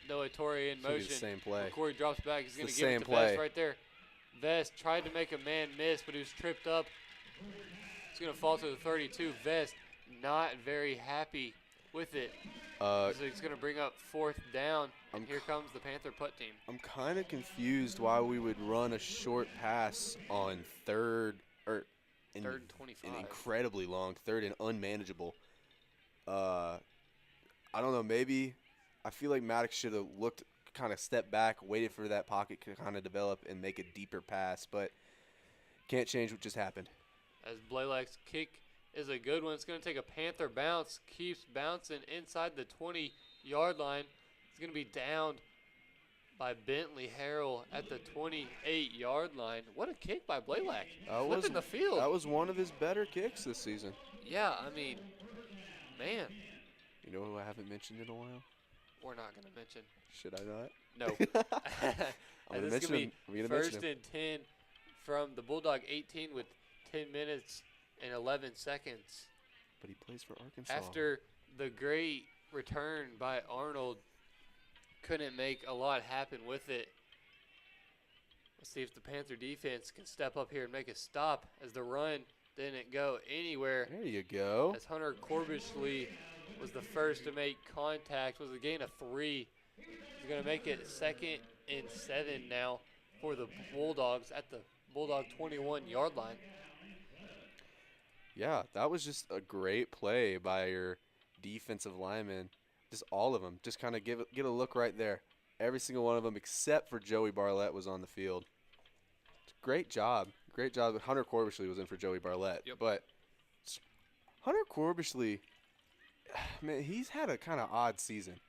Noah Torre in Should be the motion. same play. Corey drops back. He's going It's to the give it same to Vest play. right there. Vest tried to make a man miss, but he was tripped up. He's going to fall to the 32. Vest not very happy with it. So he's going to bring up 4th down, and here comes the Panther putt team. I'm kind of confused why we would run a short pass on 3rd or 3rd and 25. an incredibly long 3rd and unmanageable. I don't know. Maybe I feel like Maddox should have looked, kind of stepped back, waited for that pocket to kind of develop and make a deeper pass, but can't change what just happened. As Blaylock's kick is a good one. It's going to take a Panther bounce. Keeps bouncing inside the 20-yard line. It's going to be downed by Bentley Harrell at the 28-yard line. What a kick by Blaylock. Flipping the field. That was one of his better kicks this season. Yeah, I mean, man. You know who I haven't mentioned in a while? We're not going to mention. Should I not? No. I'm going to This is mention going him. to be I'm gonna mention 1st him. and 10 from the Bulldog 18 with 10 minutes and 11 seconds. But he plays for Arkansas. After the great return by Arnold, couldn't make a lot happen with it. Let's see if the Panther defense can step up here and make a stop as the run didn't go anywhere. There you go. As Hunter Corbishley was the first to make contact, was a gain of 3. He's going to make it 2nd and 7 now for the Bulldogs at the Bulldog 21-yard line. Yeah, that was just a great play by your defensive linemen. Just all of them. Just kind of get a look right there. Every single one of them except for Joey Barlett was on the field. Great job. Great job. Hunter Corbishley was in for Joey Barlett. Yep. But Hunter Corbishley, man, he's had a kind of odd season.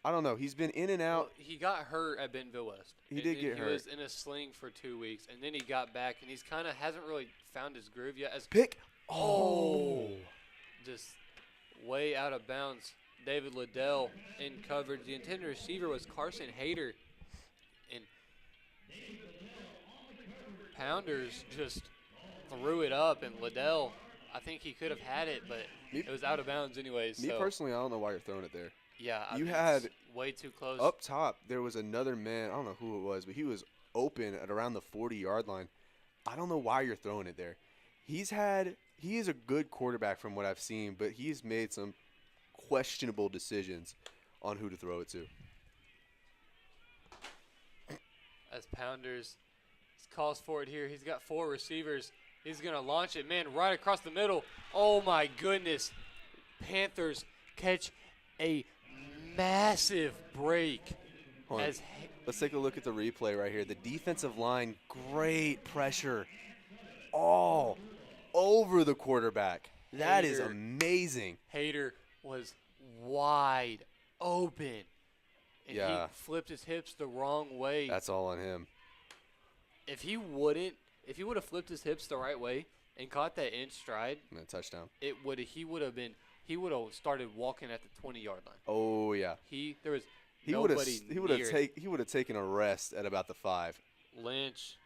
I don't know. He's been in and out. Well, he got hurt at Bentonville West. He did get hurt. He was in a sling for 2 weeks, and then he got back, and he's kind of hasn't really found his groove yet. Pick. Just way out of bounds. David Liddell in coverage. The intended receiver was Carson Hayter, and Pounders just threw it up, and Liddell, I think he could have had it, but it was out of bounds anyways. Me personally, I don't know why you're throwing it there. Yeah, I you mean, had it's way too close. Up top, there was another man. I don't know who it was, but he was open at around the 40-yard line. I don't know why you're throwing it there. He is a good quarterback from what I've seen, but he's made some questionable decisions on who to throw it to. As Pounders calls for it here, he's got 4 receivers. He's going to launch it, man, right across the middle. Oh, my goodness. Panthers catch a massive break. Hold on. Let's take a look at the replay right here. The defensive line, great pressure. all over the quarterback. That is Hader. amazing. Hader was wide open. And Yeah. he flipped his hips the wrong way. That's all on him. If he would have flipped his hips the right way and caught that in stride, And a touchdown. he would have started walking at the 20-yard line. Oh yeah. There was He nobody would have taken a rest at about the 5. Lynch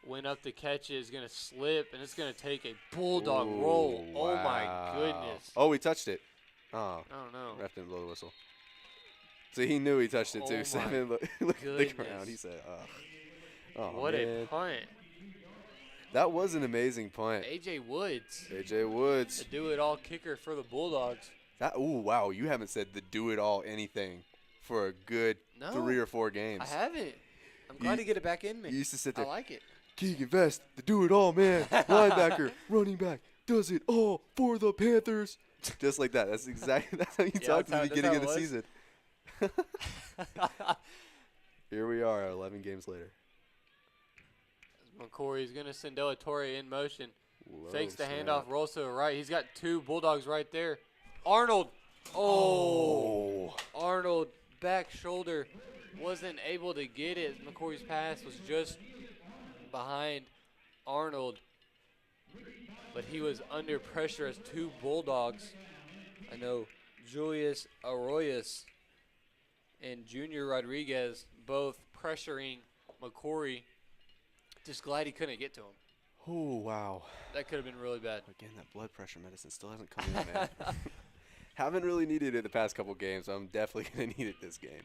went up to catch it, is going to slip, and it's going to take a bulldog roll. Oh, my wow. goodness. Oh, he touched it. Oh. I don't know. Ref didn't blow the whistle. So he knew he touched it, too. Oh, Simon my looked at the ground. goodness. He said, oh, What man. a punt. That was an amazing punt. A.J. Woods. A.J. Woods. The do-it-all kicker for the Bulldogs. Wow. You haven't said the do-it-all anything for a good 3 or 4 games. I haven't. I'm glad to get it back in me. You used to sit there. I like it. Keegan Vest, the do-it-all man. Linebacker, running back, does it all for the Panthers. Just like that. That's how you talk to the beginning of the season. Here we are, 11 games later. McCory's going to send Del Torre in motion. Low Fakes the snap. handoff, rolls to the right. He's got 2 Bulldogs right there. Arnold. Oh. Arnold, back shoulder. Wasn't able to get it. McCory's pass was just behind Arnold. But he was under pressure as 2 Bulldogs. I know Julius Arroyas and Junior Rodriguez both pressuring McCory. Just glad he couldn't get to him. Oh, wow. That could have been really bad. Again, that blood pressure medicine still hasn't come in, man. Haven't really needed it the past couple games. So I'm definitely going to need it this game.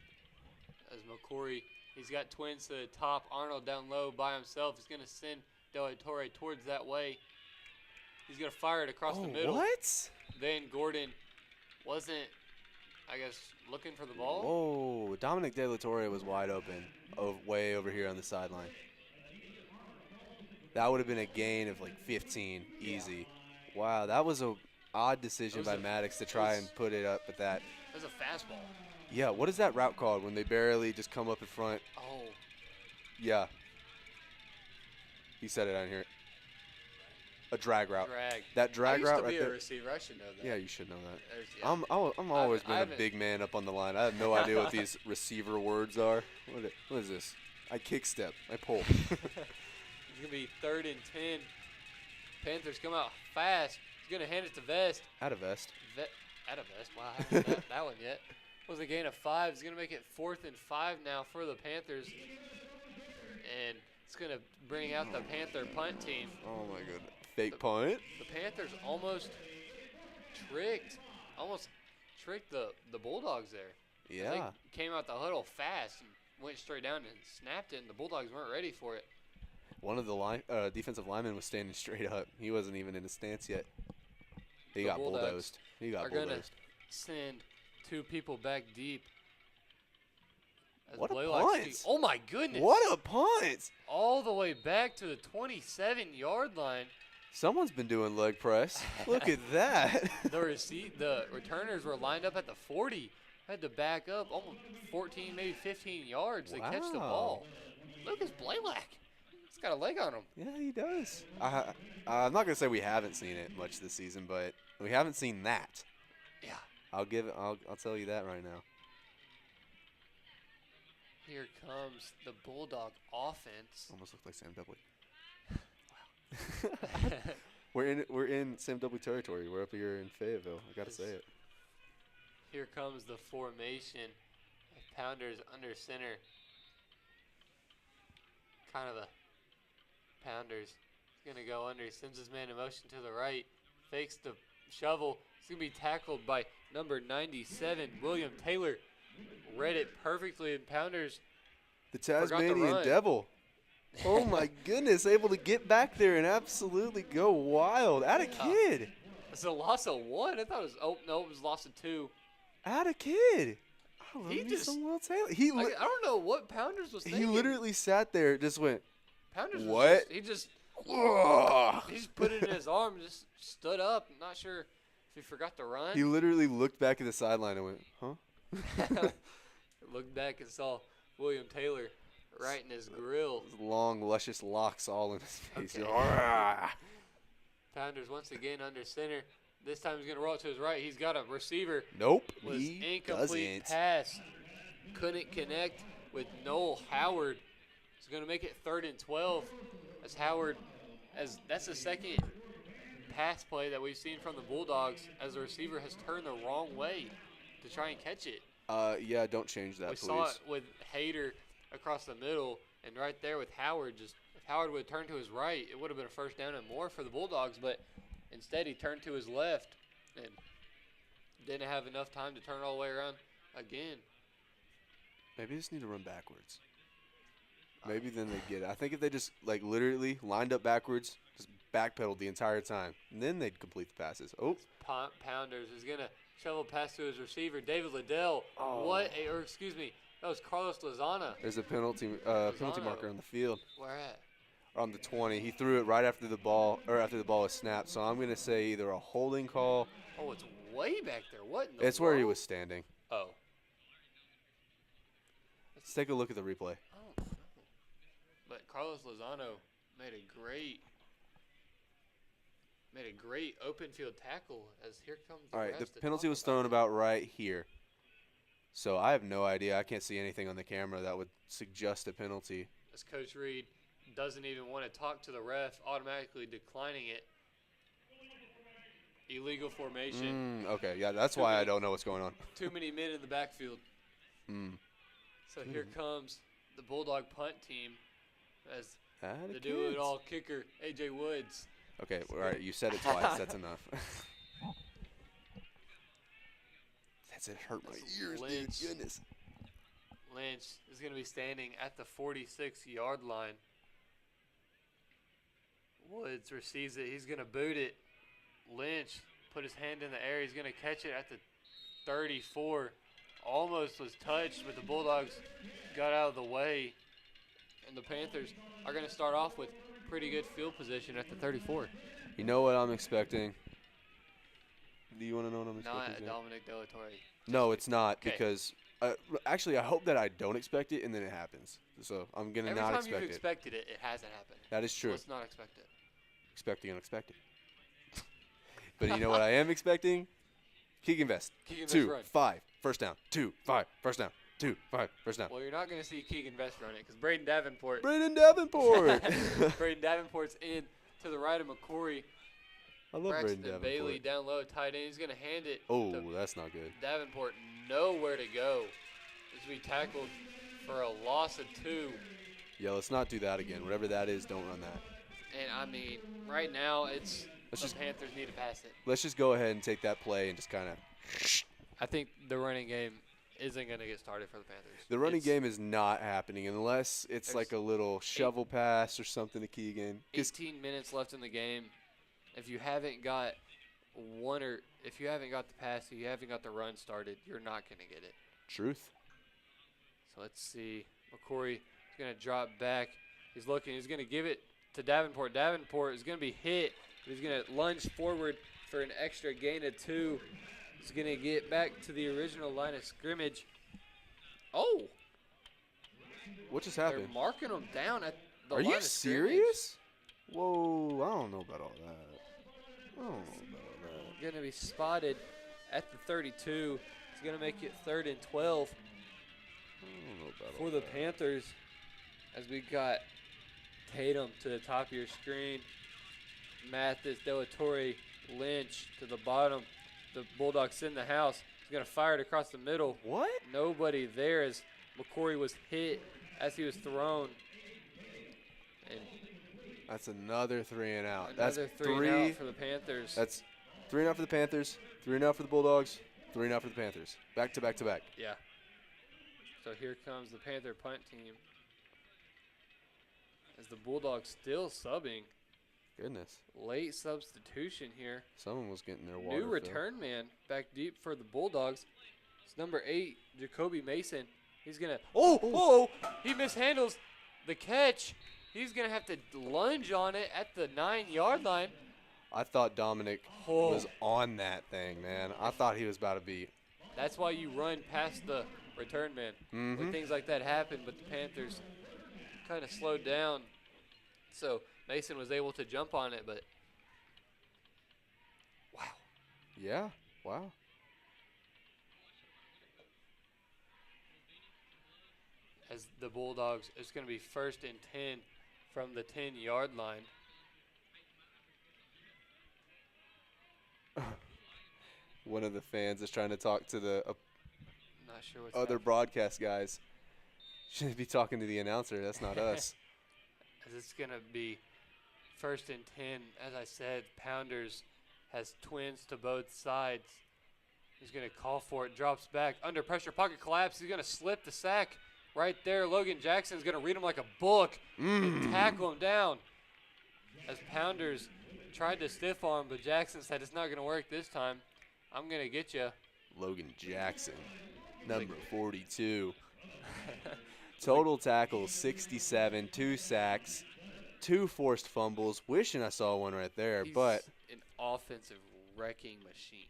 As McCory, he's got twins to the top. Arnold down low by himself. He's going to send Del Torre towards that way. He's going to fire it across the middle. What? Van Gordon wasn't, I guess, looking for the ball. Whoa. Dominic De La Torre was wide open, way over here on the sideline. That would have been a gain of like 15, easy. Wow, that was a odd decision by Maddox to try and put it up at that. That was a fastball. Yeah, what is that route called when they barely just come up in front? Oh. Yeah. He said it on here. A drag route. Drag. That drag route right I used to be there. a receiver. I should know that. Yeah, you should know that. Yeah. I'm always been a big man up on the line. I have no idea what these receiver words are. What is this? I kick step. I pull. It's going to be 3rd and 10. Panthers come out fast. He's going to hand it to Vest. Out of Vest. Out of Vest. Wow, I haven't heard that one yet. Was a gain of 5. He's going to make it 4th and 5 now for the Panthers. And it's going to bring out the Panther punt team. Oh, my goodness. Fake punt. The Panthers almost tricked the Bulldogs there. Yeah. They came out the huddle fast and went straight down and snapped it, and the Bulldogs weren't ready for it. One of the defensive linemen was standing straight up. He wasn't even in a stance yet. He got bulldozed. He got bulldozed. Going to send 2 people back deep. What a punt. Oh, my goodness. What a punt. All the way back to the 27-yard line. Someone's been doing leg press. Look at that. The returners were lined up at the 40. Had to back up almost 14, maybe 15 yards to catch the ball. Lucas Blaylock. He's got a leg on him. Yeah, he does. I'm not gonna say we haven't seen it much this season, but we haven't seen that. Yeah. I'll tell you that right now. Here comes the Bulldog offense. Almost looked like Sam Dubley. Wow. We're in Sam Dubley territory. We're up here in Fayetteville. I gotta say it. Here comes the formation. Pounders under center. Kind of a Pounders. He's going to go under. He sends his man in motion to the right. Fakes the shovel. He's going to be tackled by number 97, William Taylor. Read it perfectly, and Pounders the Tasmanian Devil. Oh, my goodness. Able to get back there and absolutely go wild. At a kid. It's a loss of 1. I thought it was, it was loss of 2. At a kid. I don't know what Pounders was thinking. He literally sat there, just went, Pounders what? He just put it in his arm, just stood up. I'm not sure if he forgot to run. He literally looked back at the sideline and went, huh? Looked back and saw William Taylor right in his grill. His long, luscious locks all in his face. Okay. Pounders once again under center. This time he's going to roll it to his right. He's got a receiver. Nope, Was he incomplete doesn't. pass. Couldn't connect with Noel Howard. He's going to make it 3rd and 12 as Howard, as that's the second pass play that we've seen from the Bulldogs as the receiver has turned the wrong way to try and catch it. Yeah, don't change that, We please. saw it with Hayter across the middle, and right there with Howard. Just if Howard would have turned to his right, it would have been a first down and more for the Bulldogs, but instead he turned to his left and didn't have enough time to turn all the way around again. Maybe they just need to run backwards. Maybe then they get it. I think if they just, like, literally lined up backwards, just backpedaled the entire time, and then they'd complete the passes. Oh. Pounders is going to shovel pass to his receiver, David Liddell. That was Carlos Lozana. There's a penalty marker on the field. Where at? On the 20. He threw it right after the ball was snapped. So I'm going to say either a holding call. Oh, it's way back there. What in the It's where he world? was standing. Oh. Let's take a look at the replay. Oh. But Carlos Lozano made a great open field tackle as here comes the All right, refs the to penalty talk was about thrown it. about right here. So I have no idea. I can't see anything on the camera that would suggest a penalty. As Coach Reed doesn't even want to talk to the ref, automatically declining it. Illegal formation. Okay, yeah, that's why I don't know what's going on. Too many men in the backfield. So here comes the Bulldog punt team as the do-it-all kicker, A.J. Woods. Okay, all right, you said it twice. That's enough. That's it. Hurt my ears, dude. Goodness. Lynch is going to be standing at the 46-yard line. Woods receives it. He's going to boot it. Lynch put his hand in the air. He's going to catch it at the 34. Almost was touched, but the Bulldogs got out of the way. And the Panthers are going to start off with pretty good field position at the 34. You know what I'm expecting? Do you want to know what I'm expecting? Not Dominic De La Torre. No, it's not because actually I hope that I don't expect it and then it happens. So I'm going to not expect it. Every time you've expected it, it hasn't happened. That is true. Let's not expect it. Expect the unexpected. But you know what I am expecting? Keegan Vest. 2, 5, first down. 2, 5, first down. 2, 5, first down. Well, you're not going to see Keegan Vest run it because Braden Davenport. Braden Davenport's in to the right of McCory. I love Braxton Braden Davenport. Bailey down low, tight end. He's going to hand it. Oh, to that's not good. Davenport nowhere to go. As we tackled for a loss of 2. Yeah, let's not do that again. Whatever that is, don't run that. And, I mean, right now the Panthers need to pass it. Let's just go ahead and take that play and just kind of. I think the running game isn't going to get started for the Panthers. The running game is not happening unless it's like a little shovel pass or something to Keegan. 18 minutes left in the game. If you haven't got if you haven't got the pass, if you haven't got the run started, you're not going to get it. Truth. So let's see. McCory is going to drop back. He's looking. He's going to give it to Davenport. Davenport is going to be hit. But he's going to lunge forward for an extra gain of 2. He's going to get back to the original line of scrimmage. Oh. What just happened? They're marking him down at the Are line you of scrimmage. serious? Whoa, I don't know about all that. I don't know about that. Going to be spotted at the 32. He's going to make it 3rd and 12 for the Panthers as we got Tatum to the top of your screen. Mathis, De La Torre, Lynch to the bottom. The Bulldogs in the house. He's going to fire it across the middle. What? Nobody there as McCory was hit as he was thrown. And that's another 3 and out. Another That's 3 and out for the Panthers. That's 3 and out for the Panthers, 3 and out for the Bulldogs, 3 and out for the Panthers. Back to back to back. Yeah. So here comes the Panther punt team. As the Bulldogs still subbing. Goodness. Late substitution here. Someone was getting their water New return man back deep for the Bulldogs. It's number 8, Jacoby Mason. He's going to he mishandles the catch. He's going to have to lunge on it at the 9-yard line. I thought Dominic was on that thing, man. I thought he was about to be. That's why you run past the return man. When things like that happen, but the Panthers kind of slowed down. So Mason was able to jump on it, but Yeah. Wow. As the Bulldogs, it's going to be 1st and 10 from the 10-yard line. One of the fans is trying to talk to the Not sure what's other happening. broadcast guys. Should be talking to the announcer. That's not us. As it's going to be 1st and 10. As I said, Pounders has twins to both sides. He's going to call for it. Drops back. Under pressure. Pocket collapse. He's going to slip the sack right there. Logan Jackson's going to read him like a book and tackle him down. As Pounders tried to stiff arm, but Jackson said it's not going to work this time. I'm going to get you. Logan Jackson, number 42. Total tackles, 67, 2 sacks, 2 forced fumbles. Wishing I saw one right there, He's but an offensive wrecking machine.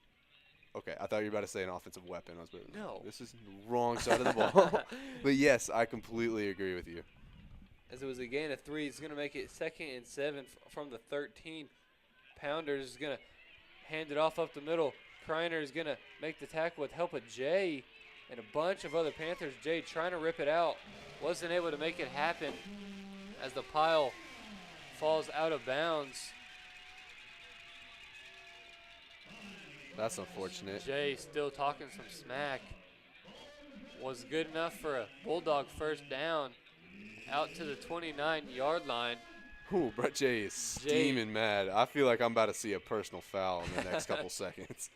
okay, I thought you were about to say an offensive weapon. I was about to, No. this is the wrong side of the ball. But yes, I completely agree with you. As it was a gain of 3, it's going to make it 2nd and 7 from the 13. Pounders is going to hand it off up the middle. Kreiner is going to make the tackle with help of Jay and a bunch of other Panthers. Jay trying to rip it out. Wasn't able to make it happen as the pile falls out of bounds. That's unfortunate. Jay still talking some smack. Was good enough for a Bulldog 1st down out to the 29-yard line. Ooh, Brett J is steaming mad. I feel like I'm about to see a personal foul in the next couple seconds.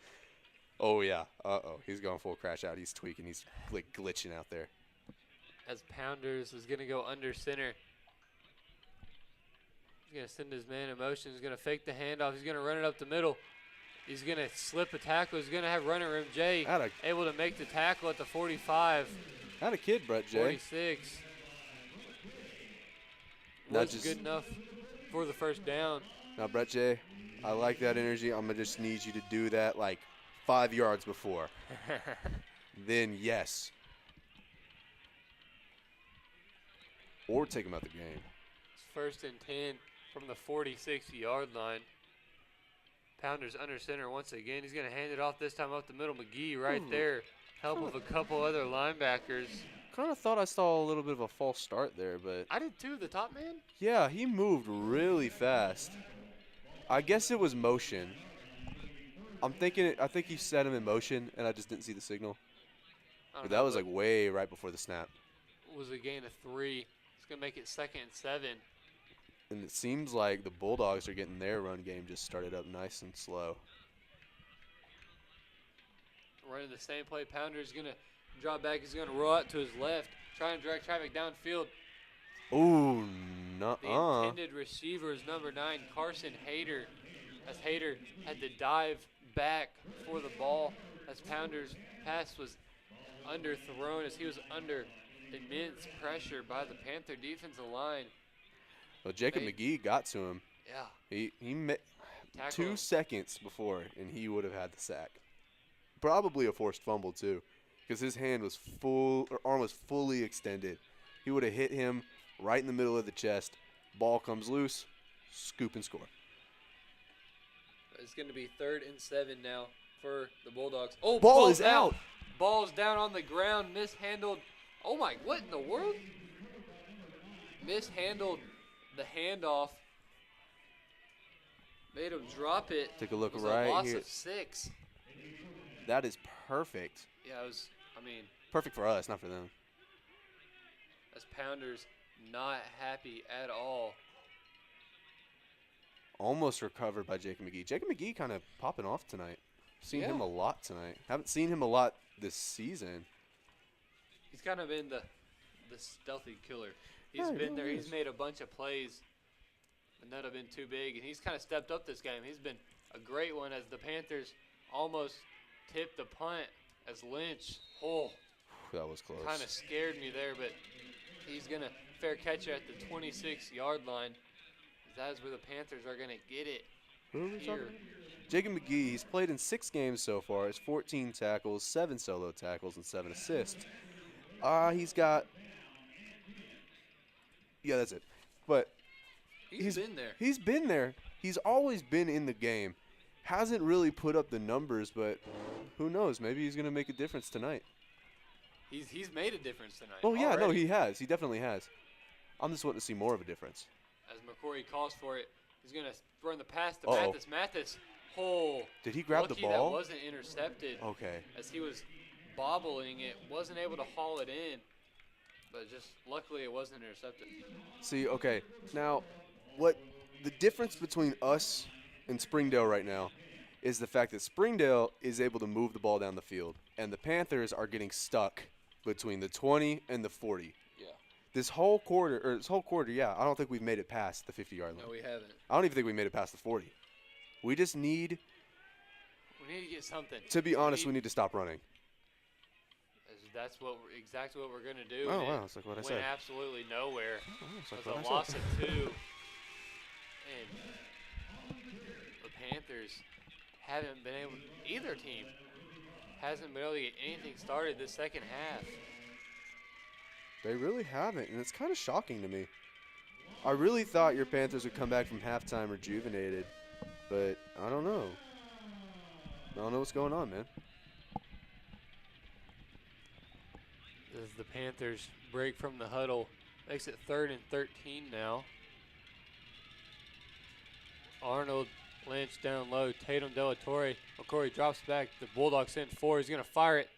Oh, yeah. Uh-oh. He's going full crash out. He's tweaking. He's like glitching out there. As Pounders is going to go under center. He's going to send his man in motion. He's going to fake the handoff. He's going to run it up the middle. He's going to slip a tackle. He's going to have running room. Jay able to make the tackle at the 45. Not a kid, Brett J. 46. Not Was just good enough for the 1st down. Now, Brett J, I like that energy. I'm going to just need you to do that like 5 yards before. Then, yes. Or take him out the game. It's 1st and 10 from the 46-yard line. Pounders under center once again. He's going to hand it off this time up the middle. McGee right there. Help of a couple other linebackers. Kind of thought I saw a little bit of a false start there, but I did too, the top man. yeah, he moved really fast. I guess it was motion. I think he set him in motion, and I just didn't see the signal. But that was like way right before the snap. It was a gain of 3. It's going to make it 2nd and 7. And it seems like the Bulldogs are getting their run game just started up nice and slow. Running the same play. Pounder's going to drop back. He's going to roll out to his left, trying to direct traffic downfield. Ooh, The intended receiver is number 9, Carson Hayter. As Hayter had to dive back for the ball as Pounder's pass was underthrown as he was under immense pressure by the Panther defensive line. Well, Jacob McGee got to him. Yeah. He met Tackle 2 him. seconds before, and he would have had the sack. Probably a forced fumble, too, because his hand was arm was fully extended. He would have hit him right in the middle of the chest. Ball comes loose, scoop and score. It's going to be 3rd and 7 now for the Bulldogs. Oh, Ball is out. Ball's down on the ground, mishandled. Oh, my, what in the world? Mishandled the handoff. Made him drop it. Take a look It was right a loss here. of 6. That is perfect. Yeah, it was, Perfect for us, not for them. as Pounders not happy at all. Almost recovered by Jacob McGee. Jacob McGee kind of popping off tonight. Seen him a lot tonight. Haven't seen him a lot this season. He's kind of been the stealthy killer. He's Yeah, he been there. really He's is. made a bunch of plays, but none have been too big. And he's kind of stepped up this game. He's been a great one as the Panthers almost tipped the punt as Lynch. Oh, That was close. kind of scared me there, but he's going to fair catch it at the 26-yard line. That is where the Panthers are going to get it here. Jacob McGee, he's played in 6 games so far. He's 14 tackles, 7 solo tackles, and 7 assists. He's got... Yeah, that's it. But He's been there. He's been there. He's always been in the game. hasn't really put up the numbers, but who knows? Maybe he's going to make a difference tonight. He's made a difference tonight. Oh, yeah, no, already. he has. He definitely has. I'm just wanting to see more of a difference. As McCory calls for it, he's going to run the pass to Uh-oh. Mathis. Mathis, oh. Did he grab the lucky ball? That wasn't intercepted. Okay. As he was bobbling it, wasn't able to haul it in. But just luckily it wasn't intercepted. See, okay, now what the difference between us and Springdale right now is the fact that Springdale is able to move the ball down the field, and the Panthers are getting stuck between the 20 and the 40. Yeah. This whole quarter, yeah, I don't think we've made it past the 50-yard line. No, we haven't. I don't even think we made it past the 40. We just need, We need to get something. to be honest, we need to stop running. That's exactly what we're going to do. Oh, wow, that's like what I said. Went absolutely nowhere. That's like It was what a I loss said. of 2. And the Panthers haven't been able, either team hasn't been able to get anything started this second half. They really haven't, and it's kind of shocking to me. I really thought your Panthers would come back from halftime rejuvenated, but I don't know. I don't know what's going on, man. As the Panthers break from the huddle, makes it 3rd and 13 now. Arnold, Lynch down low, Tatum, Delatorre. McCory drops back. The Bulldogs send 4. He's going to fire it.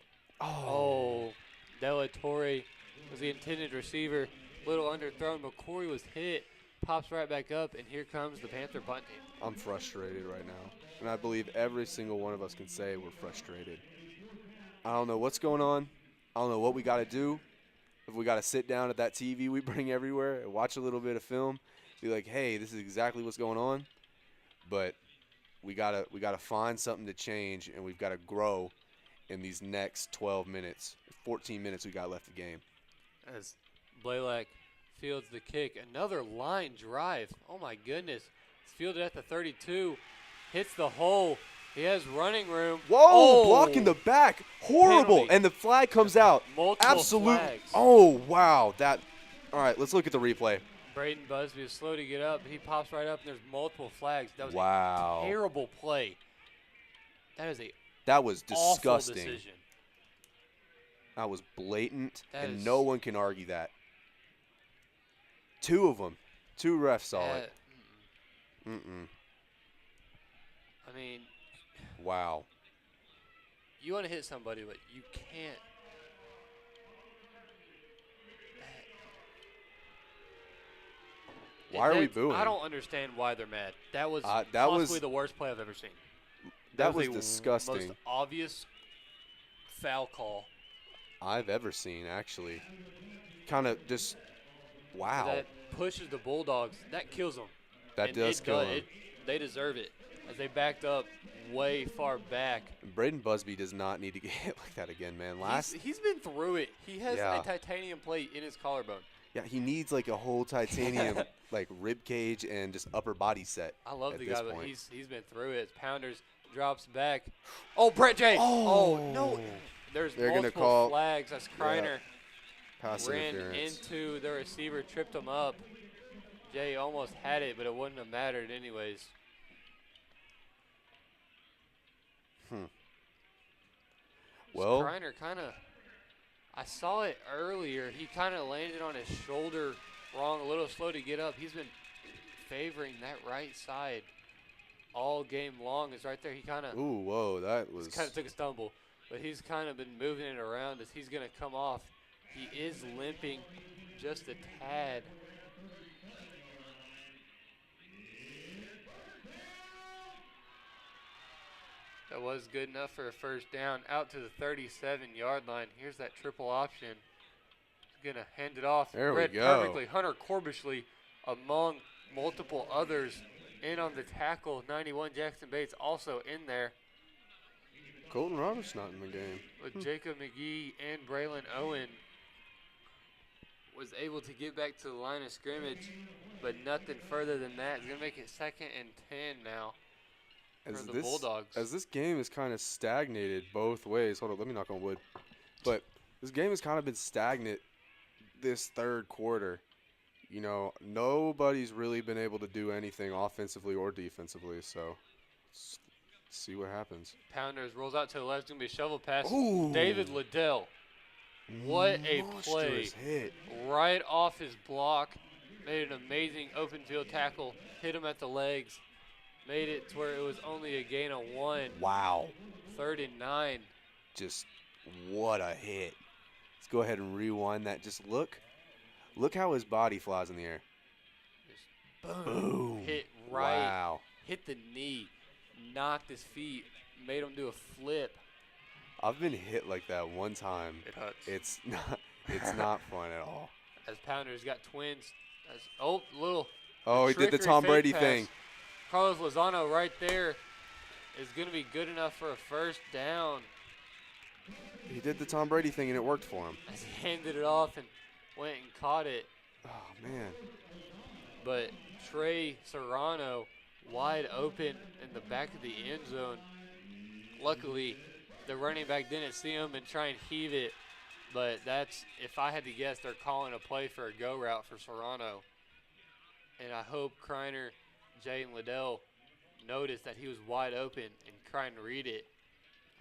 Oh, Delatorre was the intended receiver. Little underthrown. McCory was hit. Pops right back up, and here comes the Panther punt team. I'm frustrated right now, and I believe every single one of us can say we're frustrated. I don't know what's going on. I don't know what we got to do. If we got to sit down at that TV we bring everywhere and watch a little bit of film, be like, hey, this is exactly what's going on. But we gotta find something to change, and we've got to grow in these next 12 minutes, 14 minutes we got left of the game. As Blaylock fields the kick, another line drive. Oh my goodness! It's fielded at the 32, hits the hole. He has running room. Whoa! Blocking the back, horrible, Penalty. and the flag comes out. Multiple Absolute. flags. Oh wow! That. All right, let's look at the replay. Braden Busby is slow to get up. He pops right up, and there's multiple flags. That was Wow. a terrible play. That was awful disgusting. decision. That was blatant, That and is- no one can argue that. 2 of them, 2 refs saw it. Mm-mm. I mean, Wow. you want to hit somebody, but you can't. Why are we That's- booing? I don't understand why they're mad. That was that possibly was- the worst play I've ever seen. That was the disgusting. Most obvious foul call. I've ever seen, actually. Kind of just, wow. That pushes the Bulldogs. That kills them. That And does it kill does- them. They deserve it as they backed up way far back. Braden Busby does not need to get hit like that again, man. He's been through it. He has Yeah. a titanium plate in his collarbone. Yeah, he needs like a whole titanium like rib cage and just upper body set. I love at the this guy, but point. he's been through it. Pounders drops back. Oh, Brett J. Oh, no. There's They're gonna multiple call flags as Kreiner pass ran interference. into the receiver, tripped him up. Jay almost had it, but it wouldn't have mattered anyways. Well, Kreiner kind of, I saw it earlier. He kind of landed on his shoulder wrong, a little slow to get up. He's been favoring that right side all game long. It's right there. He kind of ooh, whoa, that was kind of took a stumble, but he's kind of been moving it around as he's going to come off. He is limping just a tad. That was good enough for a first down. Out to the 37-yard line. Here's that triple option. He's going to hand it off. There we Read go. perfectly. Hunter Corbishley among multiple others in on the tackle. 91 Jackson Bates also in there Colton Roberts not in the game. with Jacob McGee and Braylon Owen. Was able to get back to the line of scrimmage, but nothing further than that. It's going to make it 2nd and 10 now. For the Bulldogs. As this game is kind of stagnated both ways. Hold on, let me knock on wood. But this game has kind of been stagnant this third quarter. You know, nobody's really been able to do anything offensively or defensively. So see what happens. Pounders rolls out to the left. It's going to be a shovel pass. Ooh. David Liddell. What a play. Monstrous hit. Right off his block. Made an amazing open field tackle. Hit him at the legs. Made it to where it was only a gain of 1. Wow. 3rd and 9. Just what a hit. Let's go ahead and rewind that. Just look. Look how his body flies in the air. Just boom. Boom. Hit right. Wow. Hit the knee. Knocked his feet. Made him do a flip. I've been hit like that one time. It hurts. It's not fun at all. As Pounders got twins. Little. Oh, he did the Tom Brady thing. Carlos Lozano right there is going to be good enough for a first down. He did the Tom Brady thing, and it worked for him. As he handed it off and went and caught it. Oh, man. But Trey Serrano wide open in the back of the end zone. Luckily, the running back didn't see him and try and heave it. But that's, if I had to guess, they're calling a play for a go route for Serrano. And I hope Kreiner, Jay, and Liddell noticed that he was wide open and trying to read it,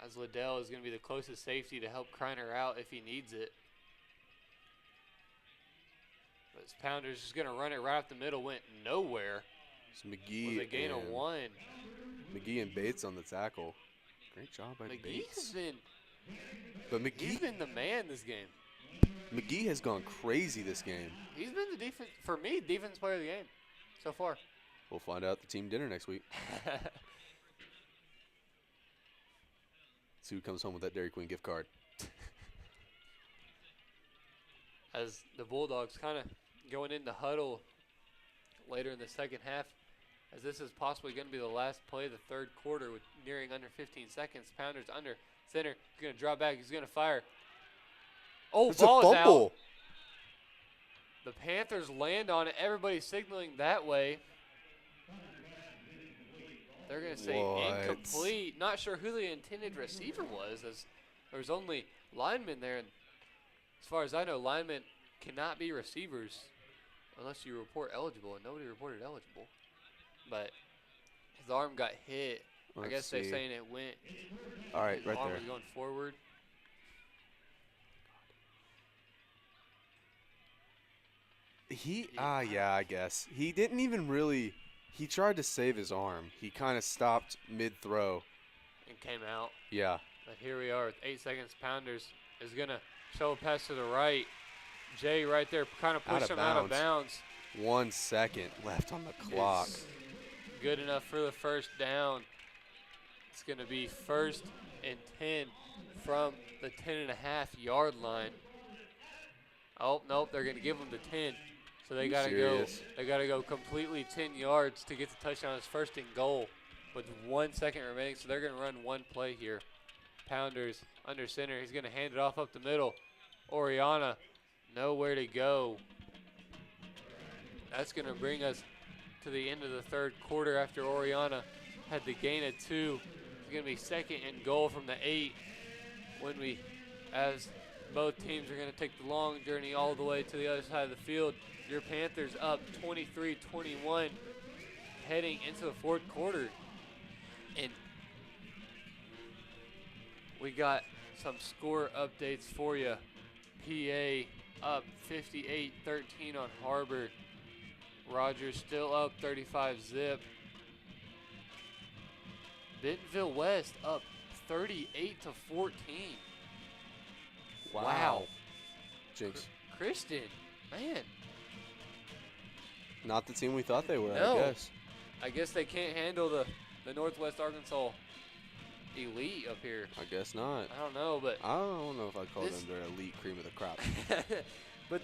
as Liddell is going to be the closest safety to help Kreiner out if he needs it. But Pounders just going to run it right up the middle, went nowhere. So McGee with a gain of 1. McGee and Bates on the tackle. Great job by Bates. He's been the man this game. McGee has gone crazy this game. He's been the defense, for me, defense player of the game so far. We'll find out at the team dinner next week. See who comes home with that Dairy Queen gift card. As the Bulldogs kind of going into huddle later in the second half, as this is possibly going to be the last play of the third quarter with nearing under 15 seconds. Pounders under center. He's going to drop back. He's going to fire. Oh, it's ball a is fumble. out. The Panthers land on it. Everybody's signaling that way. They're going to say incomplete. Not sure who the intended receiver was, as there was only linemen there. And as far as I know, linemen cannot be receivers unless you report eligible, and nobody reported eligible. But his arm got hit. I guess they're saying it went. All right, right arm there. was going forward. Yeah, I guess. He didn't even really, he tried to save his arm. He kind of stopped mid-throw. And came out. Yeah. But here we are with 8 seconds. Pounders is going to show a pass to the right. Jay right there kind of pushed him out of bounds. 1 second left on the clock. It's good enough for the first down. It's going to be 1st and 10 from the 10.5-yard line. Oh, nope, they're going to give him the 10. So they got to go. They got to go completely 10 yards to get the touchdown. It's 1st and goal with 1 second remaining. So they're going to run one play here. Pounders under center. He's going to hand it off up the middle. Oriana, nowhere to go. That's going to bring us to the end of the third quarter after Oriana had the gain of 2. It's going to be 2nd and goal from the 8 when we, as both teams are going to take the long journey all the way to the other side of the field. Your Panthers up 23-21 heading into the fourth quarter. And we got some score updates for you. PA up 58-13 on Harbor. Rogers still up 35-zip. Bentonville West up 38-14. Wow. Jinx. Kristen, man. Not the team we thought they were, No. I guess. I guess they can't handle the Northwest Arkansas elite up here. I guess not. I don't know, but I don't know if I'd call them their elite cream of the crop. but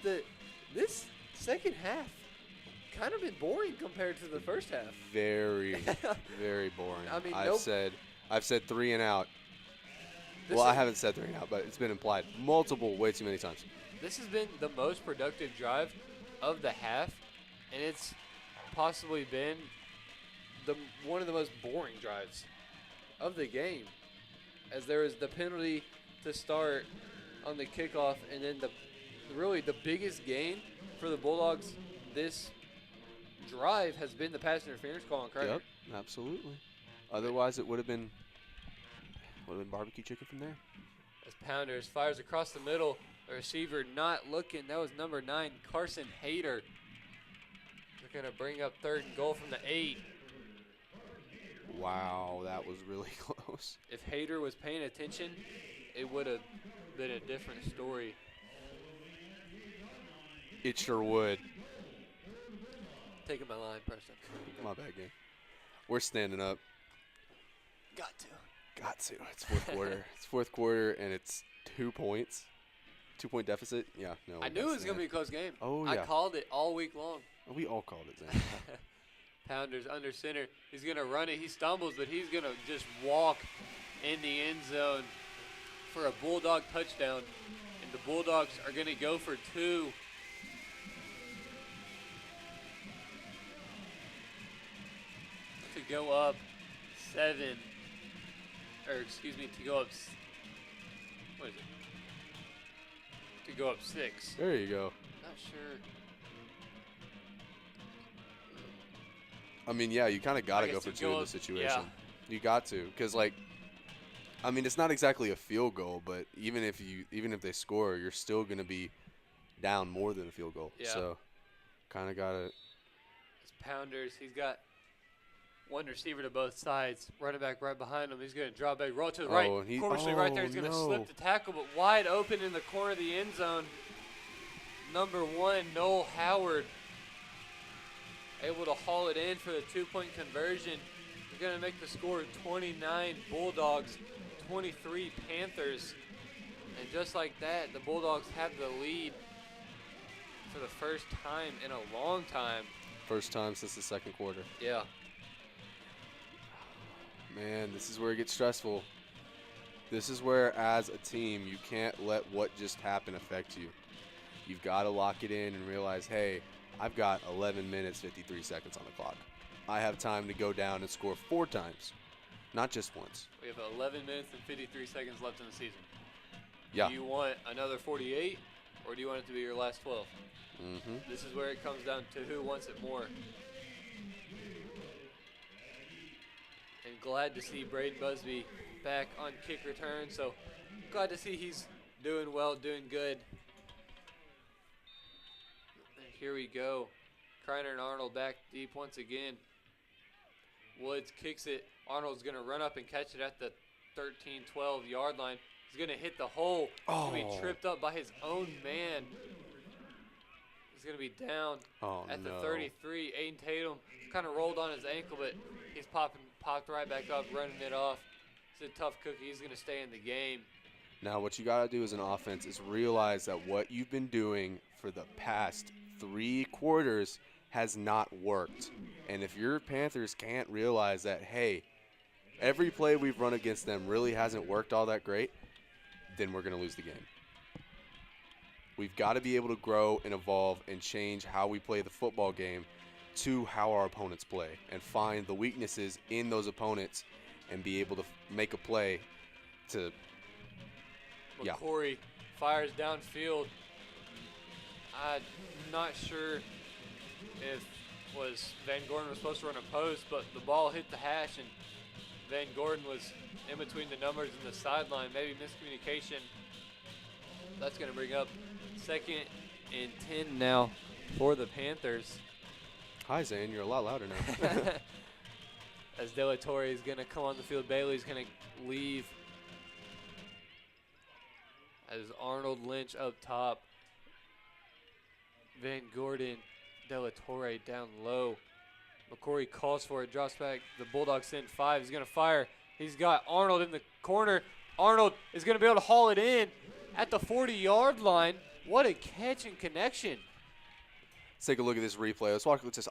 this second half kind of been boring compared to the first half. Very, very boring. I mean, I've said 3 and out. Well, I haven't said 3 and out, but it's been implied way too many times. This has been the most productive drive of the half, and it's possibly been one of the most boring drives of the game, as there was the penalty to start on the kickoff, and then really the biggest gain for the Bulldogs this drive has been the pass interference call on Kreiner. Yep, absolutely. Otherwise, it would have been barbecue chicken from there. As Pounders fires across the middle, the receiver not looking. That was number 9, Carson Hayter. They're going to bring up 3rd and goal from the 8. Wow, that was really close. If Hayter was paying attention, it would have been a different story. It sure would. Taking my line, Preston. My bad, game. We're standing up. Got to. It's fourth quarter. It's fourth quarter, and it's 2 points. 2-point deficit. Yeah, no. I knew it was going to be a close game. Oh, yeah. I called it all week long. We all called it, Zan. Pounders under center. He's going to run it. He stumbles, but he's going to just walk in the end zone for a Bulldog touchdown. And the Bulldogs are going to go for 2. To go up 7. Or, excuse me, to go up. What is it? To go up 6. There you go. Not sure. I mean, yeah, you kind of got to I go guess for to 2 go in up- this situation. yeah. You got to, because I mean, it's not exactly a field goal, but even if they score, you're still gonna be down more than a field goal. Yeah. So, kind of gotta. It's Pounders. He's got one receiver to both sides. Running back right behind him. He's going to draw back, roll to the right. Cornerstone right there. He's going to slip the tackle, but wide open in the corner of the end zone. Number 1, Noel Howard, able to haul it in for the 2-point conversion. They're going to make the score 29 Bulldogs, 23 Panthers. And just like that, the Bulldogs have the lead for the first time in a long time. First time since the second quarter. Yeah. Man, this is where it gets stressful. This is where, as a team, you can't let what just happened affect you. You've got to lock it in and realize, hey, I've got 11 minutes, 53 seconds on the clock. I have time to go down and score 4 times, not just once. We have 11 minutes and 53 seconds left in the season. Yeah. Do you want another 48, or do you want it to be your last 12? Mm-hmm. This is where it comes down to who wants it more. And glad to see Braden Busby back on kick return. So glad to see he's doing well, doing good. And here we go. Kreiner and Arnold back deep once again. Woods kicks it. Arnold's going to run up and catch it at the 13, 12 yard line. He's going to hit the hole. He's going to be tripped up by his own man. He's going to be down at the 33. Aiden Tatum kind of rolled on his ankle, but he's popped right back up, running it off. It's a tough cookie. He's going to stay in the game. Now, what you got to do as an offense is realize that what you've been doing for the past 3 quarters has not worked. And if your Panthers can't realize that, hey, every play we've run against them really hasn't worked all that great, then we're going to lose the game. We've got to be able to grow and evolve and change how we play the football game to how our opponents play and find the weaknesses in those opponents and be able to make a play to, McCory fires downfield. I'm not sure if Van Gordon was supposed to run a post, but the ball hit the hash and Van Gordon was in between the numbers and the sideline. Maybe miscommunication. That's going to bring up 2nd and 10 now for the Panthers. Hi, Zane. You're a lot louder now. As De La Torre is going to come on the field, Bailey's going to leave. As Arnold Lynch up top. Van Gordon, De La Torre down low. McCory calls for it, drops back. The Bulldogs send 5. He's going to fire. He's got Arnold in the corner. Arnold is going to be able to haul it in at the 40-yard line. What a catch and connection. Let's take a look at this replay. Let's watch this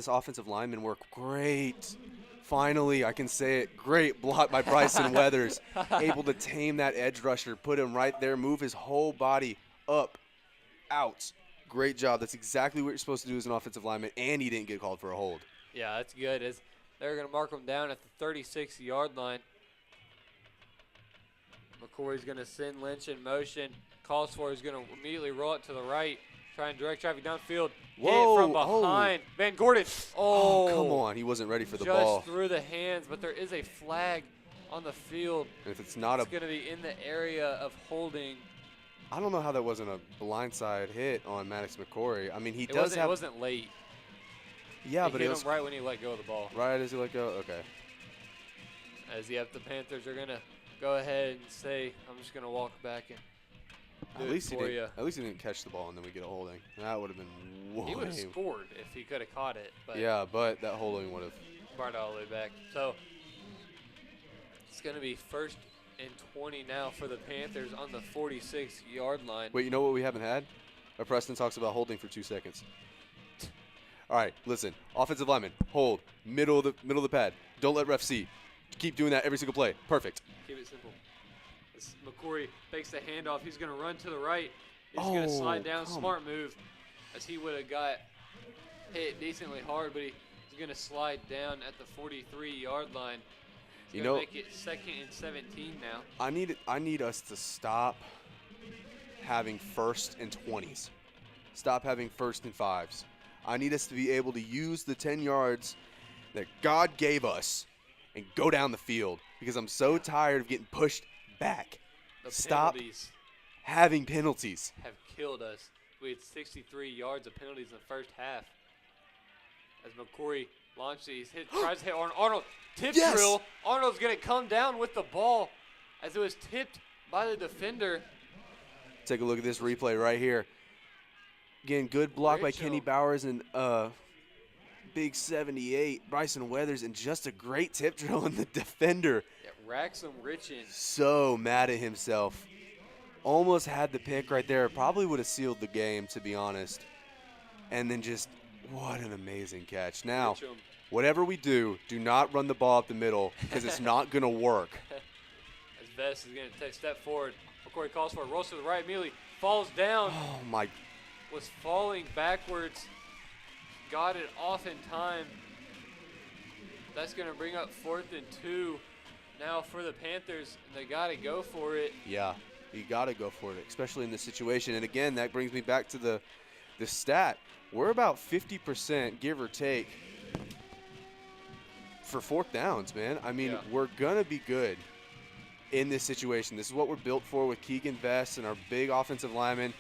offensive lineman work. Great. Finally, I can say it. Great block by Bryson Weathers. Able to tame that edge rusher, put him right there, move his whole body up, out. Great job. That's exactly what you're supposed to do as an offensive lineman, and he didn't get called for a hold. Yeah, that's good. As they're going to mark him down at the 36-yard line. McCory's going to send Lynch in motion. Calls for it. He's going to immediately roll it to the right. Trying to direct traffic downfield. Whoa, Hit from behind. Van Gordon. Oh, come on. He wasn't ready for the ball. Just through the hands, but there is a flag on the field. And if it's not it's going to be in the area of holding. I don't know how that wasn't a blindside hit on Maddox McCory. I mean, he It wasn't late. Yeah, but it it was him right when he let go of the ball. Right as he let go? Okay. As the Panthers are going to go ahead and say, I'm just going to walk back and do at least it for you. At least he didn't catch the ball and then we get a holding. That would have been way. He would have scored if he could have caught it. But yeah, but that holding would have brought it all the way back. So it's going to be 1st and 20 now for the Panthers on the 46-yard line. Wait, you know what we haven't had? Preston talks about holding for 2 seconds. All right, listen. Offensive lineman, hold, middle of the pad. Don't let ref see. Keep doing that every single play. Perfect. Keep it simple. As McCory fakes the handoff. He's going to run to the right. He's going to slide down. Smart move, as he would have got hit decently hard, but he's going to slide down at the 43-yard line. He's going to make it 2nd and 17 now. I need us to stop having 1st and 20s. Stop having 1st and 5s. I need us to be able to use the 10 yards that God gave us and go down the field, because I'm so tired of getting pushed back. Stop having penalties. Have killed us. We had 63 yards of penalties in the first half. As McCory launched it, tries to hit Arnold. Tip drill. Arnold's going to come down with the ball as it was tipped by the defender. Take a look at this replay right here. Again, good block by Kenny Bowers and big 78, Bryson Weathers, and just a great tip drill on the defender. Yeah, Raxum Richin. So mad at himself. Almost had the pick right there. Probably would have sealed the game, to be honest. And then just, what an amazing catch. Now, whatever we do not run the ball up the middle, because it's not going to work. As Vest is going to take a step forward. McCory calls for it, rolls to the right, immediately falls down. Oh, my. Was falling backwards. Got it off in time. That's going to bring up 4th and 2 now for the Panthers, and they got to go for it. Yeah, you got to go for it, especially in this situation. And again, that brings me back to the stat. We're about 50%, give or take, for 4th downs, man. I mean, we're going to be good in this situation. This is what we're built for with Keegan Vest and our big offensive linemen.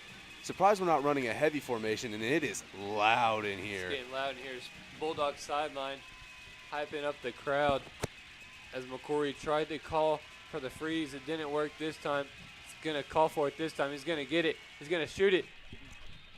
Surprised we're not running a heavy formation, and it is loud in here. It's getting loud in here. Bulldog sideline hyping up the crowd as McCory tried to call for the freeze. It didn't work this time. He's going to call for it this time. He's going to get it. He's going to shoot it.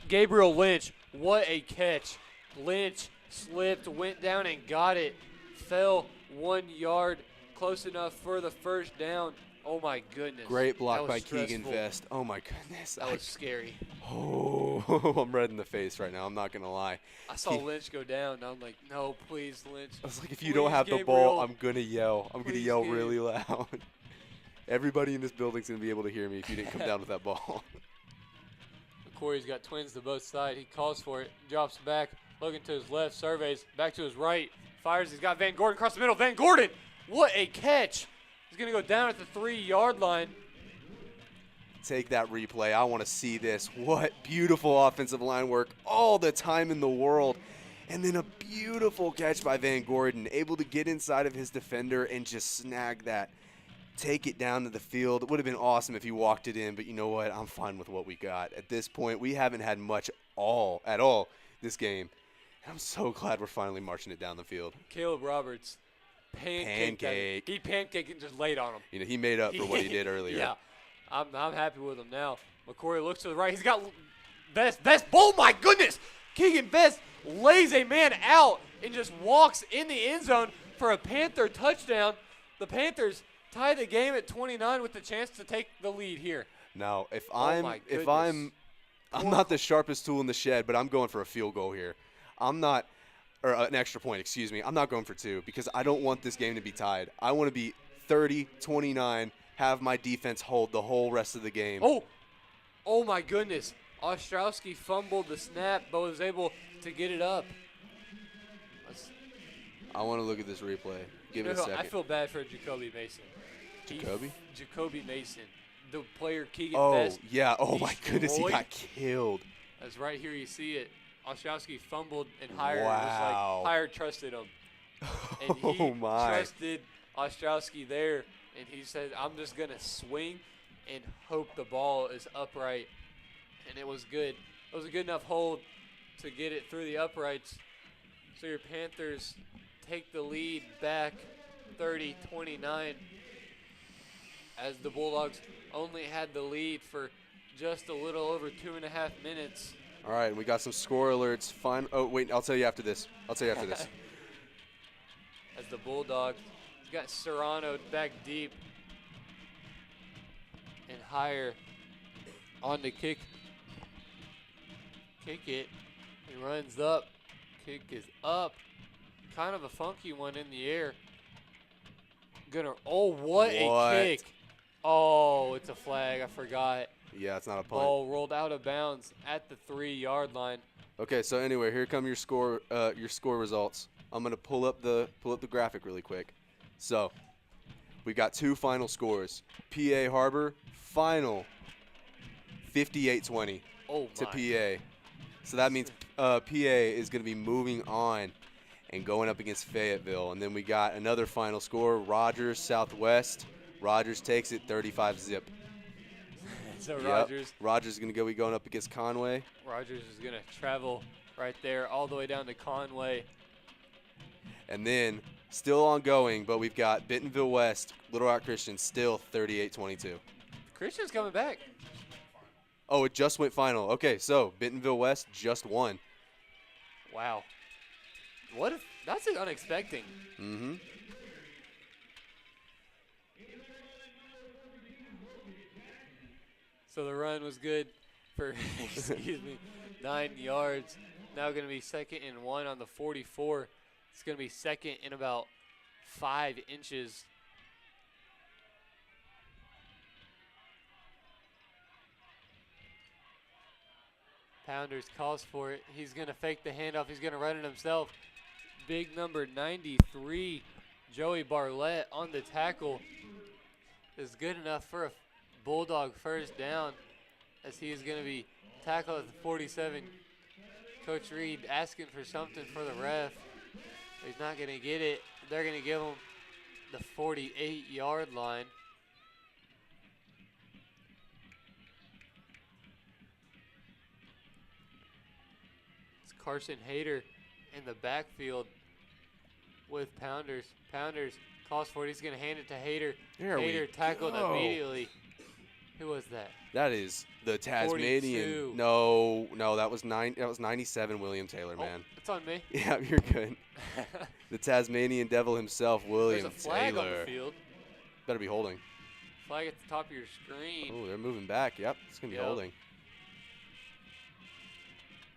Gabriel Lynch, what a catch. Lynch slipped, went down and got it. Fell 1 yard, close enough for the 1st down. Oh, my goodness. Great block by Keegan Vest. Oh, my goodness. That was scary. Oh, I'm red in the face right now. I'm not going to lie. I saw Lynch go down, and I'm like, no, please, Lynch. I was like, if you don't have the ball, I'm going to yell. I'm going to yell really loud. Everybody in this building's going to be able to hear me if you didn't come down with that ball. McCory's got twins to both sides. He calls for it, drops back, looking to his left, surveys, back to his right, fires. He's got Van Gordon across the middle. Van Gordon, what a catch. He's going to go down at the 3-yard line. Take that replay. I want to see this. What beautiful offensive line work. All the time in the world. And then a beautiful catch by Van Gordon. Able to get inside of his defender and just snag that. Take it down to the field. It would have been awesome if he walked it in. But you know what? I'm fine with what we got. At this point, we haven't had much at all this game. And I'm so glad we're finally marching it down the field. Caleb Roberts. Pancake. He pancaked and just laid on him. You know, he made up for what he did earlier. Yeah, I'm happy with him now. McCory looks to the right. He's got Vest. Oh, my goodness. Keegan Vest lays a man out and just walks in the end zone for a Panther touchdown. The Panthers tie the game at 29 with the chance to take the lead here. Now, I'm not the sharpest tool in the shed, but I'm going for a field goal here. Or an extra point, excuse me. I'm not going for 2 because I don't want this game to be tied. I want to be 30-29, have my defense hold the whole rest of the game. Oh my goodness. Ostrowski fumbled the snap, but was able to get it up. I want to look at this replay. Give it a second. I feel bad for Jacoby Mason. Jacoby Mason, the player Keegan Vest. Oh, yeah. Oh, my goodness. He got killed. As right here you see it, Ostrowski fumbled and Hire Wow. was like, Hire trusted him. And he Oh, my. trusted Ostrowski there, and he said, I'm just going to swing and hope the ball is upright. And it was good. It was a good enough hold to get it through the uprights. So your Panthers take the lead back 30-29 as the Bulldogs only had the lead for just a little over 2.5 minutes. All right, we got some score alerts. Oh, wait, I'll tell you after this. As the Bulldogs got Serrano back deep and Hire on the kick. Kick it. He runs up. Kick is up. Kind of a funky one in the air. What a kick. Oh, it's a flag. I forgot. Yeah, it's not a punt. Ball rolled out of bounds at the 3-yard line. Okay, so anyway, here come your score results. I'm gonna pull up the graphic really quick. So we got two final scores. PA Harbor final 58-20 to PA. So that means PA is gonna be moving on and going up against Fayetteville. And then we got another final score. Rogers Southwest. Rogers takes it 35-zip. So Yep. Rogers is going to be going up against Conway. Rogers is going to travel right there all the way down to Conway. And then still ongoing, but we've got Bentonville West, Little Rock Christian still 38-22. Christian's coming back. Oh, it just went final. Okay, so Bentonville West just won. Wow. That's unexpected. Mm-hmm. So the run was good for, 9 yards. Now going to be 2nd and 1 on the 44. It's going to be second and about 5 inches. Pounders calls for it. He's going to fake the handoff. He's going to run it himself. Big number 93, Joey Barlett on the tackle, is good enough for a Bulldog first down, as he is going to be tackled at the 47. Coach Reed asking for something for the ref. He's not going to get it. They're going to give him the 48-yard line. It's Carson Hayter in the backfield with Pounders. Pounders calls for it. He's going to hand it to Hayter. Hayter tackled immediately. Who was that? That is the Tasmanian. 42. No, that was 97 William Taylor, man. It's on me. Yeah, you're good. The Tasmanian devil himself, William There's a flag Taylor. on the field. Better be holding. Flag at the top of your screen. Oh, they're moving back. Yep, it's going to be holding.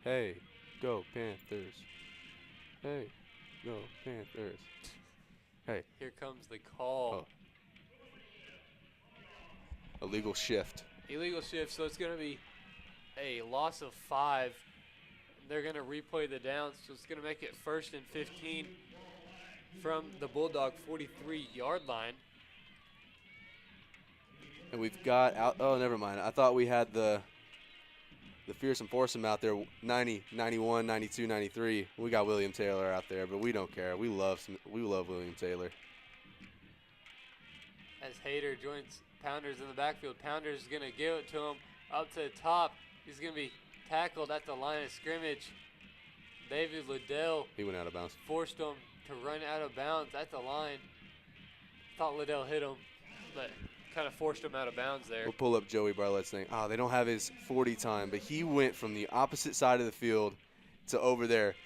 Hey, go Panthers. Hey, go Panthers. Hey. Here comes the call. Illegal shift. Illegal shift, so it's going to be a loss of 5. They're going to replay the down, so it's going to make it 1st and 15 from the Bulldog 43-yard line. And we've got out. Oh, never mind. I thought we had the fearsome foursome out there, 90, 91, 92, 93. We got William Taylor out there, but we don't care. We love William Taylor. As Hayter joins Pounders in the backfield. Pounders is going to give it to him up to the top. He's going to be tackled at the line of scrimmage. David Liddell. He went out of bounds. Forced him to run out of bounds at the line. Thought Liddell hit him, but kind of forced him out of bounds there. We'll pull up Joey Barlett's thing. Oh, they don't have his 40 time, but he went from the opposite side of the field to over there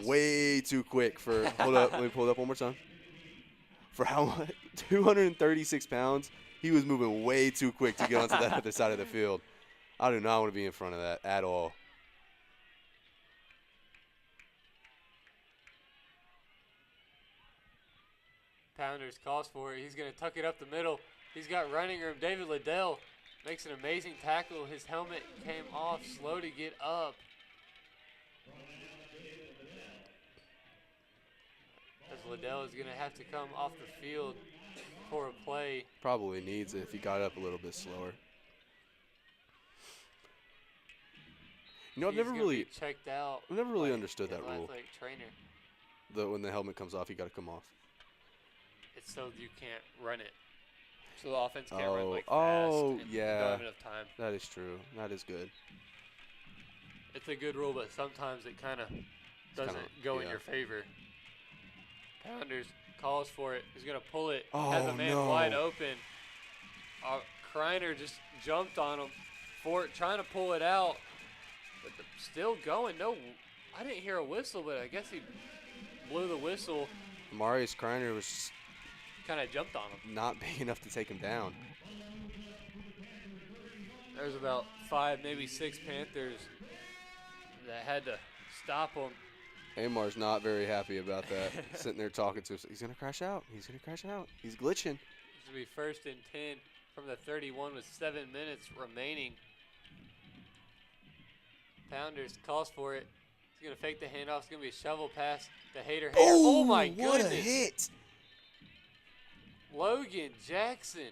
way too quick for – hold up. Let me pull it up one more time. For how much? 236 pounds. He was moving way too quick to get onto that other side of the field. I do not want to be in front of that at all. Pounders calls for it. He's going to tuck it up the middle. He's got running room. David Liddell makes an amazing tackle. His helmet came off, slow to get up. As Liddell is going to have to come off the field for a play. Probably needs it if he got up a little bit slower. You know, I've he's never gonna really be checked out. understood that rule. Athletic trainer. When the helmet comes off, you got to come off. It's so you can't run it. So the offense can't run like fast. Oh, and yeah. Don't have enough time. That is true. That is good. It's a good rule, but sometimes it kind of doesn't go in your favor. Pounders calls for it. He's going to pull it. Has a man wide open. Kreiner just jumped on him for it, trying to pull it out. But still going. No, I didn't hear a whistle, but I guess he blew the whistle. Marius Kreiner was just kind of jumped on him. Not big enough to take him down. There's about 5, maybe 6 Panthers that had to stop him. Amar's not very happy about that. Sitting there talking to us. He's going to crash out. He's going to crash out. He's glitching. This will be 1st and 10 from the 31 with 7 minutes remaining. Pounders calls for it. He's going to fake the handoff. It's going to be a shovel pass to Hader. Oh my goodness. What a hit. Logan Jackson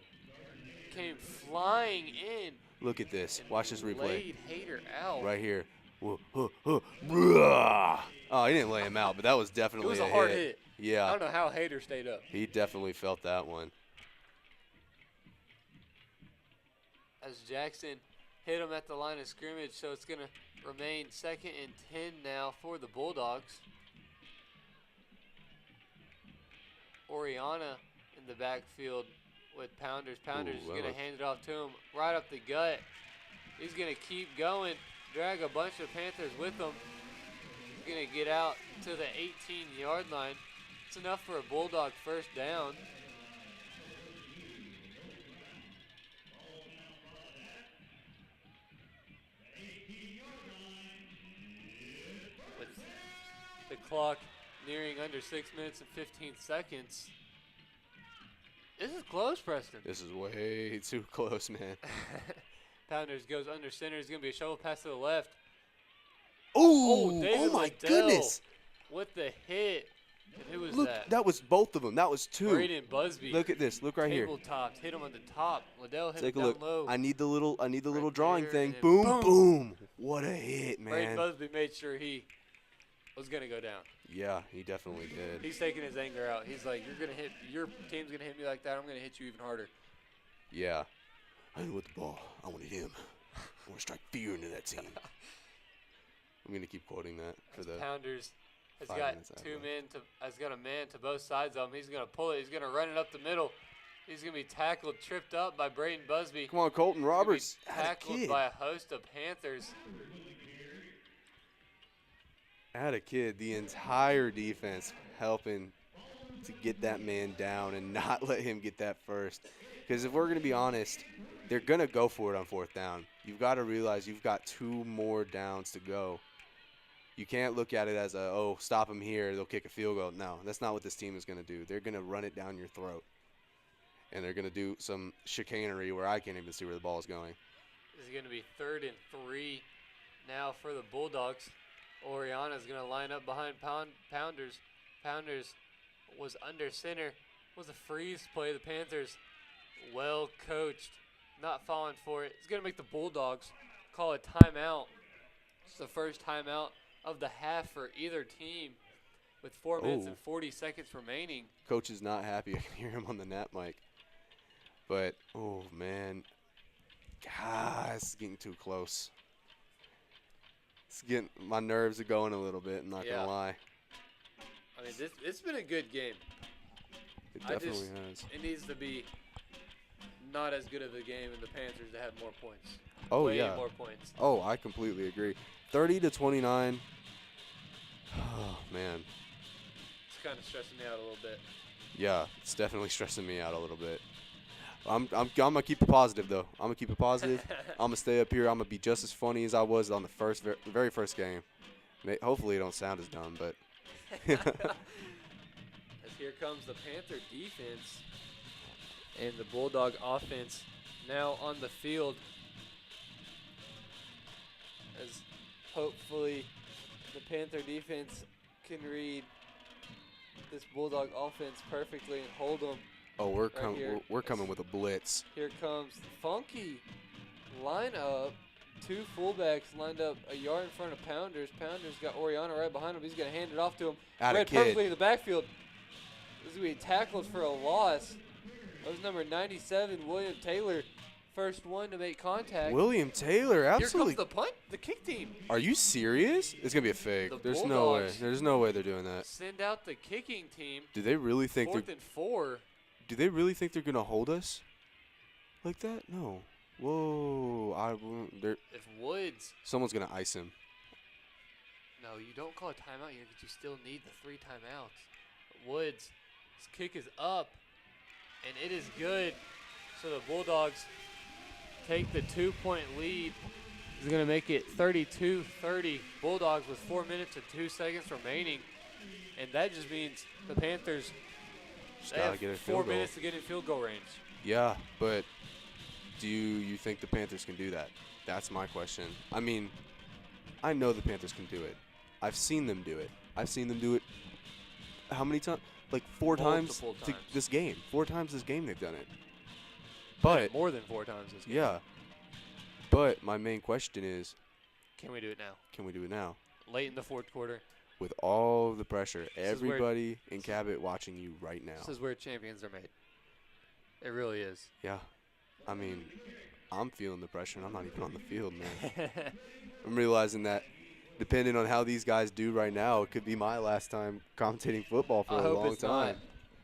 came flying in. Look at this. Watch this replay. Laid Hader out. Right here. Oh, he didn't lay him out, but that was definitely it was a hard hit. Yeah. I don't know how Hader stayed up. He definitely felt that one. As Jackson hit him at the line of scrimmage, so it's going to remain 2nd and 10 now for the Bulldogs. Oriana in the backfield with Pounders. Pounders is going to hand it off to him right up the gut. He's going to keep going, drag a bunch of Panthers with him. He's going to get out to the 18-yard line. It's enough for a Bulldog first down. With the clock nearing under 6 minutes and 15 seconds. This is close, Preston. This is way too close, man. Pounders goes under center. It's going to be a shovel pass to the left. Ooh, David my Liddell goodness. With the hit. And who was Look, that? that was both of them. That was 2. Braden Busby. Look at this. Look right here. Tabletopped. Hit him on the top. Liddell hit Take him a down look. low. I need the little drawing there, thing. and Boom, boom. What a hit, man. Braden Busby made sure he was going to go down. Yeah, he definitely did. He's taking his anger out. He's like, your team's going to hit me like that. I'm going to hit you even harder. Yeah. I didn't want the ball. I wanted him. I want to strike fear into that team. I'm going to keep quoting that for the Pounders has 5 got minutes after. has got a man to both sides of him. He's going to pull it. He's going to run it up the middle. He's going to be tackled, tripped up by Braden Busby. Come on, Colton Roberts. Tackled by a host of Panthers. Had a kid, the entire defense helping to get that man down and not let him get that first. Because if we're going to be honest, they're going to go for it on 4th down. You've got to realize you've got 2 more downs to go. You can't look at it as stop them here, they'll kick a field goal. No, that's not what this team is going to do. They're going to run it down your throat. And they're going to do some chicanery where I can't even see where the ball is going. This is going to be 3rd and 3 now for the Bulldogs. Oriana's going to line up behind Pounders. Pounders was under center. Was a freeze play. The Panthers, well coached, not falling for it. It's going to make the Bulldogs call a timeout. It's the first timeout of the half for either team with 4 minutes and 40 seconds remaining. Coach is not happy. I can hear him on the nap mic. But, oh, man. God, it's getting too close. My nerves are going a little bit, I'm not going to lie. I mean, it's been a good game. It definitely has. It needs to be not as good of a game and the Panthers to have more points. Oh, Way yeah. more points. Oh, I completely agree. 30-29. Oh, man. It's kind of stressing me out a little bit. Yeah, it's definitely stressing me out a little bit. I'm gonna keep it positive though. I'm gonna keep it positive. I'm gonna stay up here. I'm gonna be just as funny as I was on the very first game. Hopefully, it don't sound as dumb, but. As here comes the Panther defense and the Bulldog offense now on the field. As hopefully the Panther defense can read this Bulldog offense perfectly and hold them. Oh, we're coming with a blitz. Here comes the funky lineup. two fullbacks lined up a yard in front of Pounders. Pounders got Oriana right behind him. He's going to hand it off to him. Read perfectly in the backfield. This is going to be tackled for a loss. That was number 97, William Taylor. First one to make contact. William Taylor, absolutely. Here comes the punt, the kick team. Are you serious? It's going to be a fake. There's no way. There's no way they're doing that. Send out the kicking team. Do they really think Fourth and 4. Do they really think they're going to hold us like that? No. Whoa. If Woods. Someone's going to ice him. No, you don't call a timeout here because you still need the 3 timeouts. Woods, his kick is up, and it is good. So the Bulldogs take the 2-point lead. He's going to make it 32-30. Bulldogs with 4 minutes and 2 seconds remaining. And that just means the Panthers gotta get a 4 field goal. minutes to get in field goal range. Yeah, but do you think the Panthers can do that? That's my question. I mean, I know the Panthers can do it. I've seen them do it. I've seen them do it how many times? Like 4 times this game. 4 times this game they've done it. But more than 4 times this game. Yeah. But my main question is, can we do it now? Can we do it now? Late in the 4th quarter. With all the pressure, everybody in Cabot watching you right now. This is where champions are made. It really is. Yeah. I mean, I'm feeling the pressure, and I'm not even on the field, man. I'm realizing that depending on how these guys do right now, it could be my last time commentating football for a long time. Not.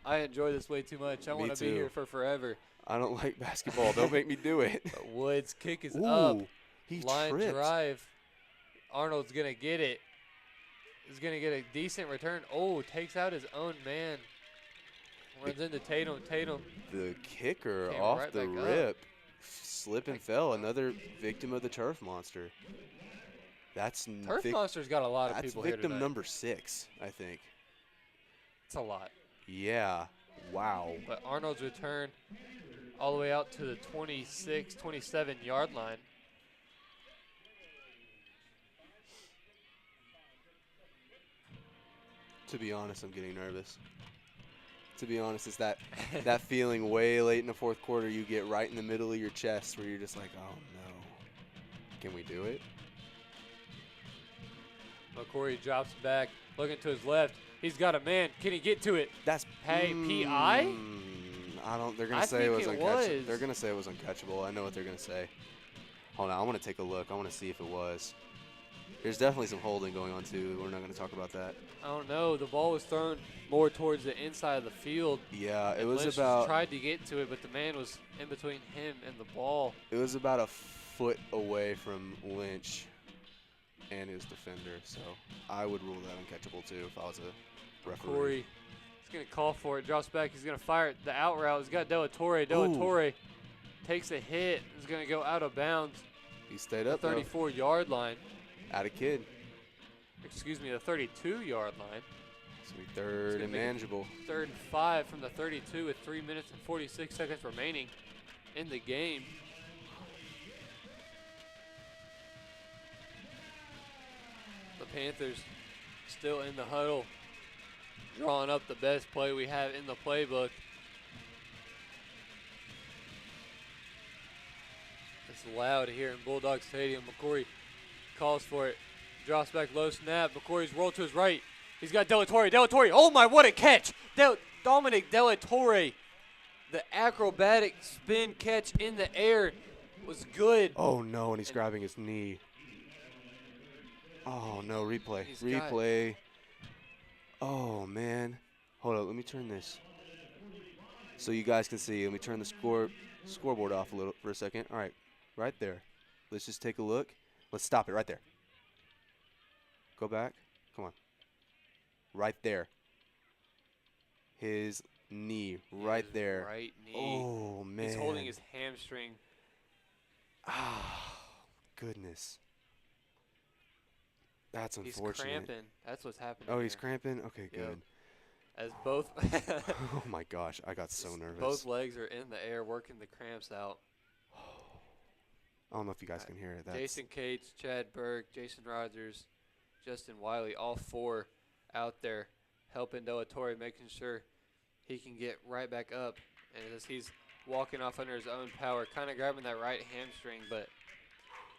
I enjoy this way too much. I want to be here for forever. I don't like basketball. Don't make me do it. Woods' kick is up. He Line tripped. drive. Arnold's going to get it. He's going to get a decent return. Oh, takes out his own man. Runs into Tatum. Tatum. The kicker off the rip. Slip and fell. Another victim of the turf monster. That's Turf Monster's got a lot of people here victim tonight. number 6, I think. It's a lot. Yeah. Wow. But Arnold's return all the way out to the 26, 27-yard line. To be honest, I'm getting nervous. To be honest, it's that feeling way late in the 4th quarter you get right in the middle of your chest where you're just like, oh, no. Can we do it? McCory drops back, looking to his left. He's got a man. Can he get to it? That's P.I.? I don't. They're gonna say it was uncatchable. They're gonna say it was uncatchable. I know what they're gonna say. Hold on, I want to take a look. I want to see if it was. There's definitely some holding going on too. We're not gonna talk about that. I don't know. The ball was thrown more towards the inside of the field. Yeah, it was Lynch about. Tried to get to it, but the man was in between him and the ball. It was about a foot away from Lynch and his defender, so I would rule that uncatchable too if I was a referee. Corey, he's going to call for it, drops back, he's going to fire it. The out route, he's got Della Torre. Della Torre takes a hit, is going to go out of bounds. He stayed up, the 34-yard line. Out of kid. Excuse me, the 32-yard line. It's going to be 3rd and manageable. 3rd and 5 from the 32 with 3 minutes and 46 seconds remaining in the game. The Panthers still in the huddle, drawing up the best play we have in the playbook. It's loud here in Bulldog Stadium. McCory calls for it, drops back low snap. McCory's rolled to his right. He's got Della Torre. Della Torre, oh my, what a catch! Dominic Della Torre, the acrobatic spin catch in the air was good. Oh no, and he's grabbing his knee. Oh no, replay. Replay. Oh man. Hold on, let me turn this so you guys can see. Let me turn the scoreboard off a little for a second. All right, right there. Let's just take a look. Let's stop it right there. Go back. Come on. Right there. His knee right there. Right knee. Oh man. He's holding his hamstring. Ah, goodness. That's unfortunate. He's cramping. That's what's happening. Oh, he's cramping? Okay, good. Yep. As both. Oh my gosh, I got so nervous. Both legs are in the air working the cramps out. I don't know if you guys can hear it. Jason Cates, Chad Berg, Jason Rogers, Justin Wiley, all 4 out there helping Della Torre, making sure he can get right back up. And as he's walking off under his own power, kind of grabbing that right hamstring, but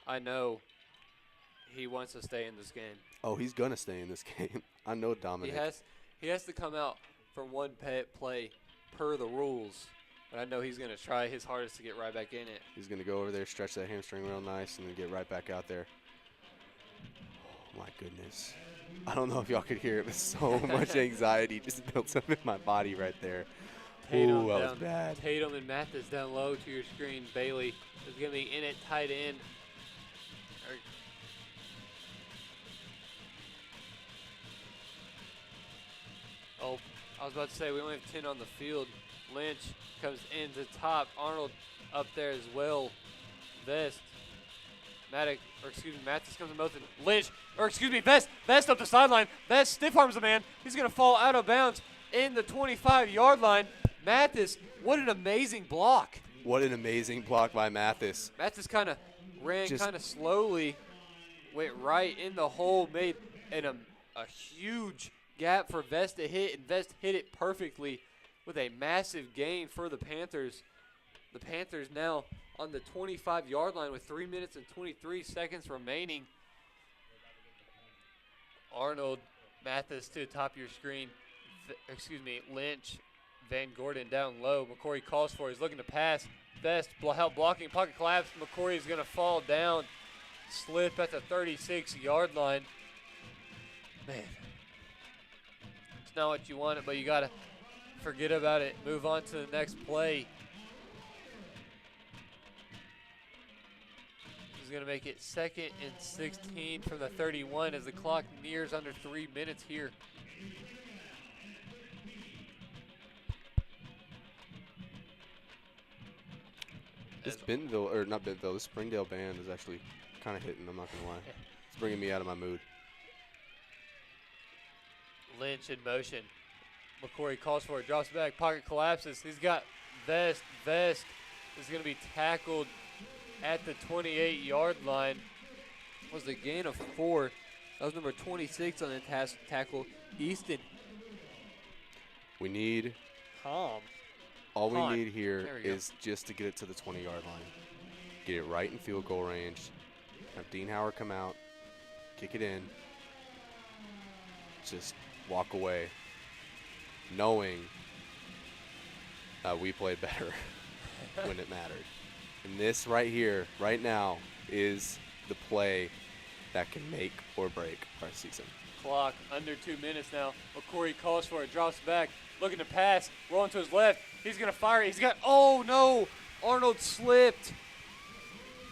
I know he wants to stay in this game. Oh, he's going to stay in this game. I know Dominic. He has to come out for one play per the rules. But I know he's going to try his hardest to get right back in it. He's going to go over there, stretch that hamstring real nice, and then get right back out there. Oh, my goodness. I don't know if y'all could hear it, but so much anxiety just built up in my body right there. Ooh, that was bad. Tatum and Mathis down low to your screen. Bailey is going to be in it, tight end. Oh, I was about to say we only have 10 on the field. Lynch comes into top. Arnold up there as well. Vest. Mathis comes in motion. Vest up the sideline. Vest stiff arms the man. He's going to fall out of bounds in the 25-yard line. Mathis, what an amazing block. What an amazing block by Mathis. Mathis kind of ran kind of slowly, went right in the hole, made a huge gap for Vest to hit, and Vest hit it perfectly with a massive gain for the Panthers. The Panthers now on the 25-yard line with 3 minutes and 23 seconds remaining. Arnold, Mathis to the top of your screen. Lynch, Van Gordon down low. McCory calls for it. He's looking to pass. Vest help blocking. Pocket collapse. McCory is going to fall down. Slip at the 36-yard line. Man. It's not what you wanted, but you got to forget about it. Move on to the next play. He's going to make it 2nd and 16 from the 31 as the clock nears under 3 minutes here. This this Springdale band is actually kind of hitting, I'm not going to lie. It's bringing me out of my mood. Lynch in motion. McCory calls for it, drops back, pocket collapses. He's got Vest. Vest is going to be tackled at the 28-yard line. Was a gain of 4. That was number 26 on the tackle, Easton. We need Calm. All we need here is just to get it to the 20-yard line. Get it right in field goal range. Have Dean Howard come out, kick it in. Just walk away knowing we played better when it mattered. And this right here, right now, is the play that can make or break our season. Clock under 2 minutes now. McCory calls for it, drops back, looking to pass, rolling to his left. He's going to fire it. He's got, oh no, Arnold slipped.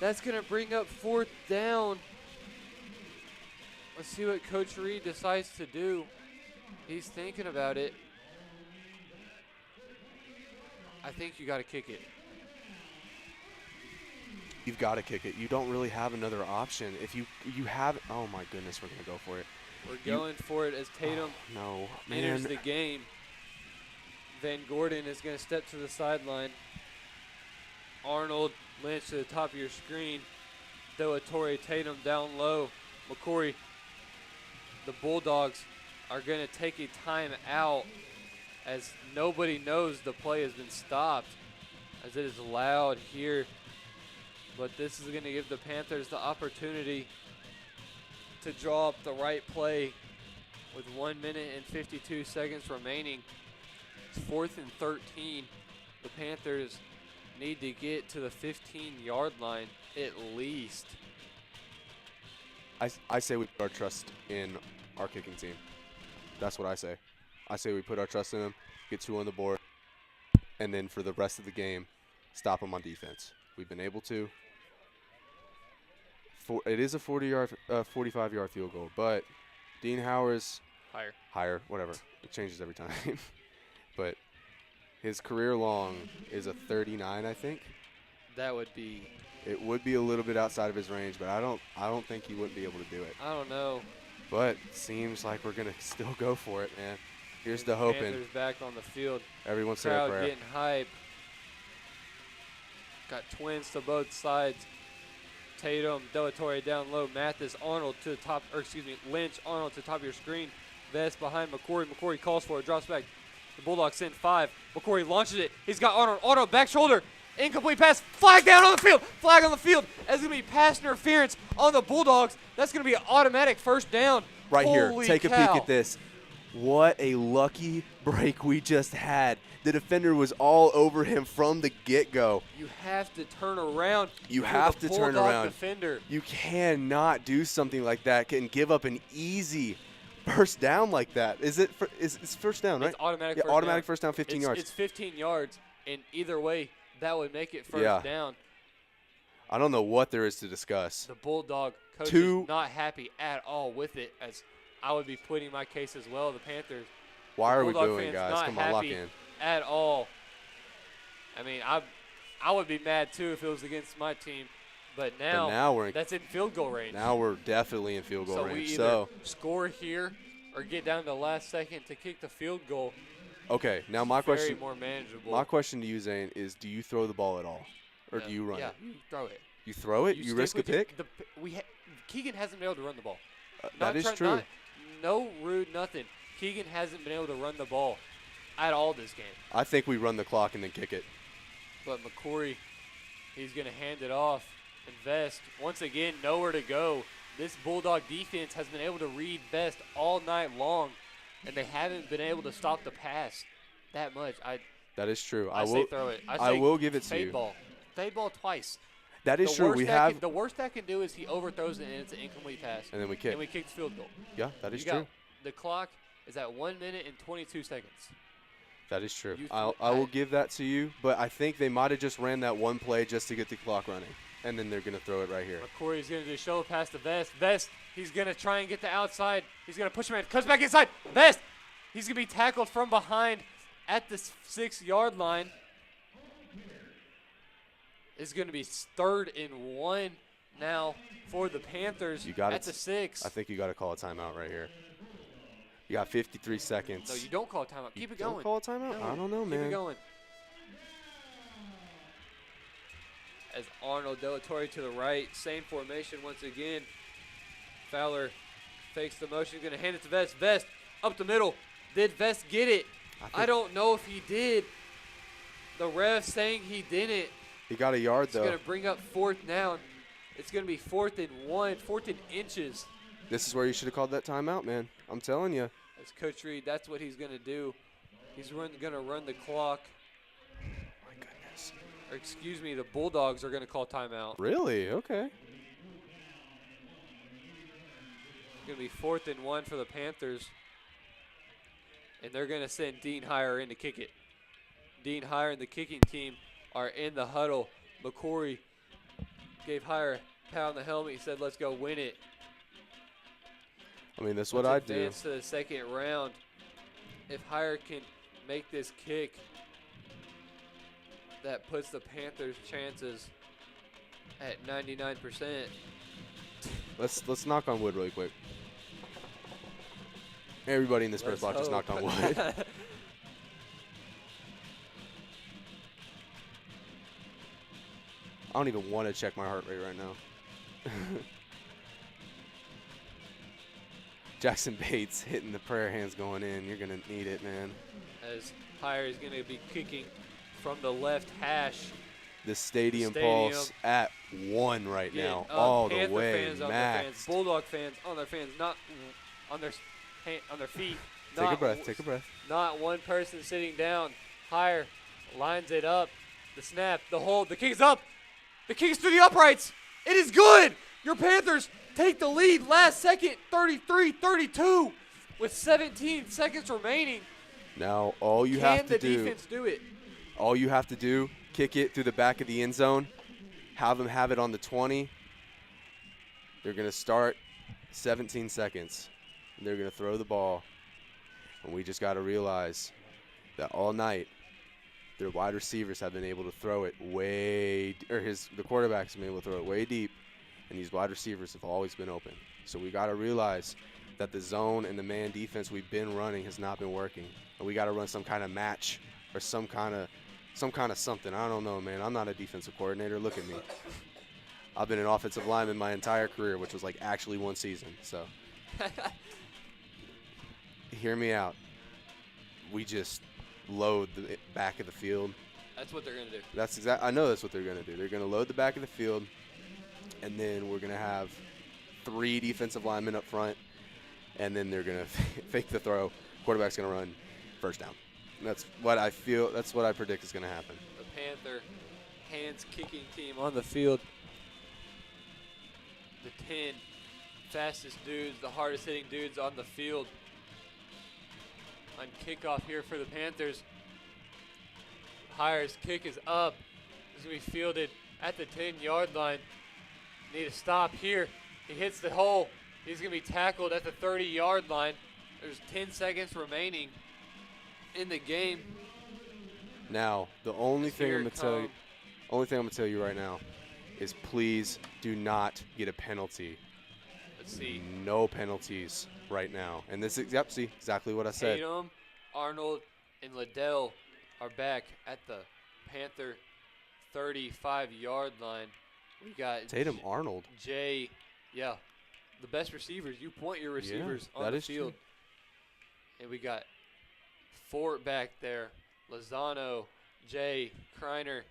That's going to bring up 4th down. Let's see what Coach Reed decides to do. He's thinking about it. I think you got to kick it. You've got to kick it. You don't really have another option. If you have, oh my goodness, we're going to go for it. We're going for it as Tatum enters the game. Van Gordon is going to step to the sideline. Arnold, Lynch to the top of your screen. Doatori, Tatum down low. McCory. The Bulldogs are going to take a timeout as nobody knows the play has been stopped, as it is loud here. But this is going to give the Panthers the opportunity to draw up the right play with 1 minute and 52 seconds remaining. It's 4th and 13. The Panthers need to get to the 15-yard line at least. I say we put our trust in our kicking team. That's what I say. I say we put our trust in them, get 2 on the board, and then for the rest of the game, stop them on defense. We've been able to. It is a 45-yard field goal, but Dean Howard's higher, whatever. It changes every time. But his career long is a 39, I think. That would be. It would be a little bit outside of his range, but I don't think he wouldn't be able to do it. I don't know. But seems like we're gonna still go for it, man. Here's the hoping. Panthers back on the field. Everyone say a prayer. Crowd getting hype. Got twins to both sides. Tatum, Doatori down low. Mathis, Arnold to the top, Lynch, Arnold to the top of your screen. Vest behind McCory. McCory calls for it, drops back. The Bulldogs send 5. McCory launches it. He's got Arnold. Arnold back shoulder. Incomplete pass. Flag down on the field. Flag on the field. That's going to be pass interference on the Bulldogs. That's going to be an automatic first down. Right here. Holy Take cow. a peek at this. What a lucky break we just had. The defender was all over him from the get-go. You have to turn around. You for have the to turn Bulldog around. Defender. You cannot do something like that and give up an easy first down like that. It's first down, right? It's automatic yeah, first automatic down. first down, 15 yards. It's 15 yards, and either way, that would make it first down. I don't know what there is to discuss. The Bulldog coach is not happy at all with it, as I would be pleading my case as well. The Panthers. Why are we Bulldog doing, fans guys? not Come on, lock happy in. At all. I mean, I would be mad too if it was against my team, but now that's in field goal range. Now we're definitely in field goal so range. We either score here or get down to the last second to kick the field goal. Okay, now my question. More manageable. My question to you, Zane, is: do you throw the ball at all, or do you run it? it? Yeah, you throw it. You throw it? You risk a pick? Keegan hasn't been able to run the ball. That is true. No rude, nothing. Keegan hasn't been able to run the ball at all this game. I think we run the clock and then kick it. But McCory, he's going to hand it off. And Vest, once again, nowhere to go. This Bulldog defense has been able to read Vest all night long, and they haven't been able to stop the pass that much. That is true. I say throw it. I will give it to you. Fade ball. Fade ball twice. That is true. The worst that can do is he overthrows it and it's an incomplete pass. And then we kick. And we kick the field goal. Yeah, that is true. The clock is at 1 minute and 22 seconds. That is true. I will give that to you, but I think they might have just ran that one play just to get the clock running, and then they're going to throw it right here. McCory's going to do a show pass to Vest. Vest, he's going to try and get the outside. He's going to push him in. Comes back inside. Vest, he's going to be tackled from behind at the 6-yard line. It's going to be 3rd and 1 now for the Panthers at the 6. I think you got to call a timeout right here. You got 53 seconds. No, you don't call a timeout. Keep it going. Don't call a timeout? No, I don't know, man. Keep it going. As Arnold Delatorre to the right. Same formation once again. Fowler fakes the motion. Going to hand it to Vest. Vest up the middle. Did Vest get it? I don't know if he did. The ref saying he didn't. He got a yard, though. It's going to bring up 4th down. It's going to be 4th and 1, 4th and inches. This is where you should have called that timeout, man. I'm telling you. As Coach Reed, that's what he's going to do. He's going to run the clock. My goodness. Or excuse me, the Bulldogs are going to call timeout. Really? Okay. It's going to be 4th and 1 for the Panthers. And they're going to send Dean Heyer in to kick it. Dean Heyer and the kicking team are in the huddle. McCory gave Heyer a pat on the helmet. He said, let's go win it. I mean, that's what I do. Advance to the 2nd round. If Heyer can make this kick, that puts the Panthers' chances at 99%. Let's knock on wood really quick. Everybody in this press box just knocked on wood. I don't even want to check my heart rate right now. Jackson Bates hitting the prayer hands going in. You're going to need it, man. As Heyer is going to be kicking from the left hash. The stadium pulse at 1 right now, all the way fans on max. their fans, Bulldog fans on their fans, not on their feet. Take a breath. Take a breath. Not one person sitting down. Heyer lines it up. The snap, the hold, the kick is up. The kick is through the uprights. It is good. Your Panthers take the lead last second, 33-32, with 17 seconds remaining. Now all you have to do. Can the defense do it? All you have to do, kick it through the back of the end zone, have them have it on the 20. They're going to start 17 seconds. They're going to throw the ball. And we just got to realize that all night, their wide receivers have been able to throw it the quarterbacks have been able to throw it way deep, and these wide receivers have always been open. So we got to realize that the zone and the man defense we've been running has not been working, and we got to run some kind of match or some kind of something. I don't know, man. I'm not a defensive coordinator. Look at me. I've been an offensive lineman my entire career, which was like actually 1 season. So hear me out. We just load the back of the field. That's what they're going to do. I know that's what they're going to do. They're going to load the back of the field, and then we're going to have 3 defensive linemen up front, and then they're going to fake the throw. Quarterback's going to run first down. And that's what I feel. That's what I predict is going to happen. The Panther hands-kicking team on the field. The 10 fastest dudes, the hardest-hitting dudes on the field. On kickoff here for the Panthers. Hires kick is up. It's going to be fielded at the 10-yard line. Need to stop here. He hits the hole. He's going to be tackled at the 30-yard line. There's 10 seconds remaining in the game. Now, the only thing I'm going to tell you right now is please do not get a penalty. Let's see. No penalties right now. And this is, see, exactly what I said. Tatum, Arnold, and Liddell are back at the Panther 35-yard line. We got Tatum, Arnold. Jay, yeah, the best receivers. You point your receivers on the field. True. And we got Fort back there, Lozano, Jay, Kreiner,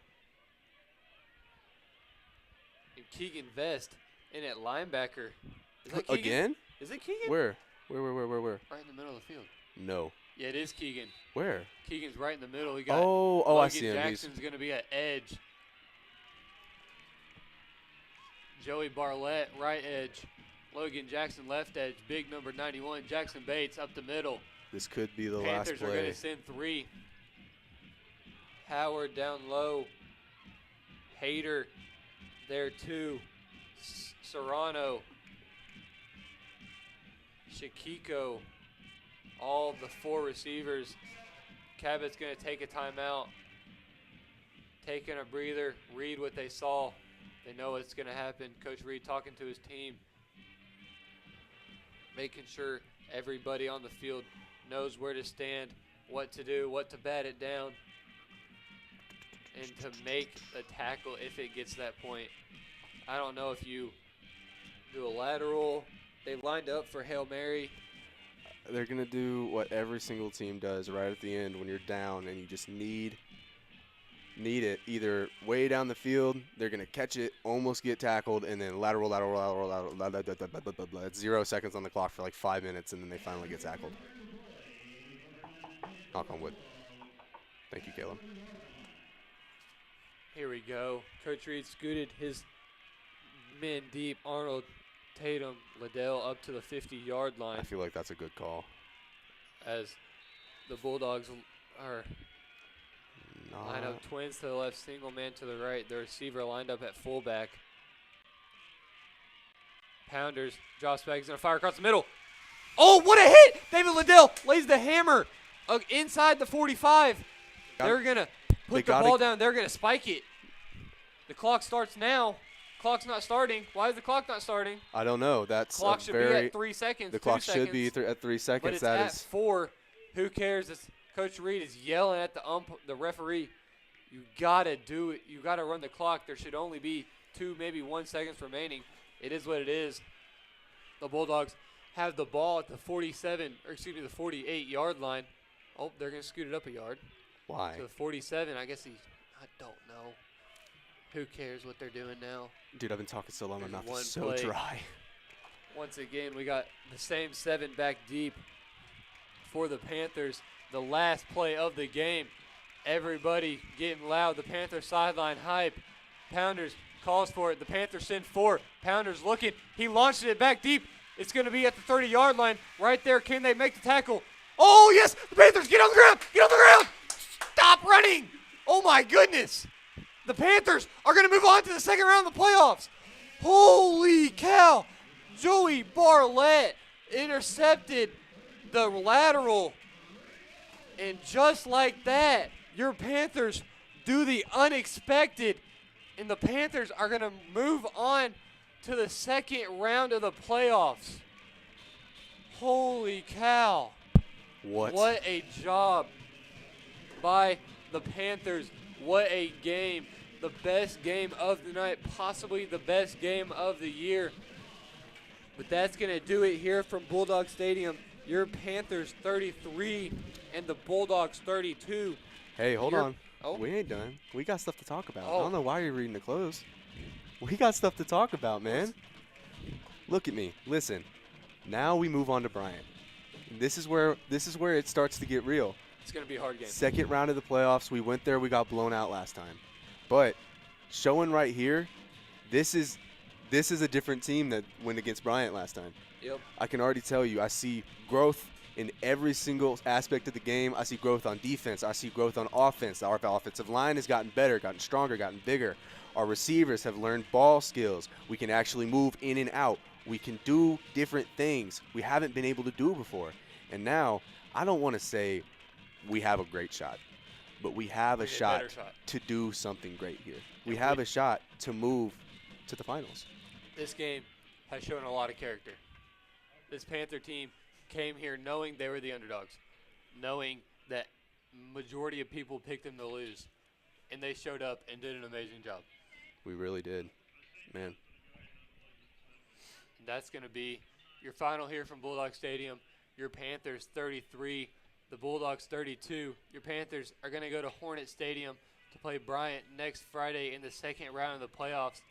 and Keegan Vest in at linebacker. Is that Keegan? Again? Is it Keegan? Where? Right in the middle of the field. No. Yeah, it is Keegan. Where? Keegan's right in the middle. We got Logan I see him. Jackson's going to be at edge. Joey Barlett, right edge. Logan Jackson, left edge. Big number 91. Jackson Bates up the middle. This could be the Panthers last play. are going to send 3. Howard down low. Hayter there too. Serrano. Shakiko. All the 4 receivers. Cabot's going to take a timeout. Taking a breather. Read what they saw. They know what's going to happen. Coach Reed talking to his team. Making sure everybody on the field knows where to stand, what to do, what to bat it down, and to make a tackle if it gets to that point. I don't know if you do a lateral. They lined up for Hail Mary. They're going to do what every single team does right at the end when you're down and you just need it. Either way down the field, they're going to catch it, almost get tackled, and then lateral. It's 0 seconds on the clock for like 5 minutes, and then they finally get tackled. Knock on wood. Thank you, Caleb. Here we go. Coach Reed scooted his men deep. Arnold, Tatum, Liddell up to the 50-yard line. I feel like that's a good call. As the Bulldogs are line up twins to the left, single man to the right. The receiver lined up at fullback. Pounders. Josh Baggs going to fire across the middle. Oh, what a hit! David Liddell lays the hammer inside the 45. They're going to put the ball down. They're going to spike it. The clock starts now. Clock's not starting. Why is the clock not starting? I don't know. That's clock should be at 3 seconds. The clock should be at 3 seconds. But it's at 4. Who cares? Coach Reed is yelling at the referee. You gotta do it. You gotta run the clock. There should only be 2, maybe 1 seconds remaining. It is what it is. The Bulldogs have the ball at the 48-yard line. Oh, they're gonna scoot it up a yard. Why? To the 47. I guess I don't know. Who cares what they're doing now? Dude, I've been talking so long, my mouth is so play. dry. Once again, we got the same 7 back deep for the Panthers. The last play of the game. Everybody getting loud. The Panther sideline hype. Pounders calls for it. The Panthers send 4. Pounders looking. He launched it back deep. It's going to be at the 30-yard line. Right there. Can they make the tackle? Oh, yes. The Panthers get on the ground. Get on the ground. Stop running. Oh, my goodness. The Panthers are going to move on to the second round of the playoffs. Holy cow. Joey Barlett intercepted the lateral. And just like that, your Panthers do the unexpected. And the Panthers are going to move on to the second round of the playoffs. Holy cow. What a job by the Panthers. What a game. The best game of the night, possibly the best game of the year. But that's going to do it here from Bulldog Stadium. Your Panthers 33 and the Bulldogs 32. Hey, hold You're- on. Oh. We ain't done. We got stuff to talk about. I Oh. don't know why you're reading the close. We got stuff to talk about, man. Look at me. Listen. Now we move on to Bryant. This is where it starts to get real. It's going to be a hard game. Second round of the playoffs. We went there. We got blown out last time. But showing right here, this is a different team that went against Bryant last time. Yep. I can already tell you. I see growth in every single aspect of the game. I see growth on defense. I see growth on offense. Our offensive line has gotten better, gotten stronger, gotten bigger. Our receivers have learned ball skills. We can actually move in and out. We can do different things we haven't been able to do before. And now, I don't want to say we have a great shot, but we have a shot to do something great here. We have a shot to move to the finals. This game has shown a lot of character. This Panther team came here knowing they were the underdogs, knowing that majority of people picked them to lose, and they showed up and did an amazing job. We really did, man. That's going to be your final here from Bulldog Stadium. Your Panthers 33, the Bulldogs 32. Your Panthers are going to go to Hornet Stadium to play Bryant next Friday in the second round of the playoffs.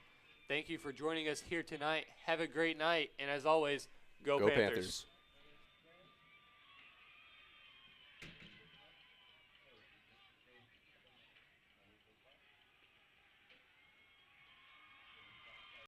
Thank you for joining us here tonight. Have a great night, and as always, go Panthers.